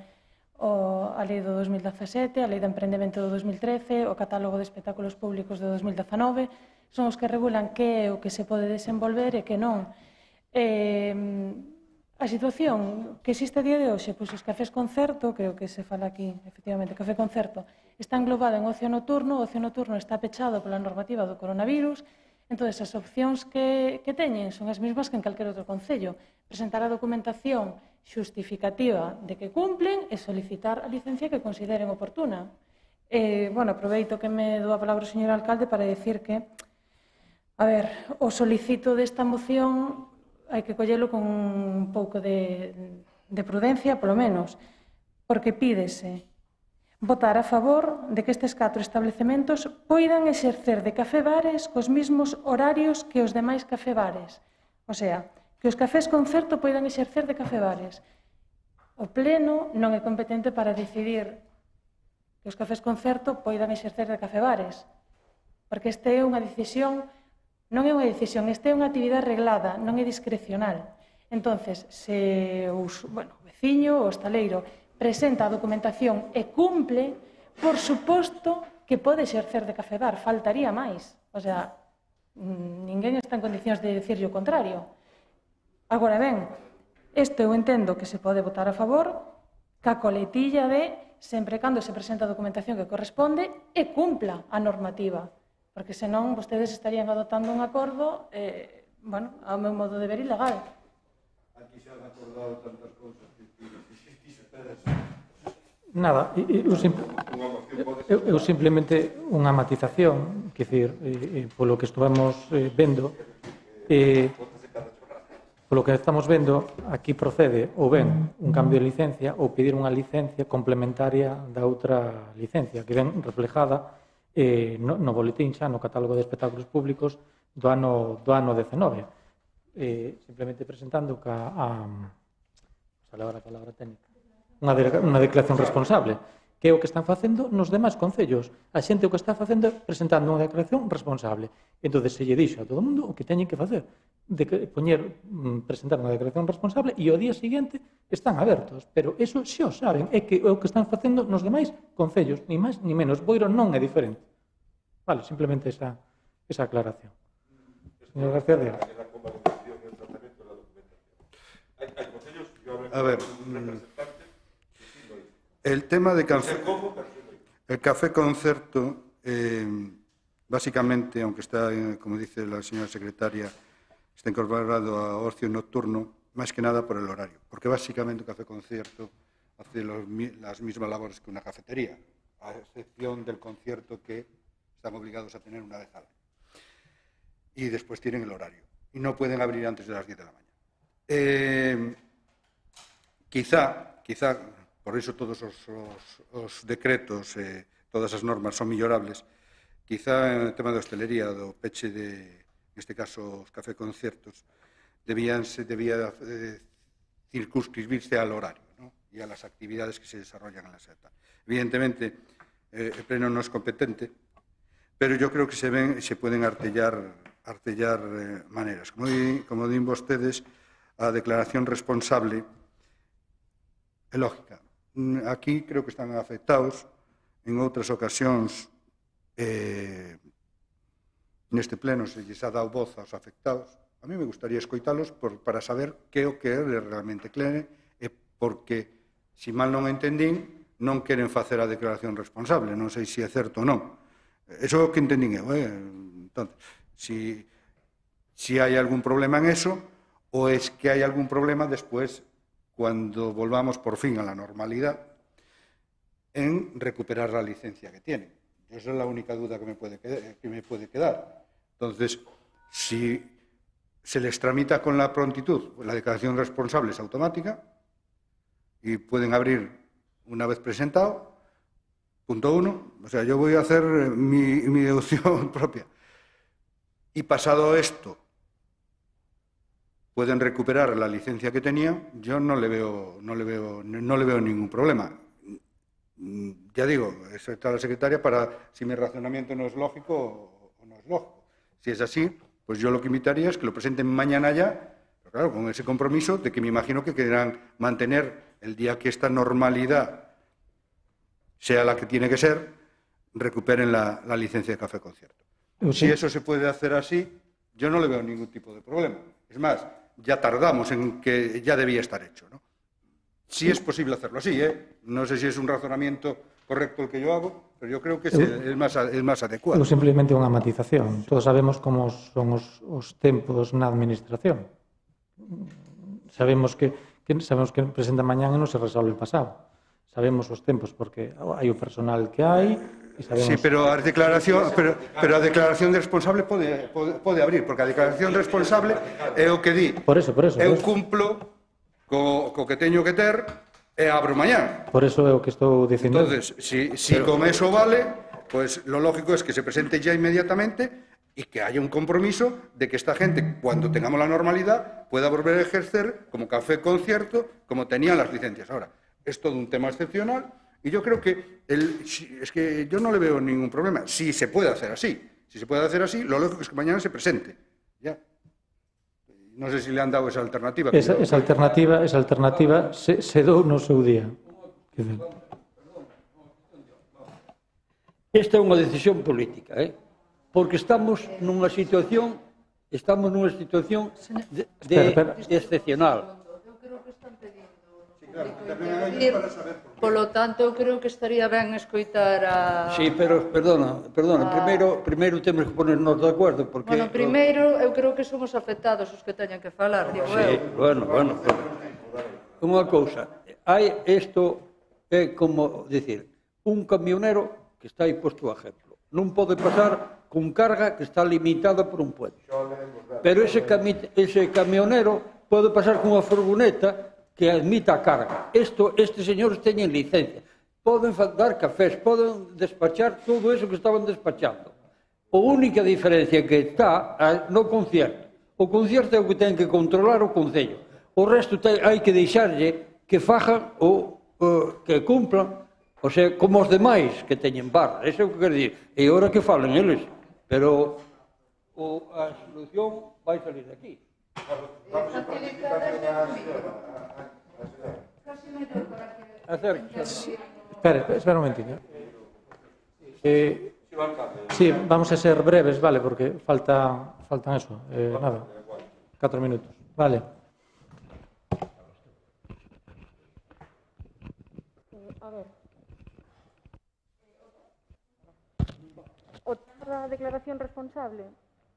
a Lei do 2017, a Lei de Emprendemento do 2013, o Catálogo de Espectáculos Públicos do 2019, son os que regulan que é o que se pode desenvolver e que non. A situación que existe a día de hoxe, pois os cafés concerto, creo que se fala aquí, efectivamente, café concerto, está englobado en ocio nocturno, o ocio nocturno está pechado pola normativa do coronavirus. Entón, as opcións que teñen son as mesmas que en calquer outro concello. Presentar a documentación xustificativa de que cumplen e solicitar a licencia que consideren oportuna. Bueno, aproveito que me dou a palabra o señor alcalde para decir que, a ver, o solicito desta moción hai que collelo con un pouco de prudencia, polo menos, porque pídese votar a favor de que estes 4 establecementos poidan exercer de café-bares cos mesmos horarios que os demais café-bares. O sea, que os cafés concerto poidan exercer de café-bares. O Pleno non é competente para decidir que os cafés concerto poidan exercer de café-bares, porque esta é unha decisión, non é unha decisión, esta é unha actividade reglada, non é discrecional. Entonces, se o veciño, o estaleiro, presenta a documentación e cumple, por suposto que pode exercer de café-bar, faltaría máis. O sea, ninguén está en condicións de dicirlle o contrario. Agora ben, isto eu entendo que se pode votar a favor ca coletilla de sempre cando se presenta a documentación que corresponde e cumpla a normativa, porque senón vostedes estarían adoptando un acordo, bueno, ao meu modo de ver, ilegal. Aquí se han acordado tantas cousas que se pedas. Nada, eu simplemente unha matización, que decir, polo que estuvemos vendo, polo que estamos vendo, aquí procede ou ben un cambio de licencia ou pedir unha licencia complementaria da outra licencia, que ven reflejada no boletín xa no catálogo de espectáculos públicos do ano 19. Simplemente presentando a palabra técnica unha declaración responsable, que é o que están facendo nos demais concellos. A xente o que está facendo é presentando unha declaración responsable. Entón, se lle dixo a todo o mundo o que teñen que facer, de presentar unha declaración responsable e ao día seguinte están abertos. Pero iso xa o saben, é que o que están facendo nos demais concellos, ni máis ni menos. Boiro non é diferente. Vale, simplemente esa aclaración. Señor García Díaz. A ver, el tema de el café concerto, básicamente, aunque está, como dice la señora secretaria, está incorporado a ocio nocturno, más que nada por el horario, porque básicamente un café concierto hace las mismas labores que una cafetería, a excepción del concierto que están obligados a tener una vez al año. Y después tienen el horario, y no pueden abrir antes de las 10 de la mañana. Quizá, por eso todos os decretos, todas as normas son mellorables, quizá en el tema de hostelería, do peche de, neste caso, os café conciertos, debía circunscribirse al horario, ¿no? Y a las actividades que se desarrollan en la seta. Evidentemente, el Pleno no es competente, pero yo creo que se pueden artellar maneras. Como din vostedes, a declaración responsable é lógica. Aquí creo que están afectados, en outras ocasións neste pleno se lles ha dado voz aos afectados. A mí me gustaría escoitalos para saber que é o que é realmente claro, e porque, se mal non entendín, non queren facer a declaración responsable. Non sei se é certo ou non. Eso é o que entendín eu. Entón, si hai algún problema en eso, ou é que hai algún problema despois, cuando volvamos por fin a la normalidad, en recuperar la licencia que tienen. Esa es la única duda que me puede quedar. Entonces, si se les tramita con la prontitud, pues la declaración responsable es automática y pueden abrir una vez presentado. Punto 1. O sea, yo voy a hacer mi deducción propia. Y pasado esto, pueden recuperar la licencia que tenían, yo no le veo ningún problema. Ya digo, está la secretaria para si mi razonamiento no es lógico o no es lógico. Si es así, pues yo lo que invitaría es que lo presenten mañana ya, pero claro, con ese compromiso de que me imagino que querrán mantener el día que esta normalidad sea la que tiene que ser, recuperen la licencia de café concierto. Si eso se puede hacer así, yo no le veo ningún tipo de problema. Es más, ya tardamos en que ya debía estar hecho, ¿no? Sí es posible hacerlo así, No sé si es un razonamiento correcto el que yo hago, pero yo creo que é máis adecuado. Simplemente unha matización. Todos sabemos como son os tempos na administración. Sabemos que presenta mañán e non se resolve o pasado. Sabemos os tempos porque hai o personal que hai. Sí, pero a declaración de responsable pode abrir, porque a declaración responsable é o que di. Por eso. Eu cumplo co que teño que ter e abro mañán. Por eso é o que estou dicindo. Entonces, si con eso vale, pues lo lógico es que se presente ya inmediatamente y que haya un compromiso de que esta gente, cuando tengamos la normalidad, pueda volver a ejercer como café concierto, como tenían las licencias. Ahora, es todo un tema excepcional y yo creo que es que yo no le veo ningún problema. Si se puede hacer así, lo lógico es que mañana se presente. Ya. No sé si le han dado esa alternativa. Esa alternativa se dou no seu día. Esta é unha decisión política, porque estamos nunha situación excepcional. Polo tanto, creo que estaría ben escoitar a... Sí, pero, perdona, primeiro temos que ponernos de acordo, porque... Bueno, primeiro, eu creo que somos afectados os que teñan que falar, digo eu. Sí, bueno. Unha cousa, isto é como, dicir, un camionero que está aí posto a exemplo. Non pode pasar con carga que está limitada por un puente. Pero ese camionero pode pasar con unha furgoneta que admita a carga. Estes señores teñen licencia. Poden dar cafés, poden despachar todo eso que estaban despachando. A única diferencia que está no concierto. O concierto é o que ten que controlar o Concello. O resto hai que deixarlle que fajan ou que cumplan O sea, como os demais que teñen bar, eso é o que quero dicir. E agora que falen eles, pero a solución vai salir de aquí. Espera un momentito. Sí, vamos a ser breves, vale, porque faltan eso, nada, 4 minutos, vale. A ver. O tema da declaración responsable,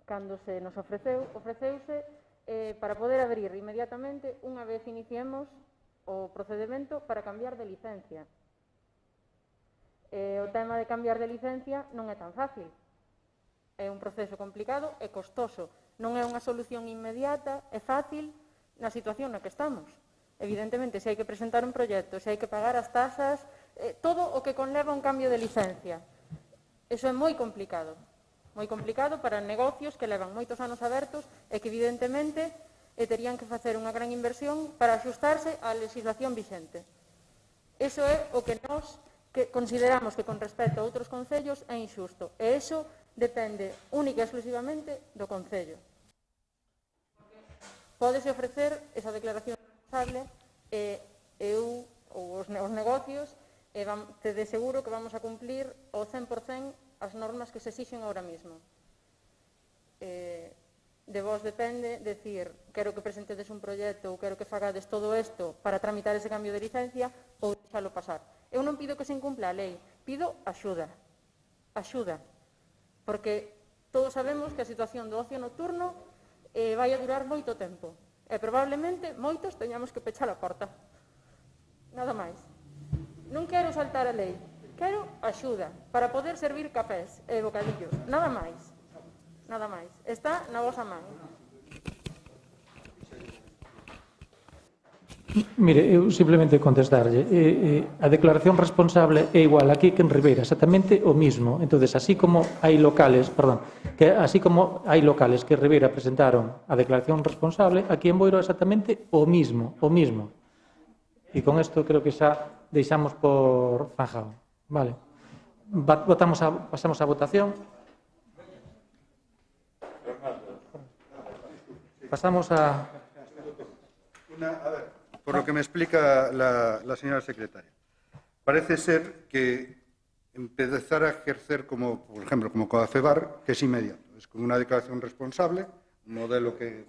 cando se nos ofreceuse para poder abrir inmediatamente unha vez iniciemos o procedimento para cambiar de licencia. O tema de cambiar de licencia non é tan fácil. É un proceso complicado e costoso. Non é unha solución inmediata, é fácil na situación na que estamos. Evidentemente, se hai que presentar un proxecto, se hai que pagar as tasas, todo o que conleva un cambio de licencia. Iso é moi complicado para negocios que levan moitos anos abertos e que evidentemente terían que facer unha gran inversión para axustarse á legislación vixente. Iso é o que nós consideramos que con respecto a outros concellos é injusto e iso depende única e exclusivamente do concello. Pódese ofrecer esa declaración responsable e eu ou os negocios te de seguro que vamos a cumplir ao 100% as normas que se exixen ahora mismo. De vos depende decir, quero que presentedes un proxecto ou quero que fagades todo isto para tramitar ese cambio de licencia ou deixalo pasar. Eu non pido que se incumpla a lei, pido axuda, porque todos sabemos que a situación do ocio nocturno vai a durar moito tempo e probablemente moitos teñamos que pechar a porta. Nada máis. Non quero saltar a lei, quero axuda para poder servir cafés e bocadillos, nada máis. Nada máis. Está na vosa man. Mire, eu simplemente contestarlle. A declaración responsable é igual aquí que en Ribeira, exactamente o mismo. Entonces, así como hai locales que en Ribeira presentaron a declaración responsable, aquí en Boiro é exactamente o mismo. E con isto creo que xa deixamos por zanjado. Vale. Pasamos a votación. Pasamos a... A ver, por lo que me explica la señora secretaria, parece ser que empezar a ejercer como, por ejemplo, como Codafebar, que es inmediato, es con una declaración responsable, un modelo que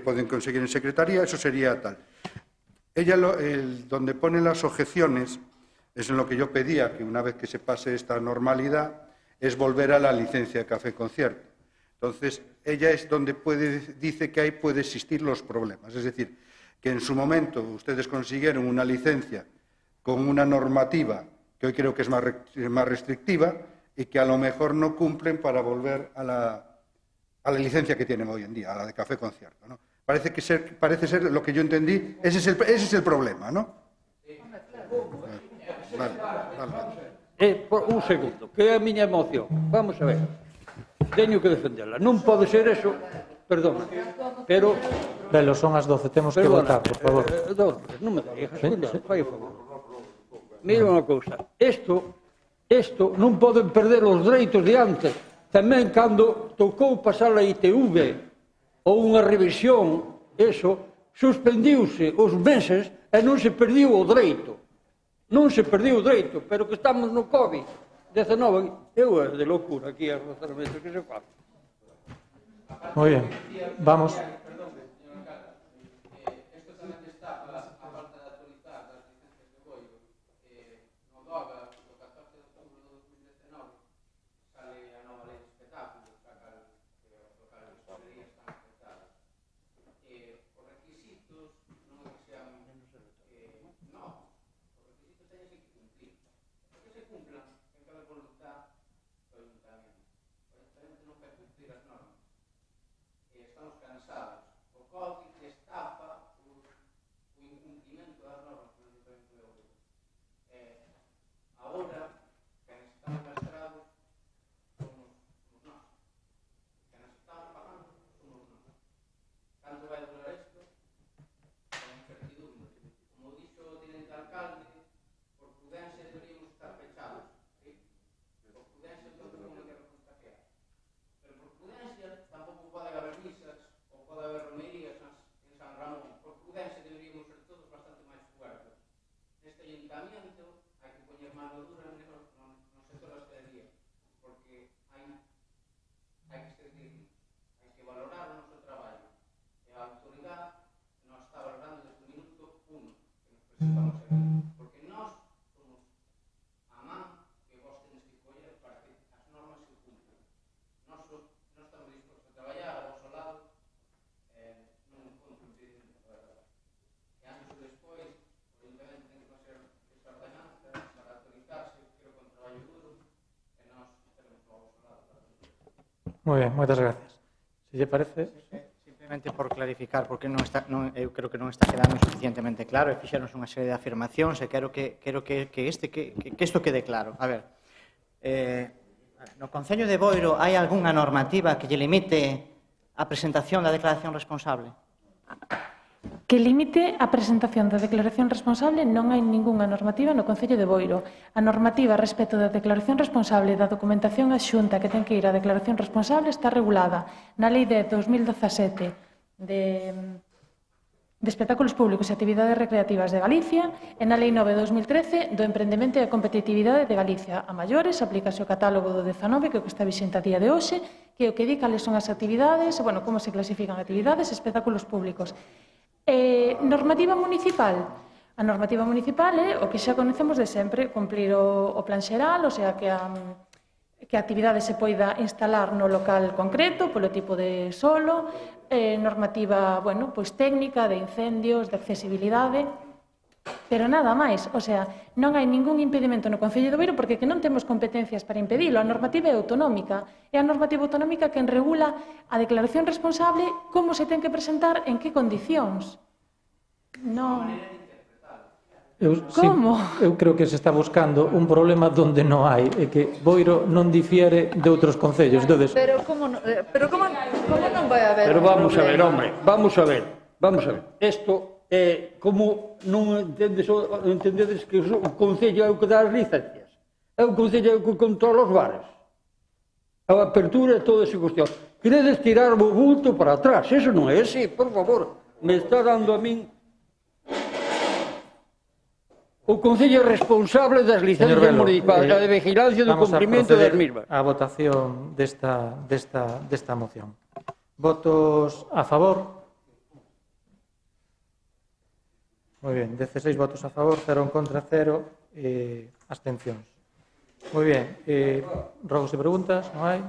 pueden conseguir en secretaría, eso sería tal. Ella, donde pone las objeciones, es en lo que yo pedía, que una vez que se pase esta normalidad, es volver a la licencia de café concierto. Entonces, ella es donde dice que ahí puede existir los problemas. Es decir, que en su momento ustedes consiguieron una licencia con una normativa que hoy creo que es más restrictiva y que a lo mejor no cumplen para volver a la licencia que tienen hoy en día, a la de café concierto, ¿no? Parece ser lo que yo entendí, ese es el problema, ¿no? Vale. Un segundo, que é a miña emoción. Vamos a ver. Teño que defenderla. Non pode ser eso, perdona, pero... Velo, son as 12, temos que votar, por favor. Non me digas, fai o favor. Mira unha cousa, isto non poden perder os dereitos de antes. Tamén cando tocou pasar a ITV ou unha revisión, suspendiuse os meses e non se perdiu o dereito. Non se perdiu o dereito, pero que estamos no COVID-19, eu é de locura aquí a razonamento que se fala. Moi ben, vamos. Estamos cansados Moi ben, moitas gracias. Se lle parece... Simplemente por clarificar, porque eu creo que non está quedando suficientemente claro, e fixeronse unha serie de afirmacións, e quero que isto quede claro. A ver, no Concello de Boiro hai algunha normativa que lle limite a presentación da declaración responsable? Que limite a presentación da declaración responsable non hai ningunha normativa no Concello de Boiro. A normativa respecto da declaración responsable e da documentación adxunta que ten que ir á declaración responsable está regulada na Lei 10/2017 de espectáculos públicos e actividades recreativas de Galicia e na Lei 9/2013 do emprendemento e a competitividade de Galicia. A maiores, aplícase o catálogo do 19, que é o que está vixente a día de hoxe, que é o que di cales son as actividades, como se clasifican actividades e espectáculos públicos. Normativa municipal. A normativa municipal é o que xa conocemos de sempre, cumplir o plan xeral, o sea, que a actividade se poida instalar no local concreto, polo tipo de solo, normativa, técnica, de incendios, de accesibilidade, pero nada máis. O sea, non hai ningún impedimento no Concello de Boiro porque non temos competencias para impedilo. A normativa é autonómica. É a normativa autonómica quen regula a declaración responsable, como se ten que presentar, en que condicións. Non... Como? Eu creo que se está buscando un problema donde non hai, e que Boiro non difiere de outros concellos. Pero como non vai haber... Pero vamos a ver, hombre, vamos a ver. Isto é como non entendedes que o Concello é o que dá as licencias. É o Concello que controla os bares. A apertura e toda esa cuestión. Queredes tirar o bulto para atrás. Eso non é así, por favor. Me está dando a min... O Concello é responsable das licencias municipais, de vigilancia do cumprimento das mismas. A votación desta moción. Votos a favor? Moi ben, 16 votos a favor, 0 en contra, 0 abstencións. Moi ben, rogos e preguntas, non hai?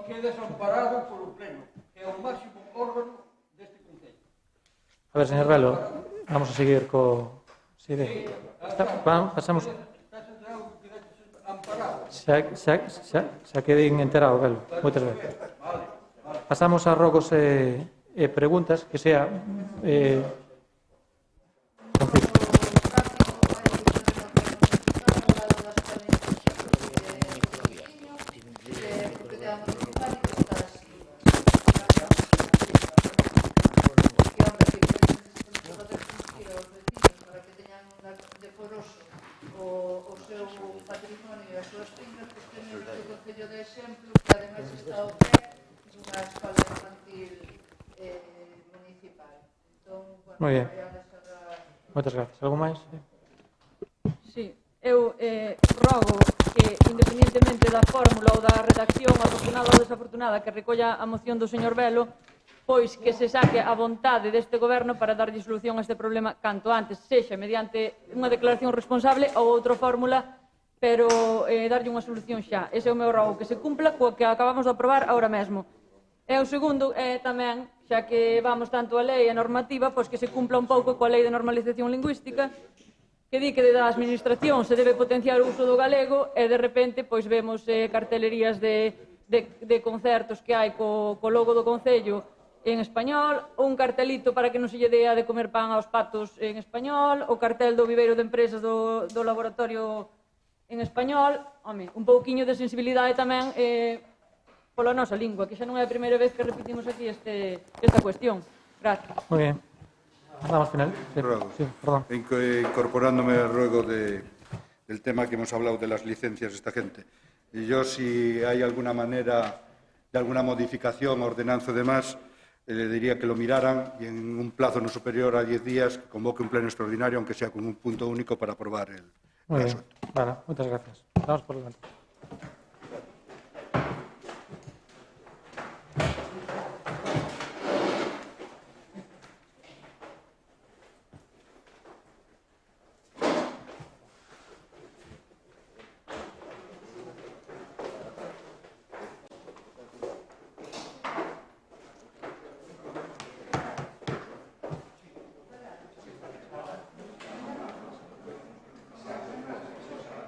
Queda desamparado polo Pleno, que é o máximo órgano deste Concello. A ver, señor Velo, vamos a seguir co... Pasamos... Xa quedín enterado, Velo, moitas veces. Pasamos a rogos e preguntas, que sea... o seu patrimonio e as súas fincas, que tenen o Concello de exemplo, que ademais está ao pé dunha escola infantil municipal. Moi ben. Moitas gracias. Algo máis? Sí, eu rogo que, independentemente da fórmula ou da redacción afortunada ou desafortunada que recolla a moción do señor Velo, pois que se saque a vontade deste goberno para darlle solución a este problema canto antes, sexa mediante unha declaración responsable ou outra fórmula, pero darlle unha solución xa. Ese é o meu rogo, que se cumpla coa que acabamos de aprobar agora mesmo. E o segundo é tamén, xa que vamos tanto a lei e a normativa, pois que se cumpla un pouco coa lei de normalización lingüística, que di que da administración se debe potenciar o uso do galego e de repente pois vemos cartelerías de concertos que hai co logo do Concello en español, un cartelito para que non se lle dea de comer pan aos patos en español, o cartel do viveiro de empresas do laboratorio en español. Home, un pouquiño de sensibilidade tamén pola nosa lingua, que xa non é a primeira vez que repetimos aquí esta cuestión. Gracias. Moi ben. Vamos al final. Sí, perdón. Incorporándome al ruego del tema que hemos hablado de las licencias de esta gente. Y yo, si hay alguna manera de alguna modificación, ordenanza de más, le diría que lo miraran y en un plazo no superior a 10 días que convoque un pleno extraordinario, aunque sea con un punto único, para aprobar el asunto. Vale, muchas gracias. Vamos por delante.